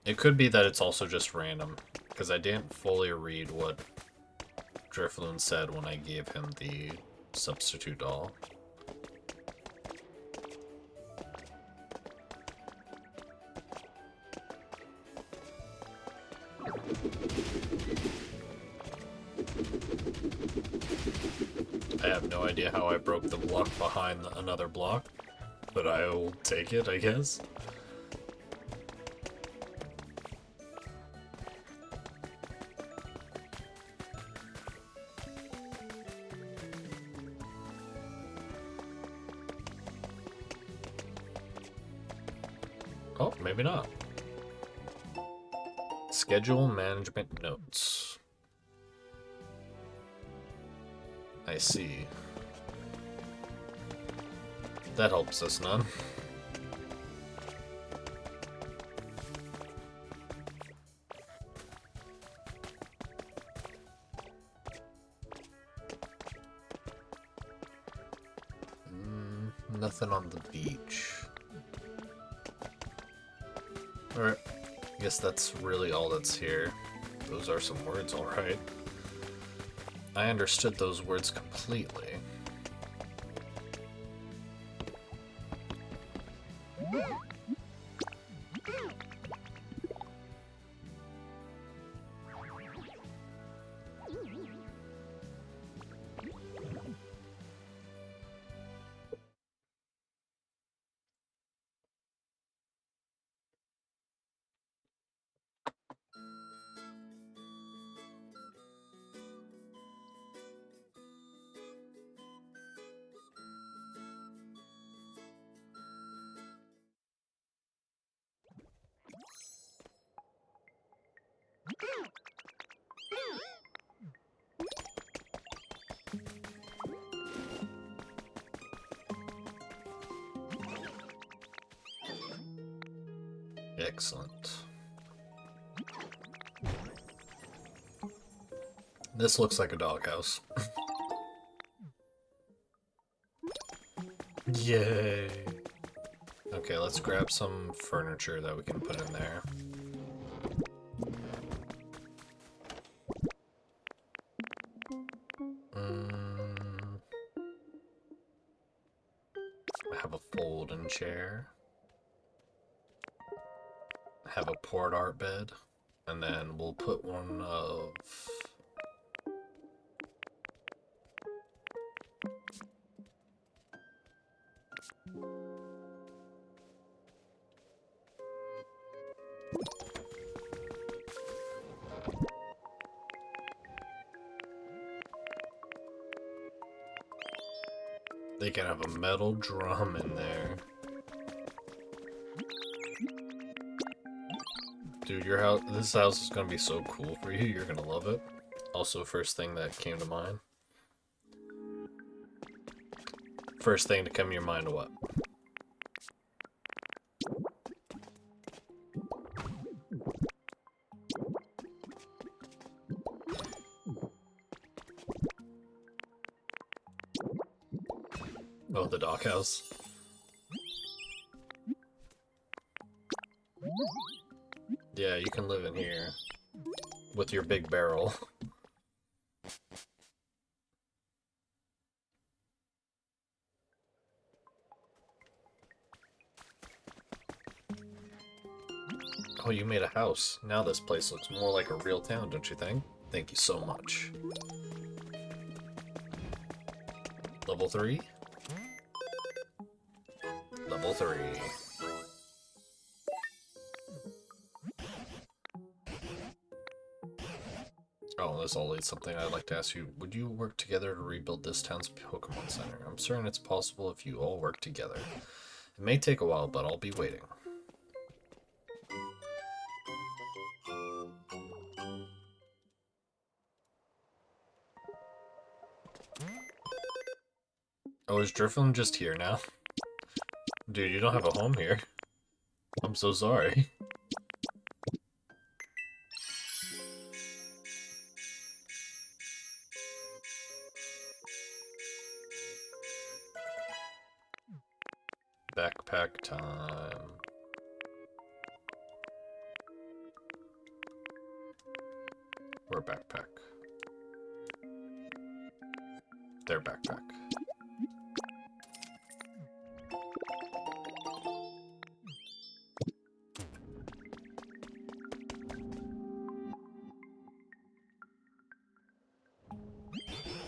It could be that it's also just random, because I didn't fully read what Drifloon said when I gave him the substitute doll. I have no idea how I broke the block behind another block, but I'll take it, I guess. Oh, maybe not. Schedule management notes. I see. That helps us none. Nothing on the beach. Alright, I guess that's really all that's here. Those are some words, alright. I understood those words completely. Excellent. This looks like a doghouse. Yay! Okay, let's grab some furniture that we can put in there. Have a folding chair. Have a port art bed. And then we'll put one of... They can have a metal drum in there. Dude, this house is gonna be so cool for you. You're gonna love it. Also, first thing that came to mind. First thing to come to your mind, what? Oh, the doghouse. Yeah, you can live in here with your big barrel. Oh, you made a house. Now this place looks more like a real town, don't you think? Thank you so much. Level 3? Level 3. Oh, this all leads something I'd like to ask you. Would you work together to rebuild this town's Pokemon Center? I'm certain it's possible if you all work together. It may take a while, but I'll be waiting. Oh, is Drifloon just here now? Dude, you don't have a home here. I'm so sorry. Backpack time. Or backpack. Their backpack.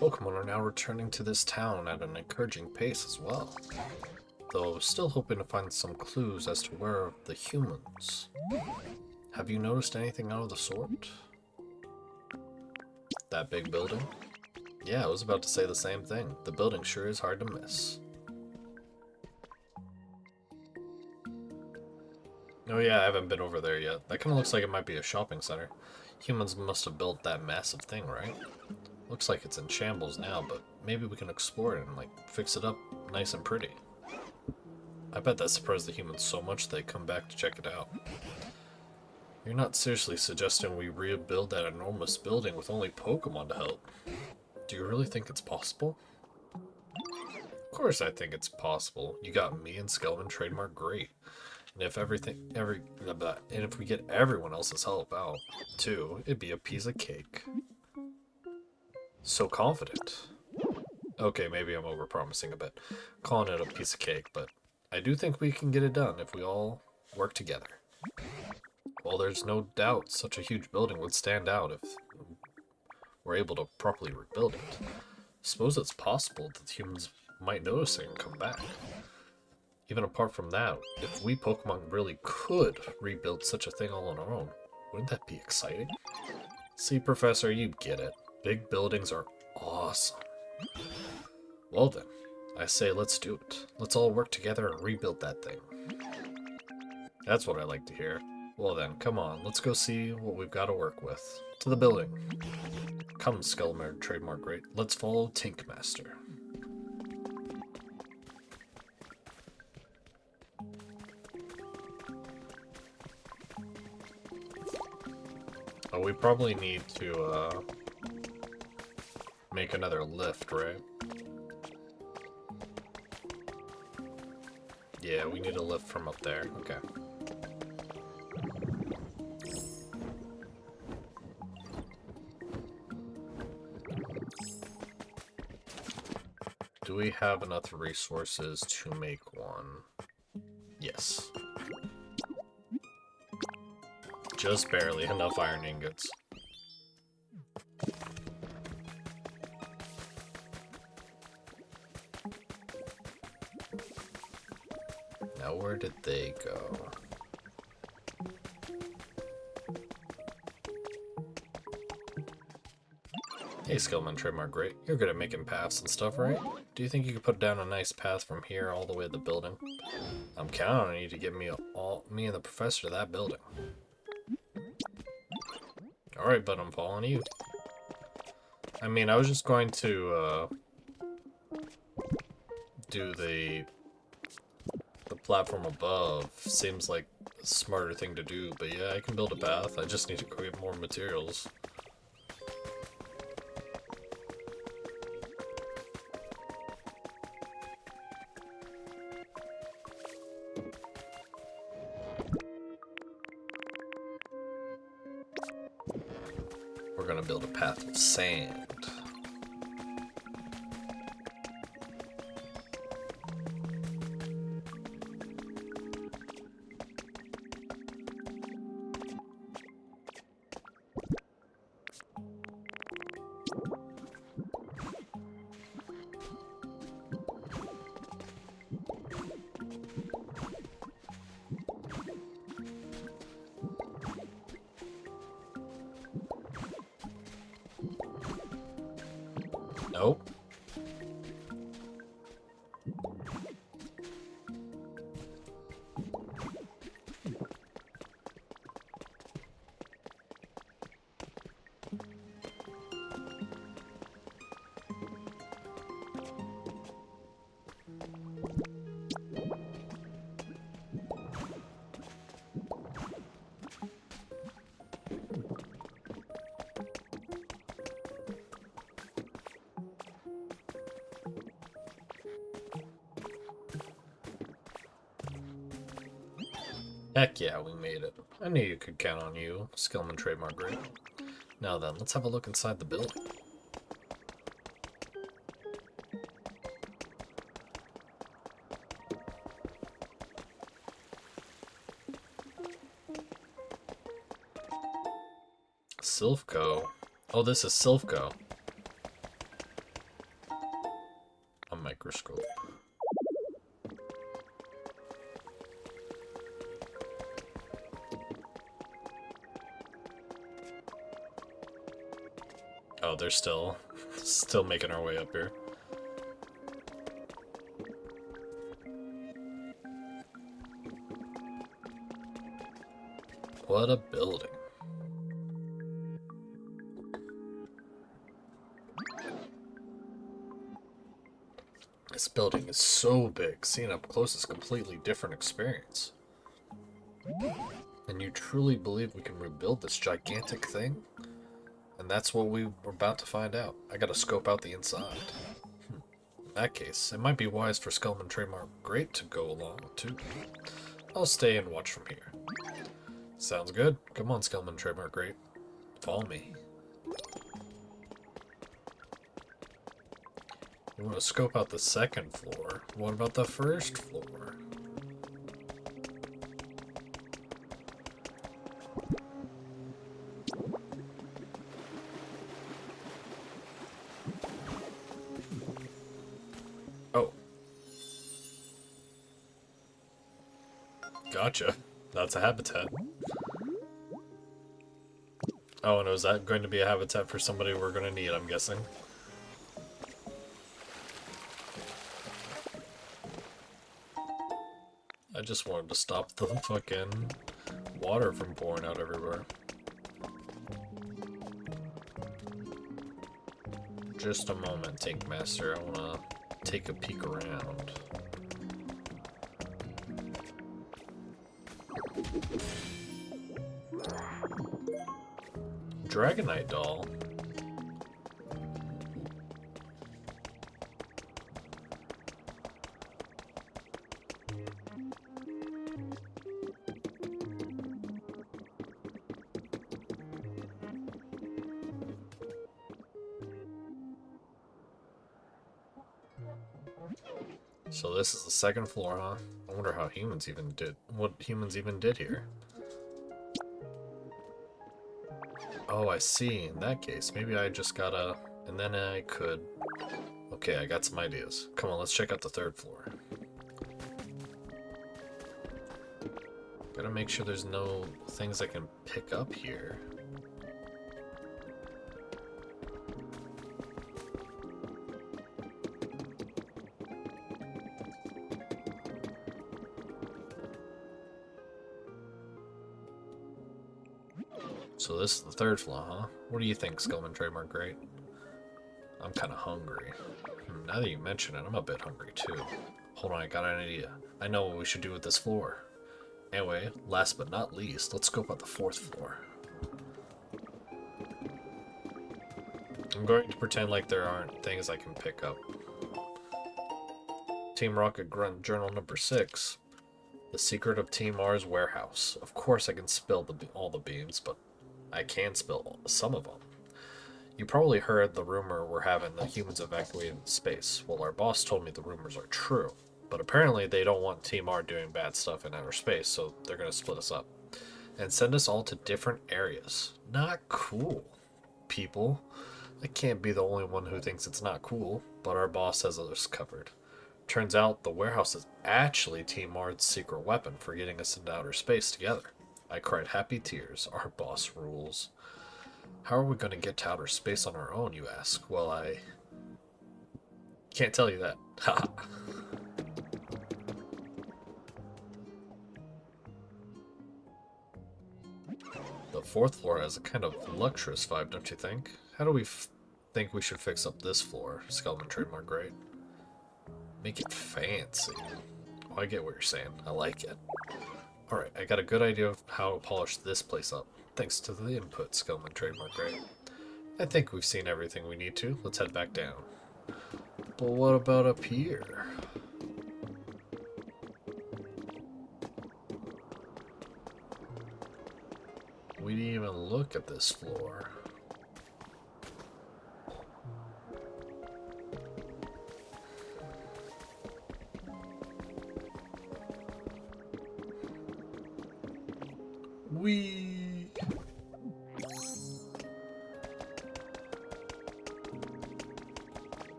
Pokemon are now returning to this town at an encouraging pace as well. Though still hoping to find some clues as to where are the humans. Have you noticed anything out of the sort? That big building? Yeah, I was about to say the same thing. The building sure is hard to miss. Oh yeah, I haven't been over there yet. That kind of looks like it might be a shopping center. Humans must have built that massive thing, right? Looks like it's in shambles now, but maybe we can explore it and, like, fix it up nice and pretty. I bet that surprised the humans so much they come back to check it out. You're not seriously suggesting we rebuild that enormous building with only Pokemon to help? Do you really think it's possible? Of course I think it's possible. You got me and Skelman trademark great. And if and if we get everyone else's help out too, it'd be a piece of cake. So confident. Okay, maybe I'm overpromising a bit, calling it a piece of cake, but I do think we can get it done if we all work together. Well, there's no doubt such a huge building would stand out if we're able to properly rebuild it. Suppose it's possible that humans might notice it and come back. Even apart from that, if we Pokemon really could rebuild such a thing all on our own, wouldn't that be exciting? See, Professor, you get it. Big buildings are awesome. Well then, I say let's do it. Let's all work together and rebuild that thing. That's what I like to hear. Well then, come on, let's go see what we've got to work with. To the building. Come, Skullman Trademark Great. Let's follow Tinkmaster. Oh, we probably need to, make another lift, right? Yeah, we need a lift from up there. Okay. Do we have enough resources to make one? Yes. Just barely enough iron ingots. Now where did they go? Hey, Skillman Trademark Great. You're good at making paths and stuff, right? Do you think you could put down a nice path from here all the way to the building? I'm counting on you to get me and the professor to that building. Alright, but I'm following you. I mean, I was just going to, do the platform above. Seems like a smarter thing to do, but yeah, I can build a path. I just need to go get more materials. We're gonna build a path of sand. Nope. Heck yeah, we made it. I knew you could count on you, Skillman Trademark Great. Now then, let's have a look inside the building. Silphco. Oh, this is Silphco. A microscope. Oh, they're still making our way up here. What a building. This building is so big, seeing up close is a completely different experience. And you truly believe we can rebuild this gigantic thing? And that's what we were about to find out. I gotta scope out the inside. In that case, it might be wise for Skullman Trademark Great to go along, too. I'll stay and watch from here. Sounds good. Come on, Skellman Trademark Great. Follow me. You want to scope out the second floor? What about the first floor? Oh. Gotcha. That's a habitat. Oh, and was that going to be a habitat for somebody we're going to need, I'm guessing? I just wanted to stop the fucking water from pouring out everywhere. Just a moment, Tank Master. I want to take a peek around. Dragonite doll. So this is the second floor, huh? I wonder how humans even did, what humans even did here. Oh, I see. In that case, maybe I just gotta, and then I could. Okay, I got some ideas. Come on, let's check out the third floor. Gotta make sure there's no things I can pick up here. So this is the third floor, huh? What do you think, Skellman Trademark Great? I'm kind of hungry. Now that you mention it, I'm a bit hungry too. Hold on, I got an idea. I know what we should do with this floor. Anyway, last but not least, let's scope out the fourth floor. I'm going to pretend like there aren't things I can pick up. Team Rocket Grunt Journal number 6. The Secret of Team R's Warehouse. Of course I can spill all the beams, but I can spill some of them. You probably heard the rumor we're having the humans evacuating space. Well, our boss told me the rumors are true. But apparently they don't want Team R doing bad stuff in outer space, so they're going to split us up. And send us all to different areas. Not cool, people. I can't be the only one who thinks it's not cool, but our boss has us covered. Turns out the warehouse is actually Team R's secret weapon for getting us into outer space together. I cried happy tears. Our boss rules. How are we going to get to outer space on our own, you ask? Well, I can't tell you that. Haha. The fourth floor has a kind of luxurious vibe, don't you think? How do we think we should fix up this floor, Skellman Trademark Great? Make it fancy. Oh, I get what you're saying. I like it. Alright, I got a good idea of how to polish this place up. Thanks to the input, Skellman Trademark Great. I think we've seen everything we need to. Let's head back down. But what about up here? We didn't even look at this floor.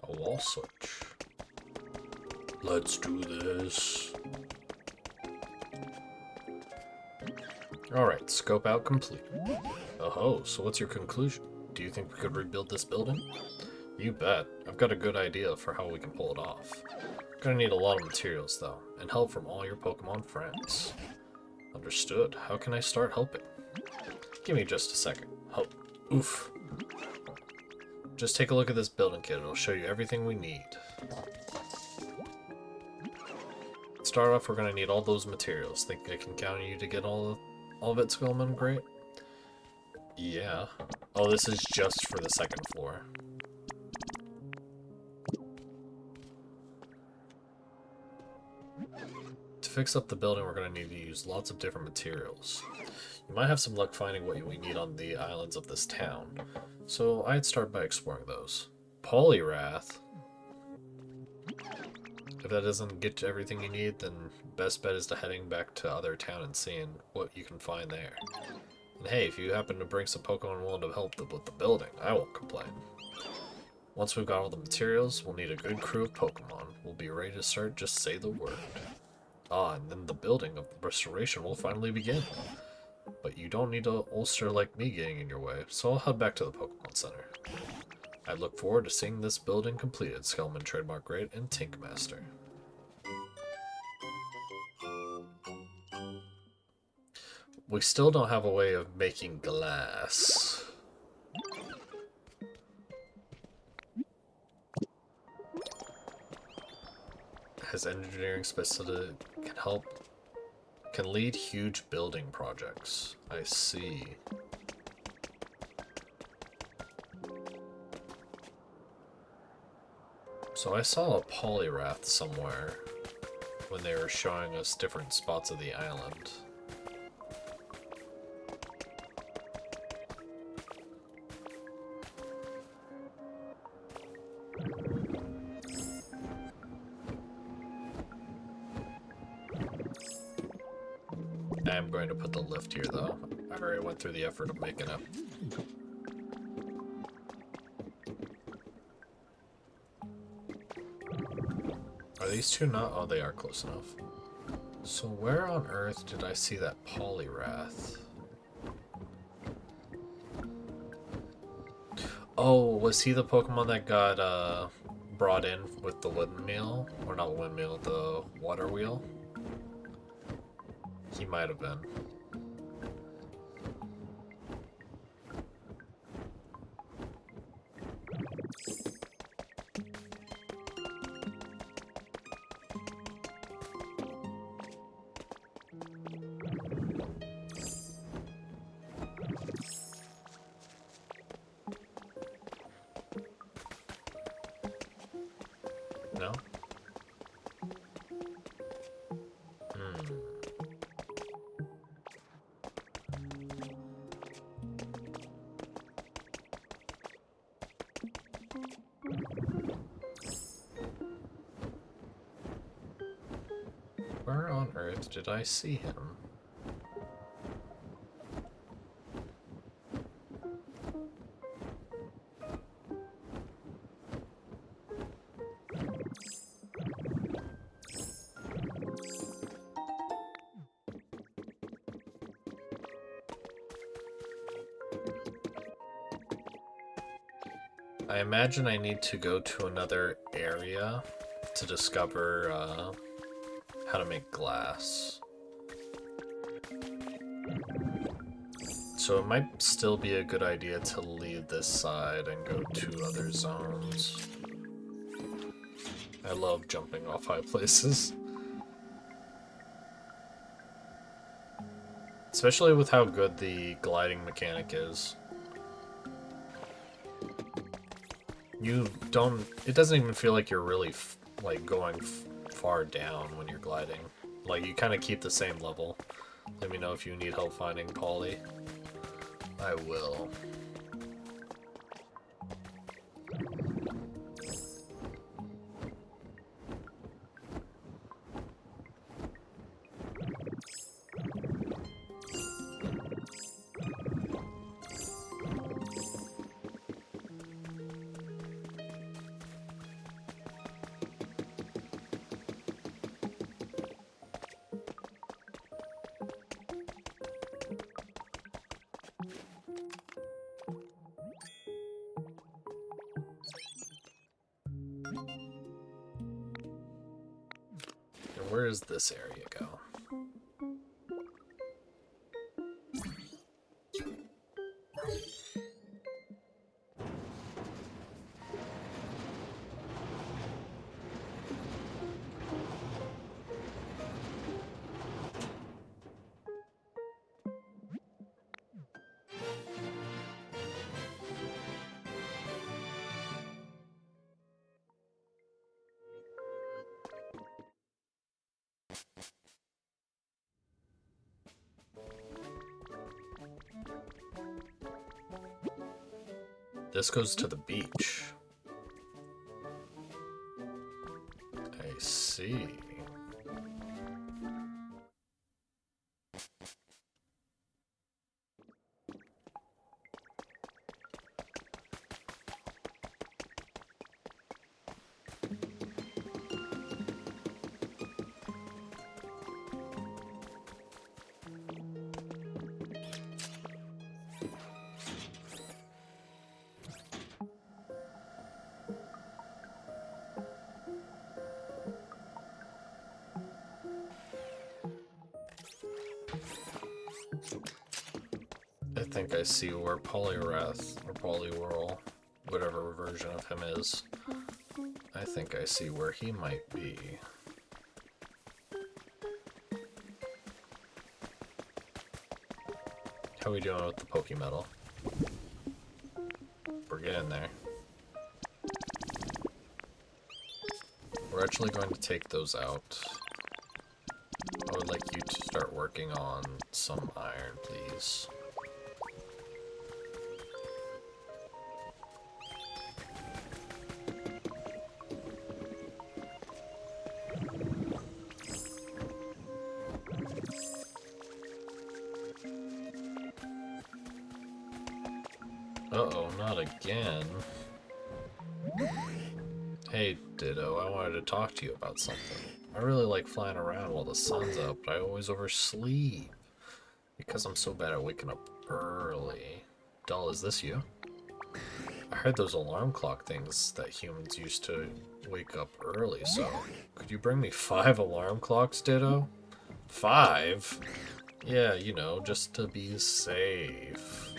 A wall switch. Let's do this. Alright, scope out complete. Oh, so what's your conclusion? Do you think we could rebuild this building? You bet. I've got a good idea for how we can pull it off. Gonna need a lot of materials though, and help from all your Pokemon friends. Understood. How can I start helping? Give me just a second. Help. Oof. Just take a look at this building kit. It'll show you everything we need. Start off, we're gonna need all those materials. Think I can count on you to get all of it, Skellman? Great. Yeah. Oh, this is just for the second floor. fix up the building, we're going to need to use lots of different materials. You might have some luck finding what we need on the islands of this town, so I'd start by exploring those. Polyrath? If that doesn't get you everything you need, then best bet is to heading back to other town and seeing what you can find there. And hey, if you happen to bring some Pokemon willing to help with the building, I won't complain. Once we've got all the materials, we'll need a good crew of Pokemon. We'll be ready to start, just say the word. Ah, and then the building of the restoration will finally begin. But you don't need a ulster like me getting in your way, so I'll head back to the Pokemon Center. I look forward to seeing this building completed, Skullman Trademark Great and Tinkmaster. We still don't have a way of making glass. Has engineering specialty can lead huge building projects. I see. So I saw a Polyrath somewhere when they were showing us different spots of the island. I am going to put the lift here though. I already went through the effort of making it. Are these two not? Oh, they are close enough. So where on earth did I see that Polyrath? Oh, was he the Pokemon that got brought in with the windmill? Or not windmill, the water wheel? He might have been. No? Where on earth did I see him? I imagine I need to go to another area to discover how to make glass. So it might still be a good idea to leave this side and go to other zones. I love jumping off high places. Especially with how good the gliding mechanic is. It doesn't even feel like you're really like going far down when you're gliding. Like you kind of keep the same level. Let me know if you need help finding Polly. I will. Where does this area go? this goes to the beach. I see. I think I see where Poliwrath, or Poliwhirl, whatever version of him is. I think I see where he might be. How we doing with the Pokemetal? We're getting there. We're actually going to take those out. I would like you to start working on some iron, please. Uh-oh, not again. Hey, Ditto, I wanted to talk to you about something. I really like flying around while the sun's up, but I always oversleep. Because I'm so bad at waking up early. Dull, is this you? I heard those alarm clock things that humans used to wake up early, so could you bring me 5 alarm clocks, Ditto? 5? Yeah, you know, just to be safe.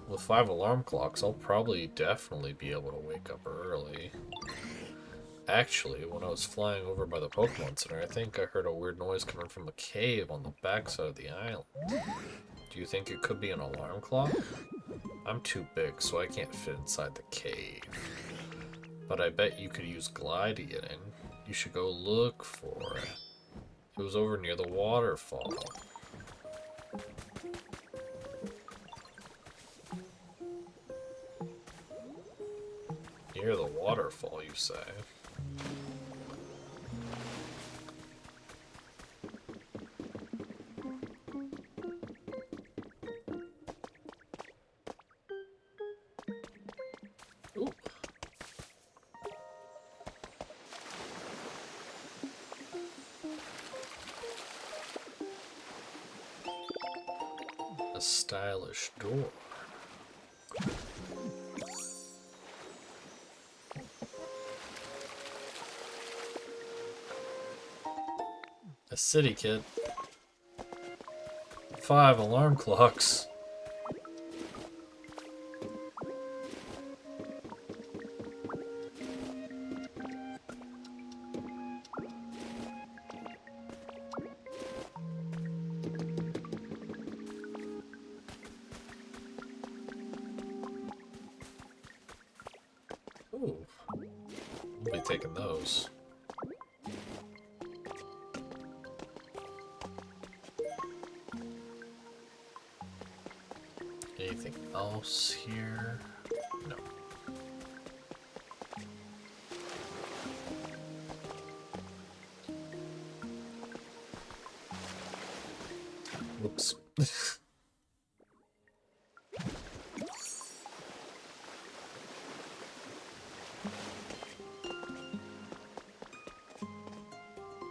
With 5 alarm clocks, I'll probably definitely be able to wake up early. Actually, when I was flying over by the Pokemon Center, I think I heard a weird noise coming from a cave on the backside of the island. Do you think it could be an alarm clock? I'm too big, so I can't fit inside the cave. But I bet you could use Glide to get in. You should go look for it. It was over near the waterfall. Near the waterfall, you say? Ooh. A stylish door. A city kid. 5 alarm clocks. Ooh. We'll be taking those. Anything else here? No. Whoops.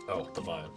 Oh, the vine.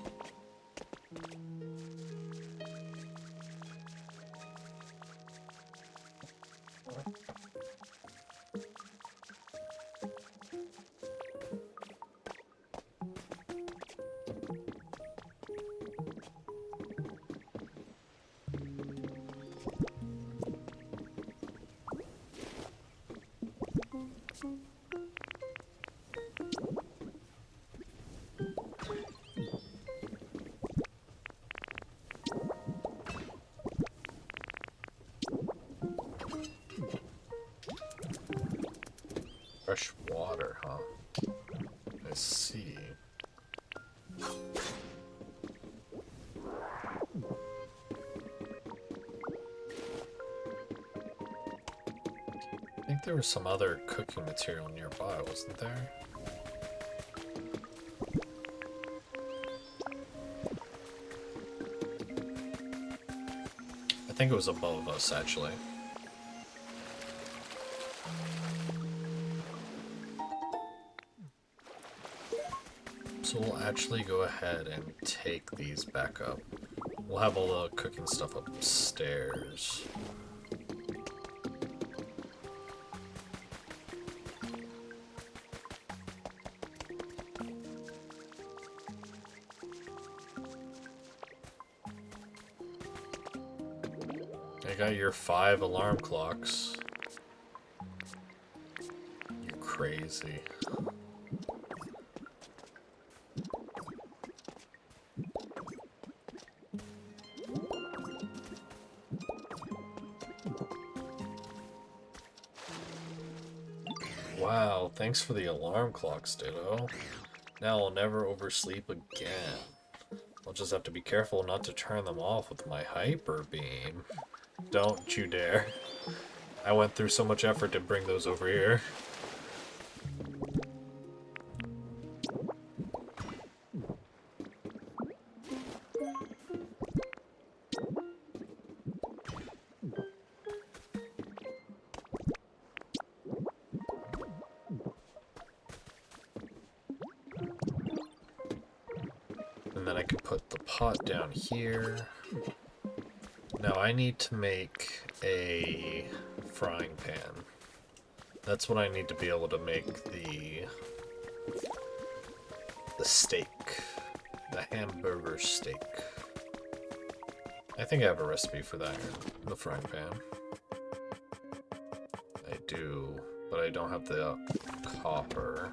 Fresh water, huh? I see. I think think there was some other cooking material nearby, wasn't there? I think it was above us, actually. So we'll actually go ahead and take these back up. We'll have all the cooking stuff upstairs. I got your 5 alarm clocks. You're crazy. Wow, thanks for the alarm clocks, Ditto. Now I'll never oversleep again. I'll just have to be careful not to turn them off with my hyper beam. Don't you dare. I went through so much effort to bring those over here. And then I can put the pot down here. Now I need to make a frying pan. That's what I need to be able to make the steak. The hamburger steak. I think I have a recipe for that in the frying pan. I do, but I don't have the copper.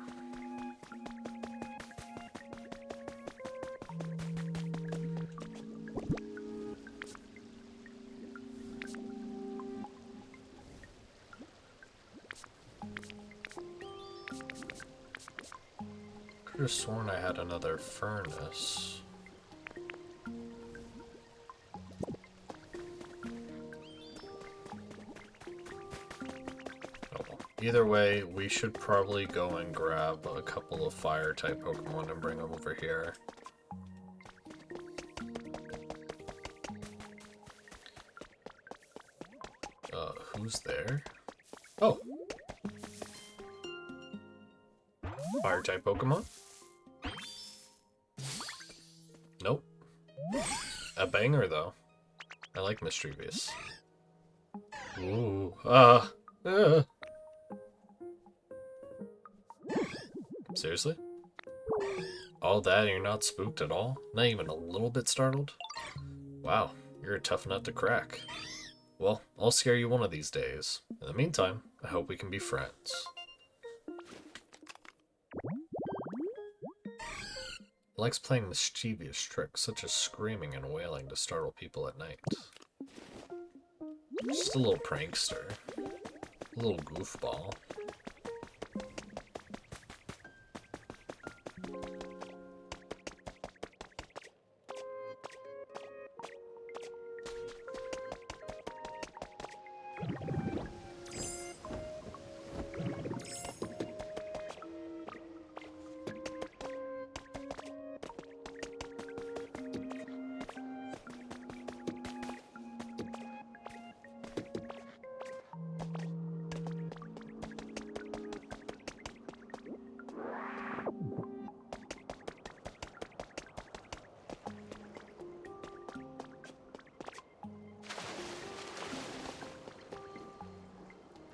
I could have sworn I had another furnace. Oh, well. Either way, we should probably go and grab a couple of fire type Pokemon and bring them over here. Who's there? Oh! Fire type Pokemon? Nope. A banger though. I like Mischievous. Ooh. Seriously? All that and you're not spooked at all? Not even a little bit startled? Wow, you're a tough nut to crack. Well, I'll scare you one of these days. In the meantime, I hope we can be friends. Likes playing mischievous tricks, such as screaming and wailing to startle people at night. Just a little prankster. A little goofball.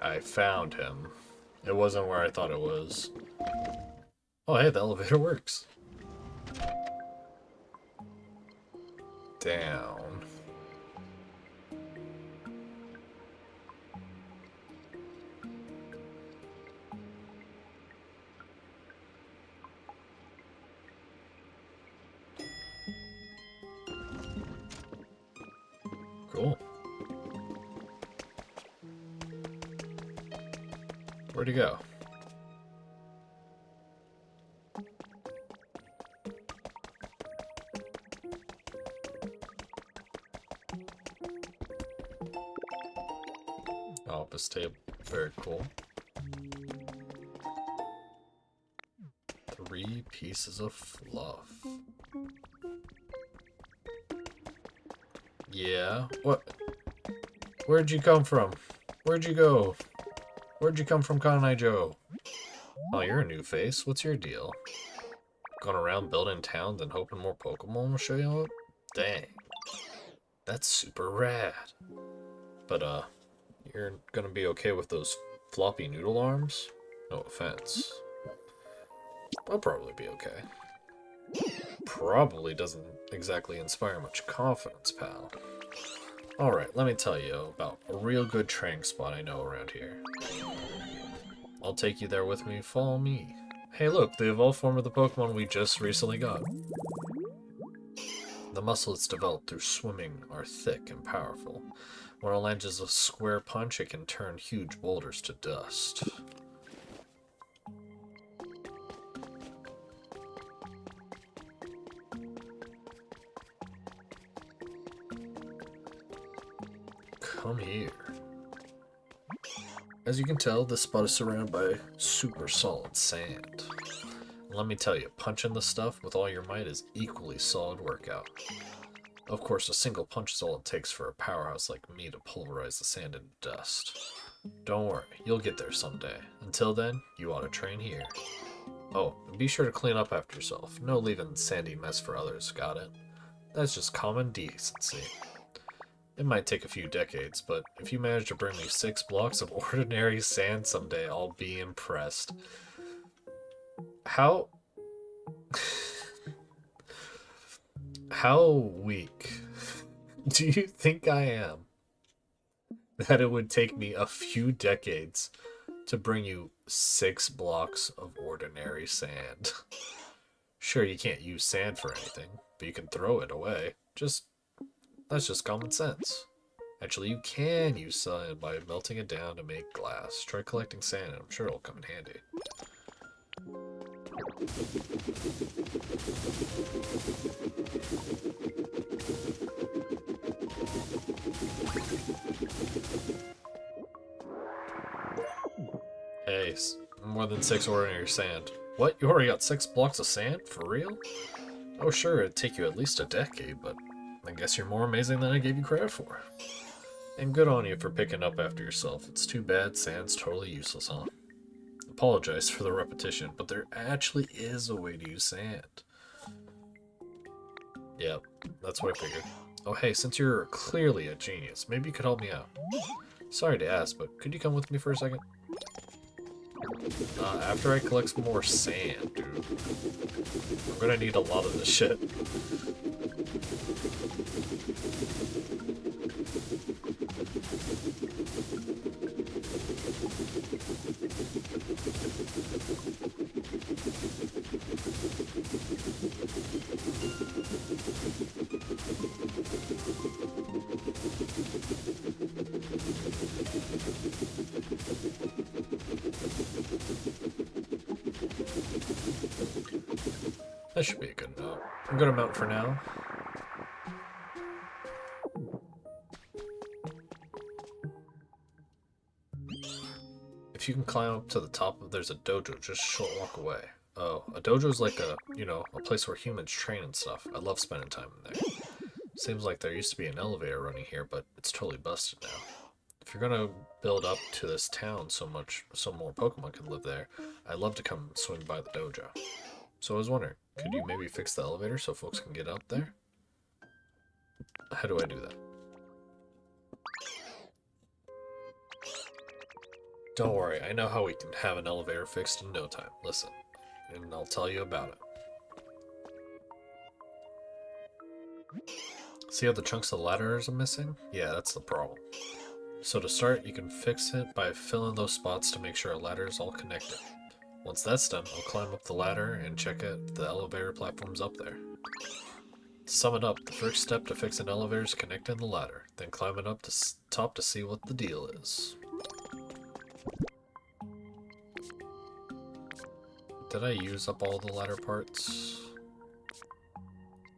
I found him. It wasn't where I thought it was. Oh, hey, the elevator works. Down. Cool. Where'd he go? Oh, this table. Very cool. pieces of fluff. Yeah? What? Where'd you come from? Where'd you go? Where'd you come from, Kanai Joe? Oh, you're a new face. What's your deal? Going around building towns and hoping more Pokemon will show you up? Dang. That's super rad. But, you're gonna be okay with those floppy noodle arms? No offense. I'll probably be okay. Probably doesn't exactly inspire much confidence, pal. Alright, let me tell you about a real good training spot I know around here. I'll take you there with me, follow me. Hey look, the evolved form of the Pokemon we just recently got. The muscles developed through swimming are thick and powerful. When it lands a square punch, it can turn huge boulders to dust. Come here. As you can tell, this spot is surrounded by super solid sand. Let me tell you, punching the stuff with all your might is equally solid workout. Of course, a single punch is all it takes for a powerhouse like me to pulverize the sand into dust. Don't worry, you'll get there someday. Until then, you ought to train here. Oh, and be sure to clean up after yourself. No leaving sandy mess for others, got it? That's just common decency. It might take a few decades, but if you manage to bring me 6 blocks of ordinary sand someday, I'll be impressed. How... How weak do you think I am that it would take me a few decades to bring you 6 blocks of ordinary sand? Sure, you can't use sand for anything, but you can throw it away. That's just common sense. Actually, you can use sand by melting it down to make glass. Try collecting sand and I'm sure it'll come in handy. Hey, more than 6 ordinary sand. What? You already got 6 blocks of sand? For real? Oh sure, it'd take you at least a decade, but I guess you're more amazing than I gave you credit for. And good on you for picking up after yourself. It's too bad sand's totally useless, huh? Apologize for the repetition, but there actually is a way to use sand. Yep, that's what I figured. Oh hey, since you're clearly a genius, maybe you could help me out. Sorry to ask, but could you come with me for a second? After I collect some more sand, dude. I'm gonna need a lot of this shit. That should be a good amount. A good amount for now. If you can climb up to the top of there's a dojo just a short walk away. Oh, a dojo is like a, you know, a place where humans train and stuff. I love spending time in there. Seems like there used to be an elevator running here, but it's totally busted now. If you're gonna build up to this town so more Pokemon can live there, I'd love to come swing by the dojo. So I was wondering, could you maybe fix the elevator so folks can get up there? How do I do that? Don't worry, I know how we can have an elevator fixed in no time. Listen, and I'll tell you about it. See how the chunks of the ladders are missing? Yeah, that's the problem. So to start, you can fix it by filling those spots to make sure a ladder is all connected. Once that's done, I'll climb up the ladder and check if the elevator platform's up there. To sum it up, the first step to fix an elevator is connecting the ladder, then climbing up to top to see what the deal is. Did I use up all the ladder parts?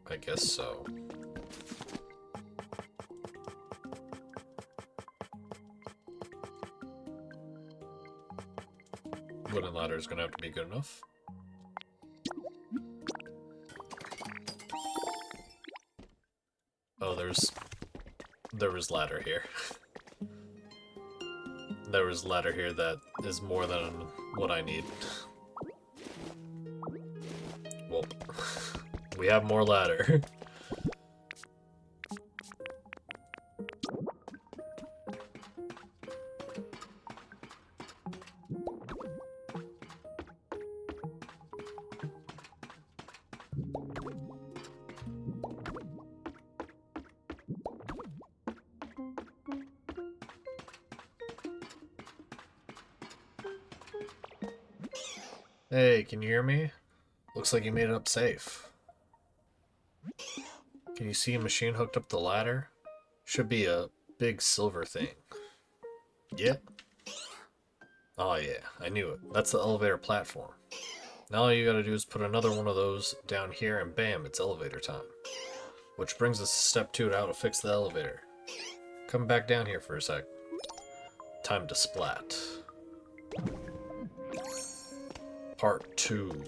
I guess so. Wooden ladder is gonna have to be good enough. Oh, there was ladder here. There was ladder here that is more than what I need. Well, we have more ladder. Hey, can you hear me? Looks like you made it up safe. Can you see a machine hooked up the ladder? Should be a big silver thing. Yeah? Oh yeah, I knew it. That's the elevator platform. Now all you gotta do is put another one of those down here and bam, it's elevator time. Which brings us to step 2 to how to fix the elevator. Come back down here for a sec. Time to splat. Part 2.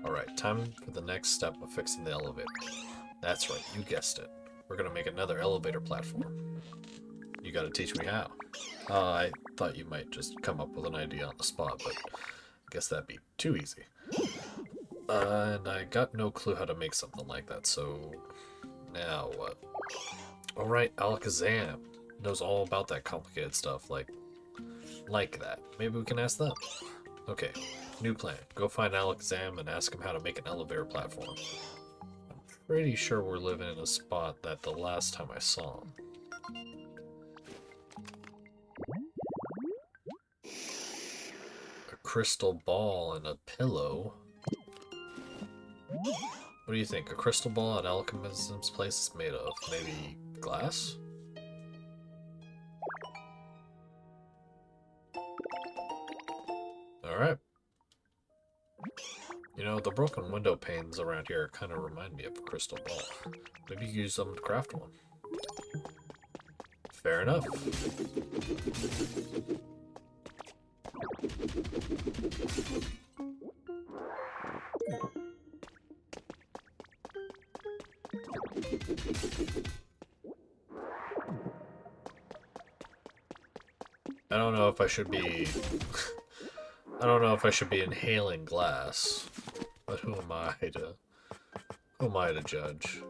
Alright, time for the next step of fixing the elevator. That's right, you guessed it. We're gonna make another elevator platform. You gotta teach me how. I thought you might just come up with an idea on the spot, but I guess that'd be too easy. And I got no clue how to make something like that, so... Now what? Alright, Alakazam knows all about that complicated stuff, like that. Maybe we can ask them. Okay, new plan. Go find Alakazam and ask him how to make an elevator platform. I'm pretty sure we're living in a spot that the last time I saw him. A crystal ball and a pillow. What do you think? A crystal ball at Alakazam's place is made of maybe glass? Alright. You know, the broken window panes around here kind of remind me of a crystal ball. Maybe you use them to craft one. Fair enough. I don't know if I should be... I don't know if I should be inhaling glass, but who am I to judge?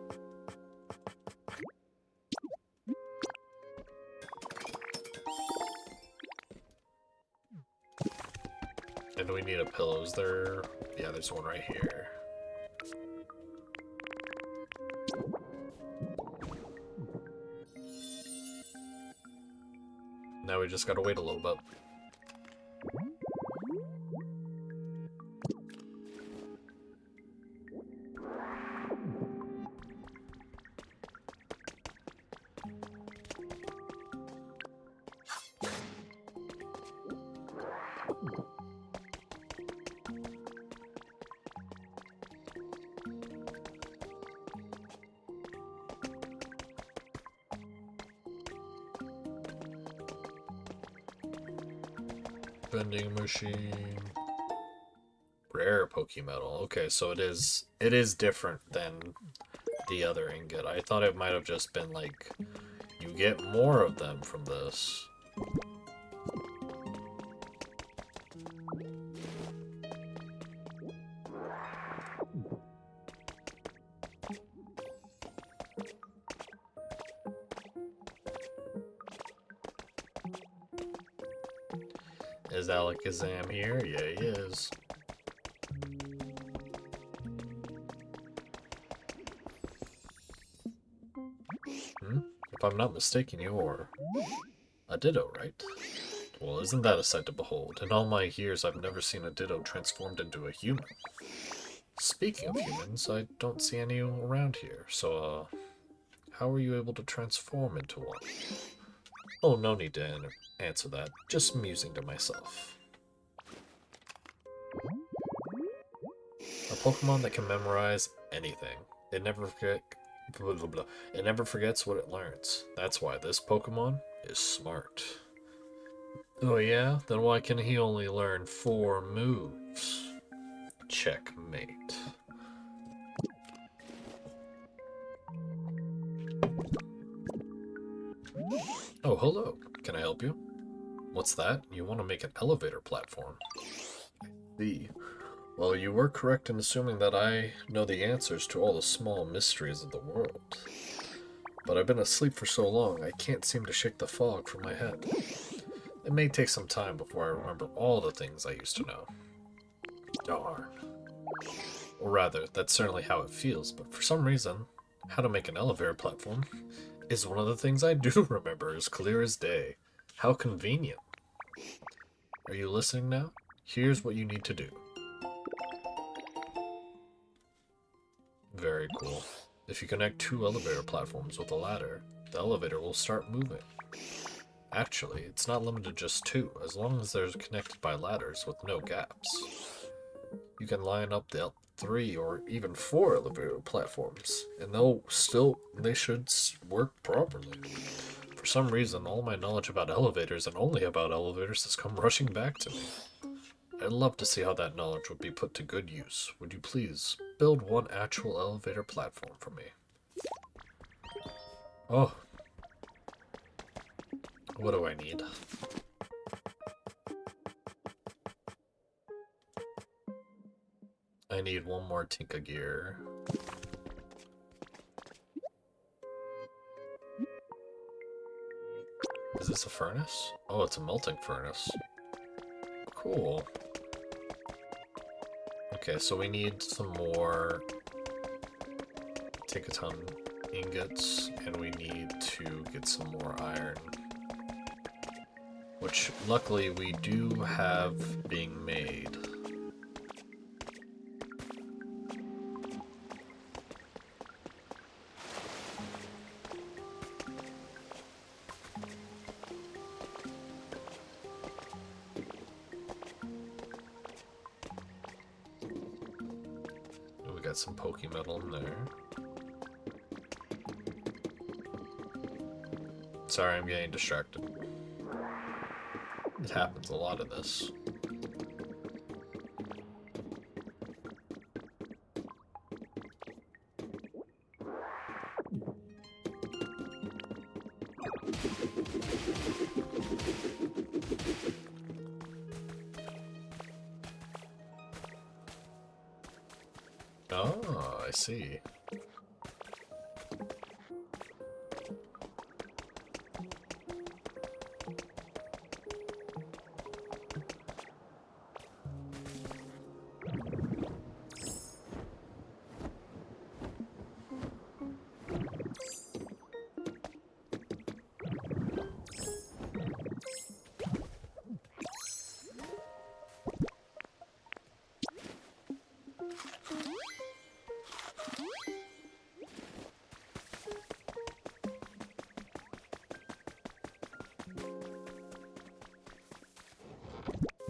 And do we need a pillow? Is there... Yeah, there's one right here. Now we just gotta wait a little bit. Vending machine. Rare Pokemetal. Okay, so it is different than the other ingot. I thought it might have just been like you get more of them from this. Is Alakazam here? Yeah, he is. If I'm not mistaken, you're a Ditto, right? Well, isn't that a sight to behold? In all my years, I've never seen a Ditto transformed into a human. Speaking of humans, I don't see any around here, so, how were you able to transform into one? Oh, no need to answer that. Just musing to myself. A Pokemon that can memorize anything. It never It never forgets what it learns. That's why this Pokemon is smart. Oh yeah? Then why can he only learn 4 moves? Checkmate. Oh, hello. Can I help you? What's that? You want to make an elevator platform? Well, you were correct in assuming that I know the answers to all the small mysteries of the world. But I've been asleep for so long, I can't seem to shake the fog from my head. It may take some time before I remember all the things I used to know. Darn. Or rather, that's certainly how it feels, but for some reason, how to make an elevator platform is one of the things I do remember as clear as day. How convenient. Are you listening now? Here's what you need to do. Very cool. If you connect 2 elevator platforms with a ladder, the elevator will start moving. Actually, it's not limited to just 2, as long as they're connected by ladders with no gaps. You can line up the 3 or even 4 elevator platforms, and they should work properly. For some reason, all my knowledge about elevators and only about elevators has come rushing back to me. I'd love to see how that knowledge would be put to good use. Would you please build 1 actual elevator platform for me? Oh. What do I need? I need 1 more Tinka gear. Is this a furnace? Oh, it's a melting furnace. Cool. Okay, so we need some more Tinkaton ingots, and we need to get some more iron. Which, luckily, we do have being made. We got some Pokemetal in there. Sorry, I'm getting distracted. It happens a lot in this. Oh, I see.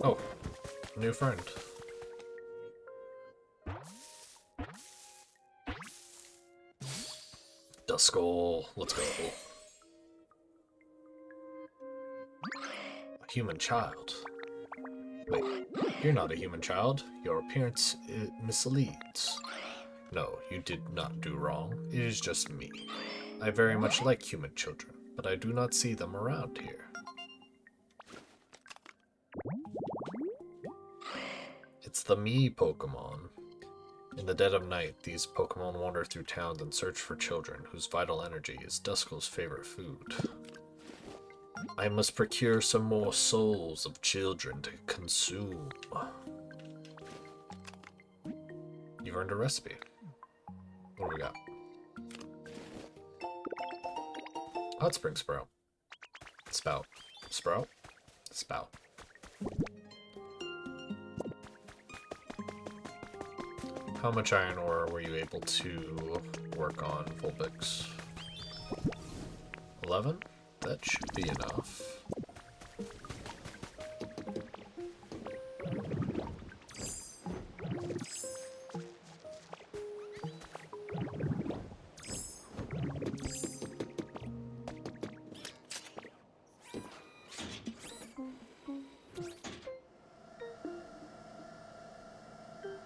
Oh, new friend. Duskull, let's go. A human child. Wait, you're not a human child. Your appearance misleads. No, you did not do wrong. It is just me. I very much like human children, but I do not see them around here. It's the Mii Pokemon. In the dead of night, these Pokemon wander through towns and search for children whose vital energy is Duskull's favorite food. I must procure some more souls of children to consume. You've earned a recipe. What do we got? Hot Spring Sprout. Spout. Sprout? Spout. How much iron ore were you able to work on, Vulpix? 11? That should be enough.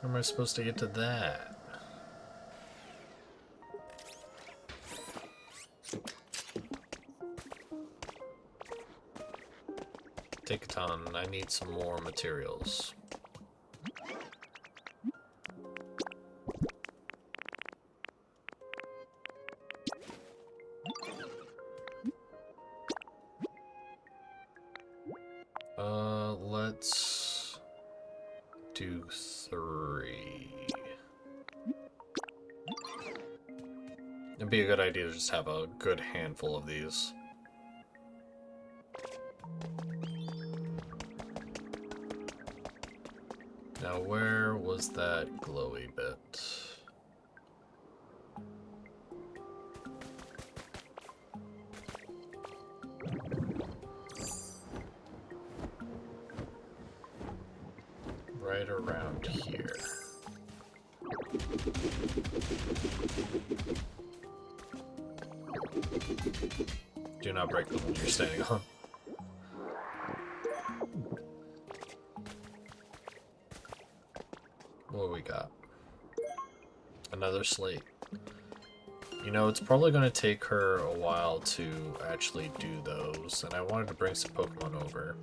How am I supposed to get to that? take a ton. I need some more materials. Let's do 3. It'd be a good idea to just have a good handful of these. Now, where was that glowy bit? Right around here. Do not break them when you're standing on. What do we got? Another slate. You know, it's probably going to take her a while to actually do those, and I wanted to bring some Pokemon over.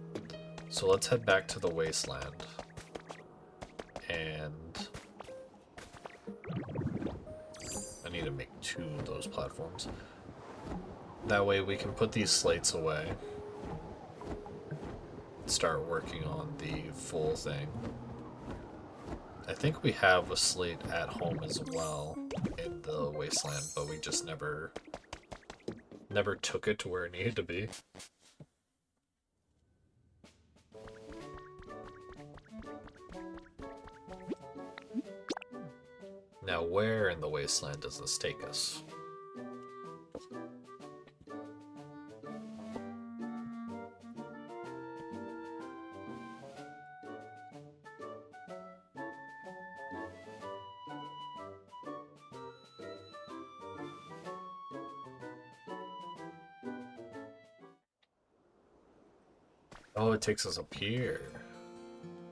So let's head back to the wasteland. And I need to make 2 of those platforms. That way we can put these slates away. Start working on the full thing. I think we have a slate at home as well in the wasteland, but we just never took it to where it needed to be. Now, where in the wasteland does this take us? Oh, it takes us up here.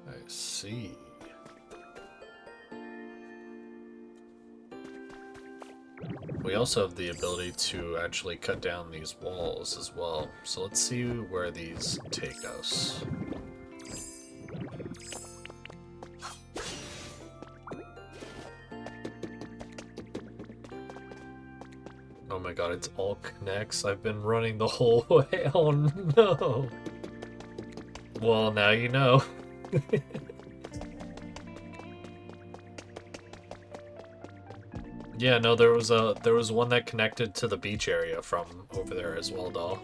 I see. We also have the ability to actually cut down these walls as well. So let's see where these take us. Oh my god, it's all connects. I've been running the whole way. Oh no. Well, now you know. Yeah, no, there was one that connected to the beach area from over there as well, doll.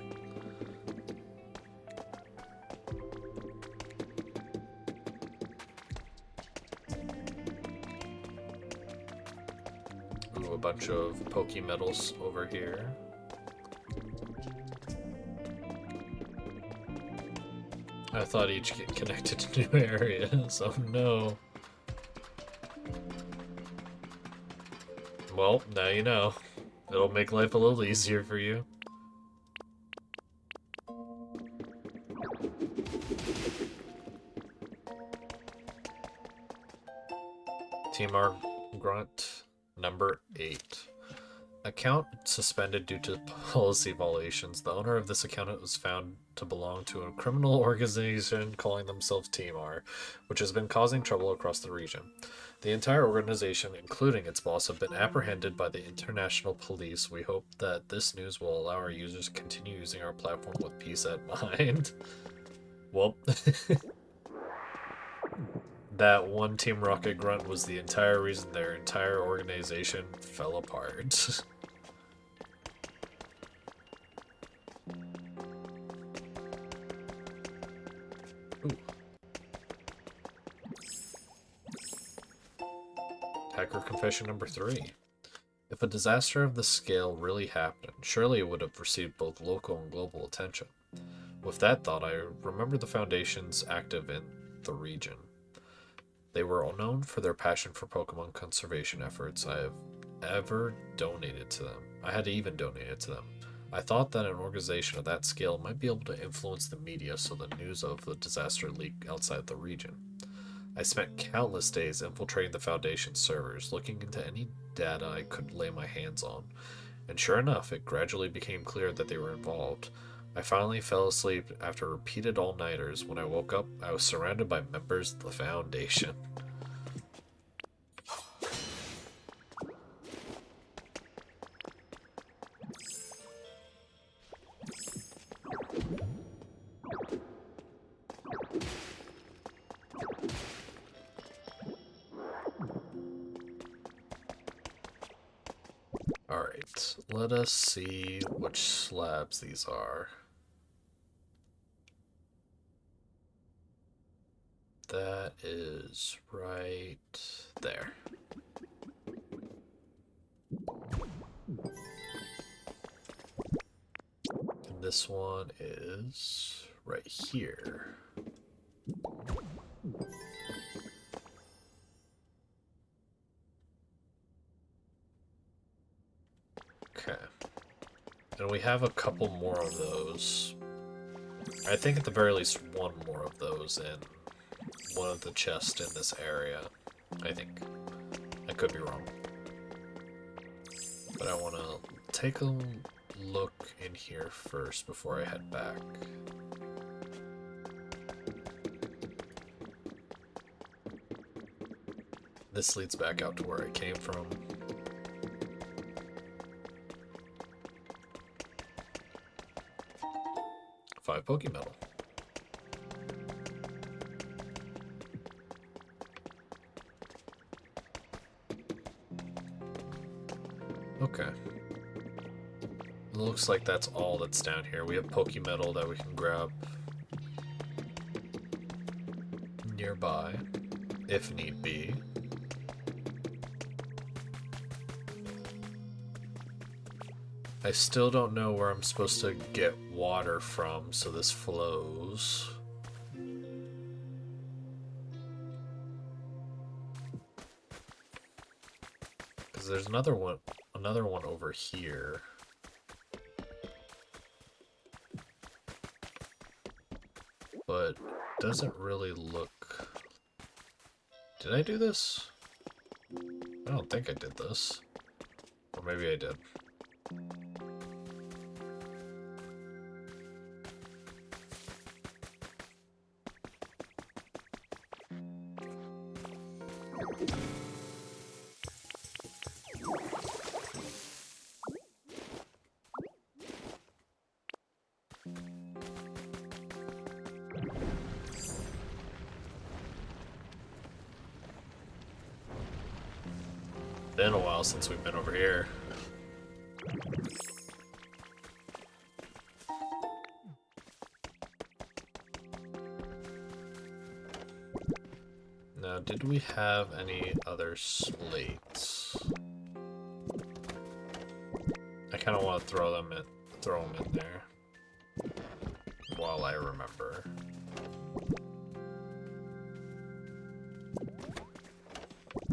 Ooh, a bunch of Pokémetals over here. I thought each get connected to new areas. Oh no. Well, now you know. It'll make life a little easier for you. Team R Grunt number 8. Account suspended due to policy violations. The owner of this account was found to belong to a criminal organization calling themselves Team R, which has been causing trouble across the region. The entire organization, including its boss, have been apprehended by the international police. We hope that this news will allow our users to continue using our platform with peace at mind. Well, that one Team Rocket Grunt was the entire reason their entire organization fell apart. Ooh. Hacker confession number 3. If a disaster of this scale really happened, surely it would have received both local and global attention. With that thought, I remember the foundations active in the region. They were known for their passion for Pokemon conservation efforts. I had even donated to them. I thought that an organization of that scale might be able to influence the media so the news of the disaster leaked outside the region. I spent countless days infiltrating the Foundation servers, looking into any data I could lay my hands on. And sure enough, it gradually became clear that they were involved. I finally fell asleep after repeated all-nighters. When I woke up, I was surrounded by members of the Foundation. Alright, let us see which slabs these are. That is right there. And this one is right here. Okay. And we have a couple more of those. I think at the very least one more of those in one of the chests in this area. I think. I could be wrong. But I want to take a look in here first before I head back. This leads back out to where I came from. Five Pokemetal. Okay. It looks like that's all that's down here. We have Pokemetal that we can grab nearby, if need be. I still don't know where I'm supposed to get water from so this flows. Because there's another one over here. But doesn't really look... Did I do this? I don't think I did this. Or maybe I did. Been a while since we've been over here. Now, did we have any other slates? I kind of want to throw them in there while I remember.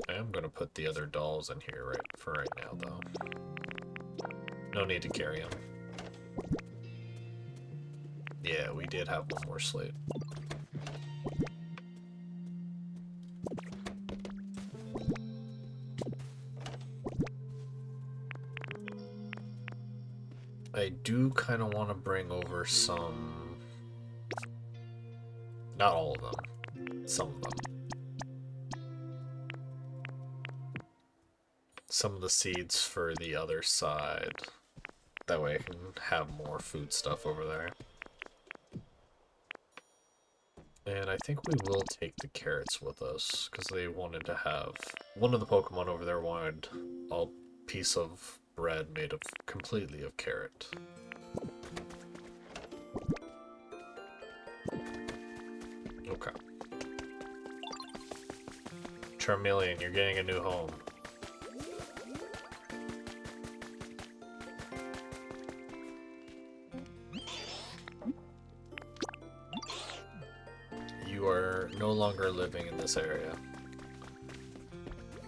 I am going to put the other dolls in here for right now, though. No need to carry them. Yeah, we did have one more slate. I do kind of want to bring over some... Not all of them. Some of them. Some of the seeds for the other side. That way I can have more food stuff over there. And I think we will take the carrots with us, because they wanted to have... One of the Pokemon over there wanted a piece of bread made of completely of carrot. Okay. Charmeleon, you're getting a new home. You are no longer living in this area.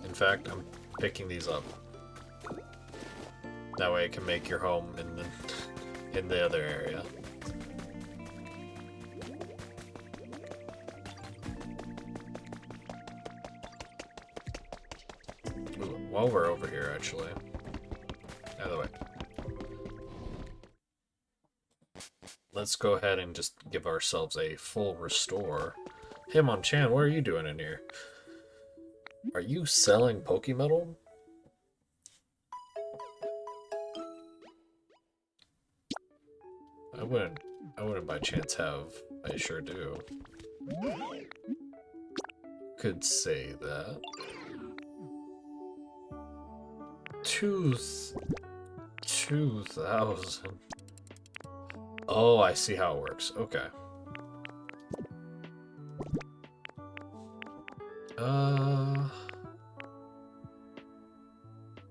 In fact, I'm picking these up. That way I can make your home in the other area. Ooh, while we're over here, actually. Out of the way. let's go ahead and just give ourselves a full restore. Hitmonchan, what are you doing in here? Are you selling Pokemetal? I wouldn't by chance have. I sure do. Could say that. 2,000. Oh, I see how it works. Okay.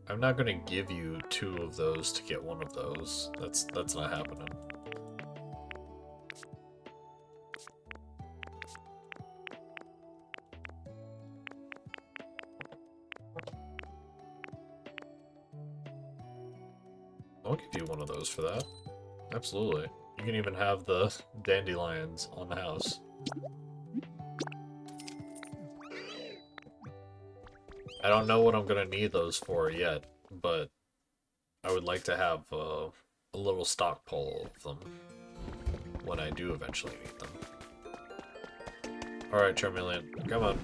I'm not gonna give you 2 of those to get 1 of those. That's not happening. I'll give you 1 of those for that. Absolutely. You can even have the dandelions on the house. I don't know what I'm gonna need those for yet, but I would like to have a little stockpile of them when I do eventually need them. Alright, Charmeleon, come on.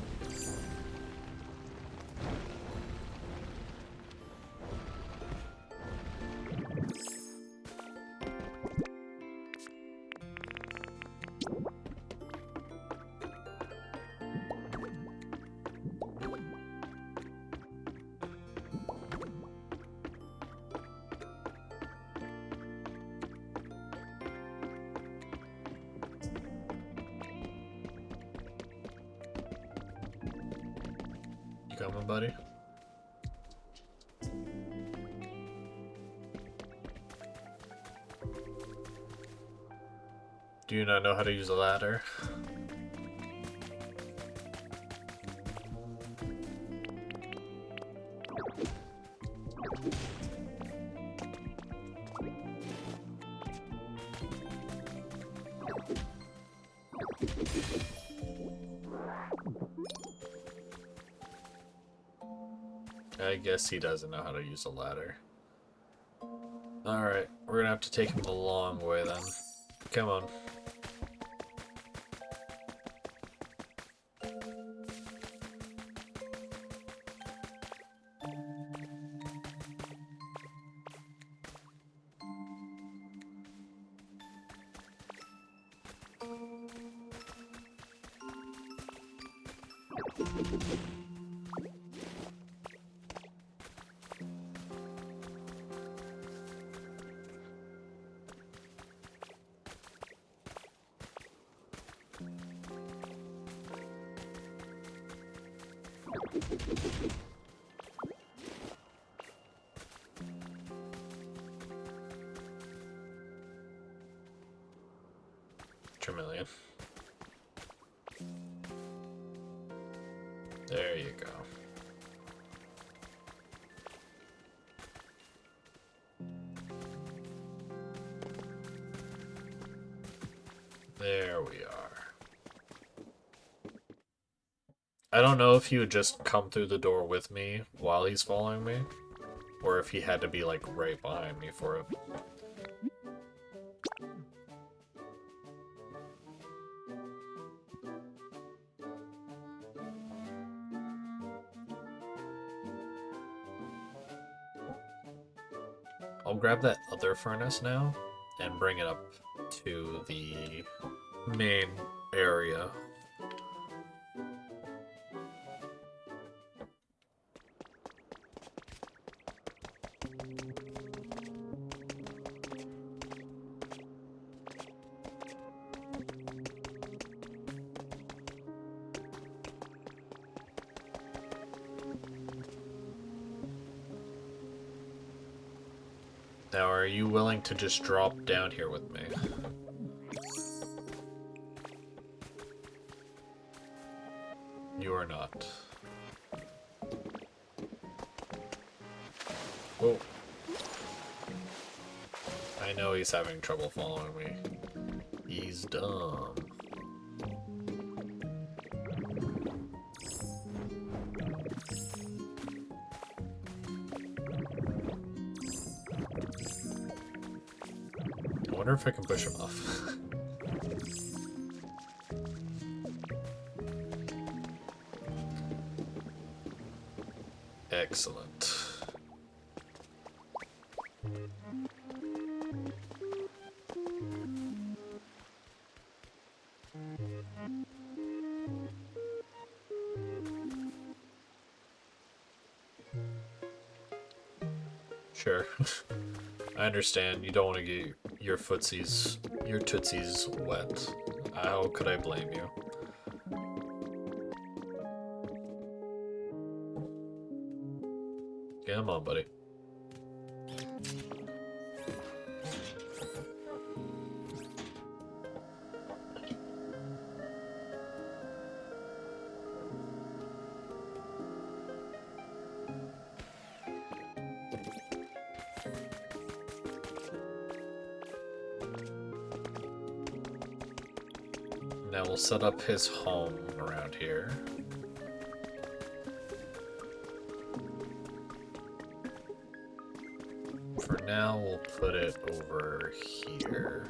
Coming, buddy? Do you not know how to use a ladder? I guess he doesn't know how to use a ladder. Alright, we're gonna have to take him the long way then. Come on. Charmeleon. There you go. There we are. I don't know if he would just come through the door with me while he's following me, or if he had to be like right behind me for it. I'll grab that other furnace now and bring it up to the main area. Now, are you willing to just drop down here with me? You are not. Oh. I know he's having trouble following me. He's dumb. wonder if I can push him off. Excellent. Sure. I understand you don't want to get your tootsies wet. How could I blame you? Come on, buddy. Now we'll set up his home around here. For now, we'll put it over here.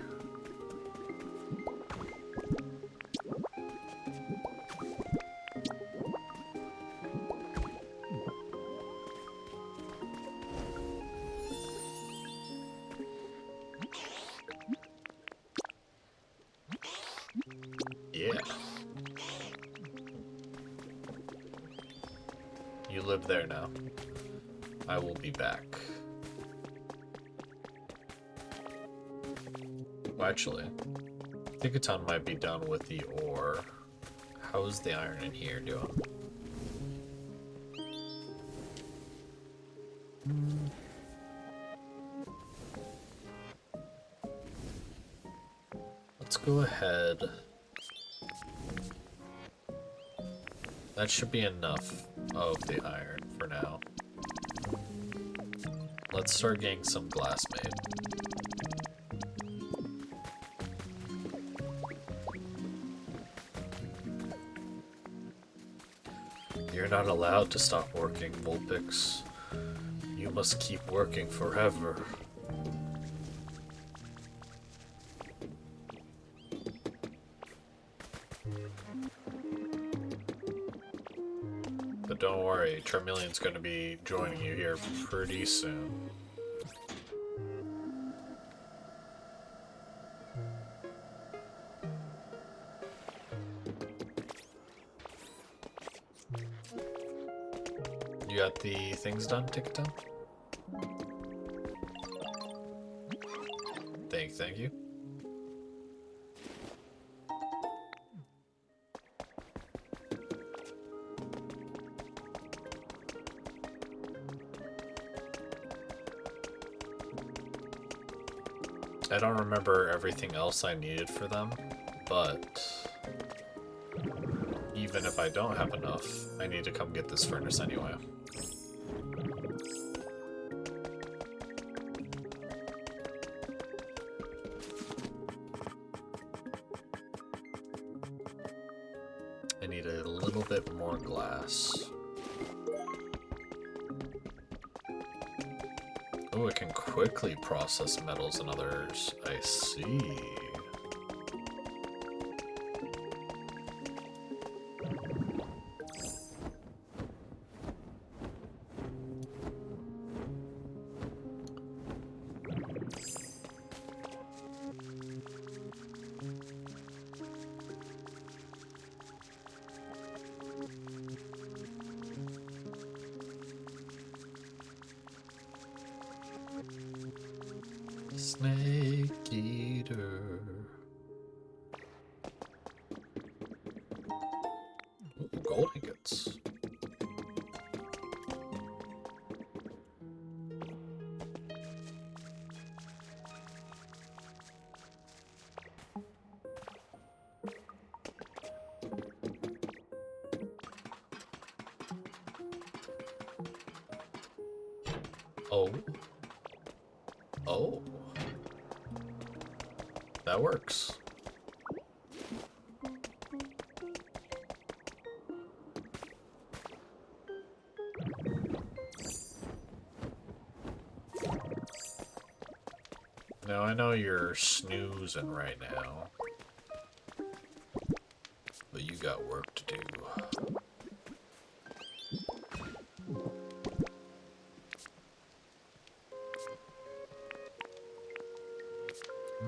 Yeah. You live there now. I will be back. Well, actually, Ticaton might be done with the ore. How's the iron in here doing? Let's go ahead. That should be enough of the iron for now. Let's start getting some glass made. You're not allowed to stop working, Vulpix. You must keep working forever. But don't worry, Charmeleon's gonna be joining you here pretty soon. You got the things done, Ticaton? Thank you. I don't remember everything else I needed for them, but even if I don't have enough, I need to come get this furnace anyway. I need a little bit more glass. Oh, it can quickly process metals and others. I see. Snake eater. Ooh, gold ingots. Oh. Oh. That works. Now I know you're snoozing right now, but you got work to do.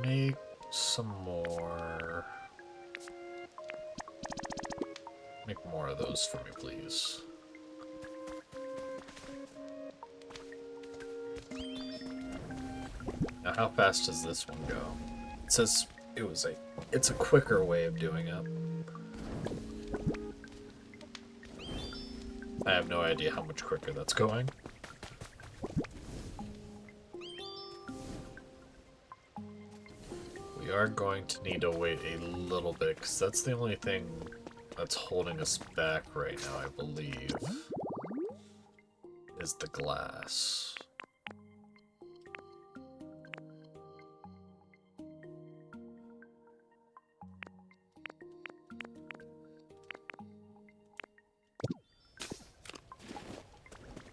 Make some more. Make more of those for me, please. Now, how fast does this one go? It says it's a quicker way of doing it. I have no idea how much quicker that's going. We are going to need to wait a little bit, because that's the only thing that's holding us back right now, I believe, is the glass.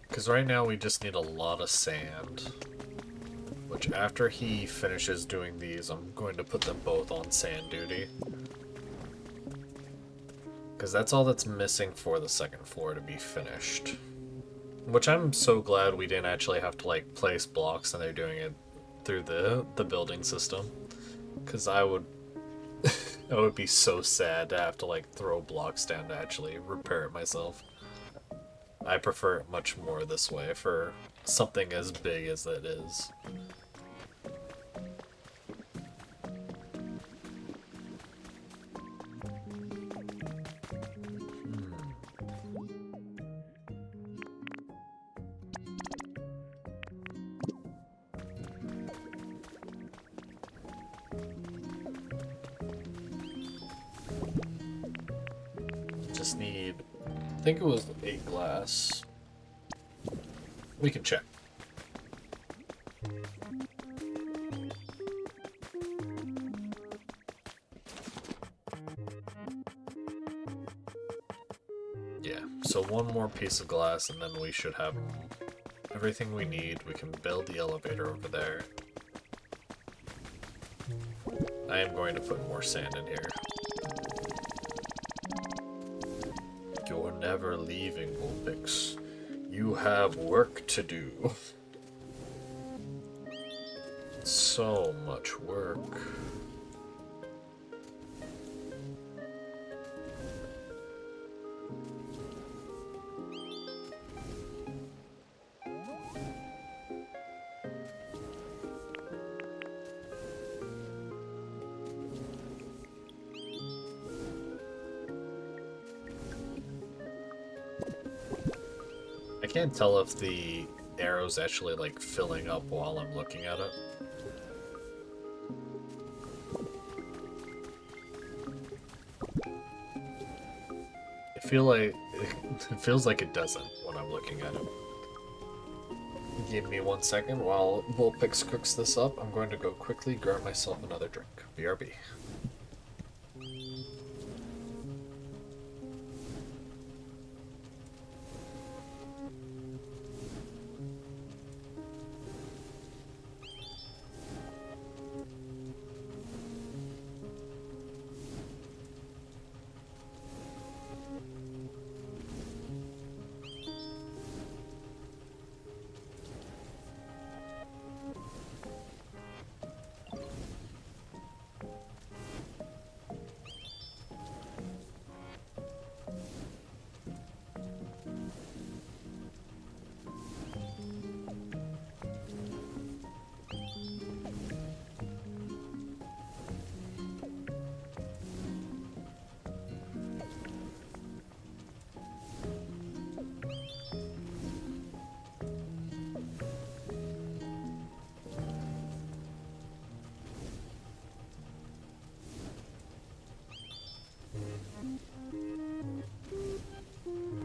Because right now we just need a lot of sand. Which, after he finishes doing these, I'm going to put them both on sand duty. Because that's all that's missing for the second floor to be finished. Which I'm so glad we didn't actually have to, like, place blocks and they're doing it through the building system. Because I would... I would be so sad to have to, like, throw blocks down to actually repair it myself. I prefer it much more this way for something as big as that is. Just need... I think it was 8 glass. We can check. Yeah, so one more piece of glass and then we should have everything we need. We can build the elevator over there. I am going to put more sand in here. You're never leaving, Vulpix. You have work to do. So much work. I can't tell if the arrow's actually like filling up while I'm looking at it. It feels like it doesn't when I'm looking at it. Give me 1 second while Vulpix cooks this up. I'm going to go quickly grab myself another drink. BRB.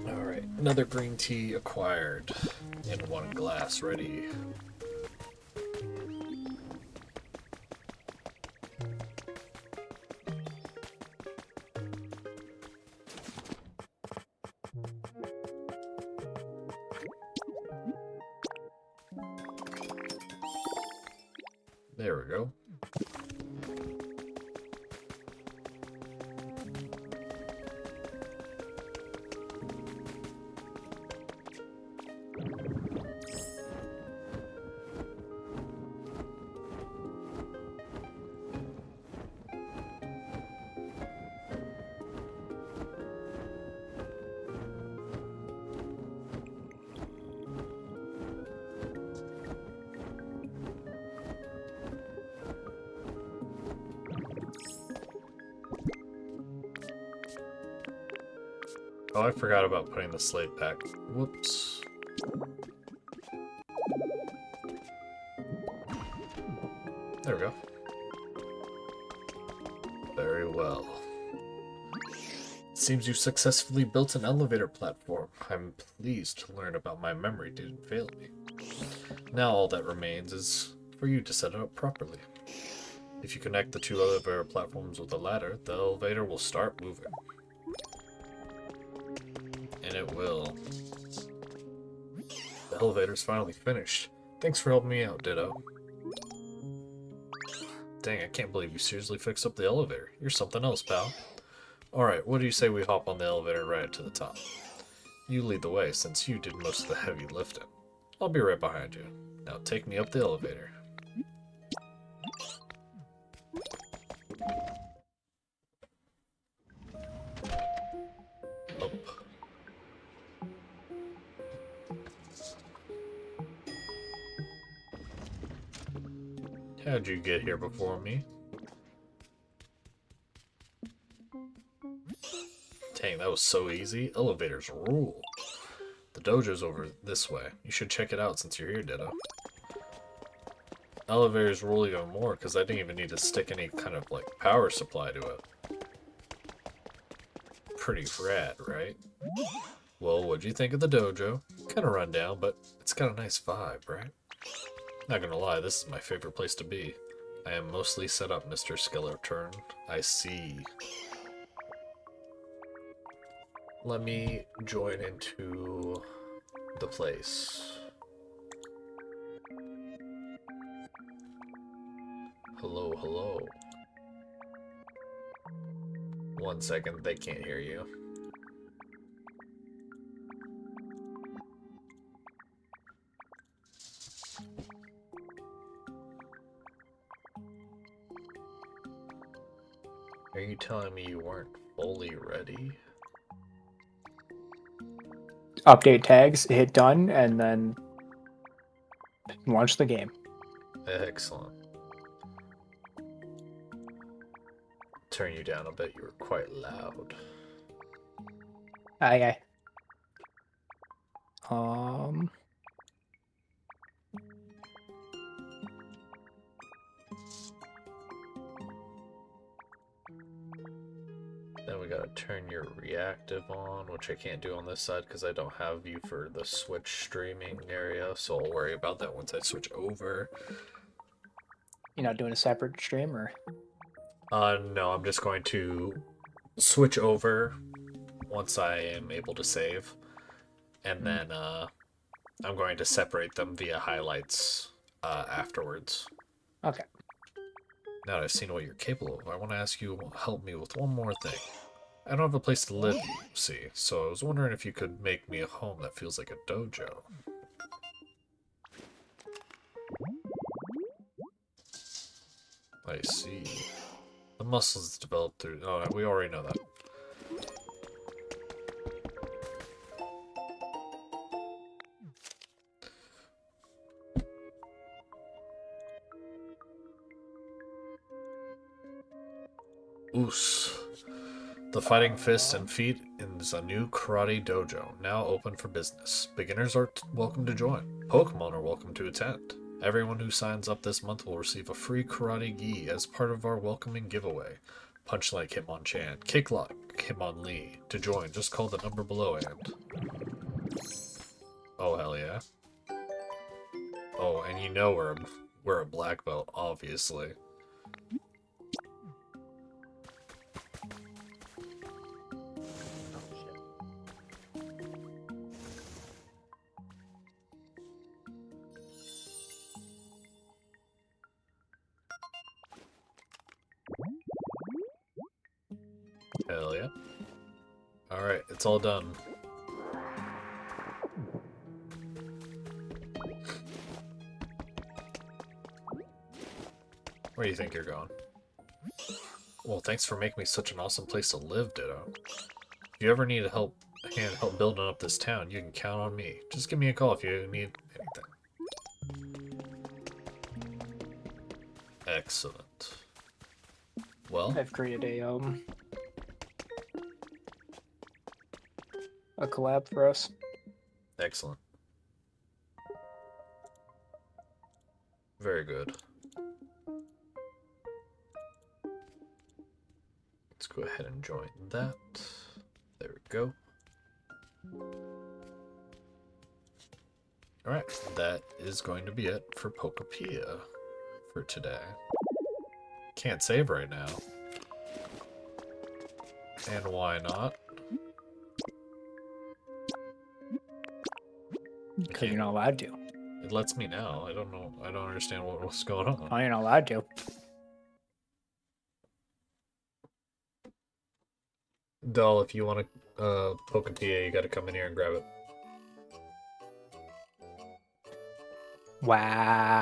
Alright, another green tea acquired. And 1 glass ready. There we go. Oh, I forgot about putting the slate back. Whoops. There we go. Very well. It seems you successfully built an elevator platform. I'm pleased to learn about my memory didn't fail me. Now all that remains is for you to set it up properly. If you connect the two elevator platforms with a ladder, the elevator will start moving. And it will. The elevator's finally finished. Thanks for helping me out, Ditto. Dang, I can't believe you seriously fixed up the elevator. You're something else, pal. Alright, what do you say we hop on the elevator right to the top? You lead the way, since you did most of the heavy lifting. I'll be right behind you. Now take me up the elevator. Up. How'd you get here before me? Dang, that was so easy. Elevators rule. The dojo's over this way. You should check it out since you're here, Ditto. Elevators rule even more because I didn't even need to stick any kind of like power supply to it. Pretty rad, right? Well, what'd you think of the dojo? Kinda run down, but it's got a nice vibe, right? Not gonna lie, this is my favorite place to be. I am mostly set up, Mr. Skeleton. I see. Let me join into the place. Hello, hello. 1 second, they can't hear you. Are you telling me you weren't fully ready? Update tags, hit done, and then launch the game. Excellent. Turn you down a bit, you were quite loud. Aye, aye. Then we gotta turn your reactive on, which I can't do on this side because I don't have you for the Switch streaming area, so I'll worry about that once I switch over. You're not doing a separate stream, or? No, I'm just going to switch over once I am able to save, and then I'm going to separate them via highlights afterwards. Okay. Now that I've seen what you're capable of, I want to ask you to help me with one more thing. I don't have a place to live, you see, so I was wondering if you could make me a home that feels like a dojo. I see. The muscles developed through... Oh, we already know that. Oos. The Fighting Fists and Feet is a new karate dojo, now open for business. Beginners are welcome to join. Pokemon are welcome to attend. Everyone who signs up this month will receive a free karate gi as part of our welcoming giveaway. Punch like Hitmonchan, kick like Hitmonlee. To join, just call the number below and... Oh, hell yeah. Oh, and you know we're a black belt, obviously. Hell yeah. Alright, it's all done. Where do you think you're going? Well, thanks for making me such an awesome place to live, Ditto. If you ever need help building up this town, you can count on me. Just give me a call if you need anything. Excellent. Well, I've created a collab for us. excellent. Very good. Let's go ahead and join that. There we go. Alright, that is going to be it for Pokopia for today. Can't save right now. And why not? Because you're not allowed to. It lets me now. I don't know. I don't understand what's going on. Oh, you're not allowed to. Doll, if you want to Pokopia, you gotta come in here and grab it. Wow.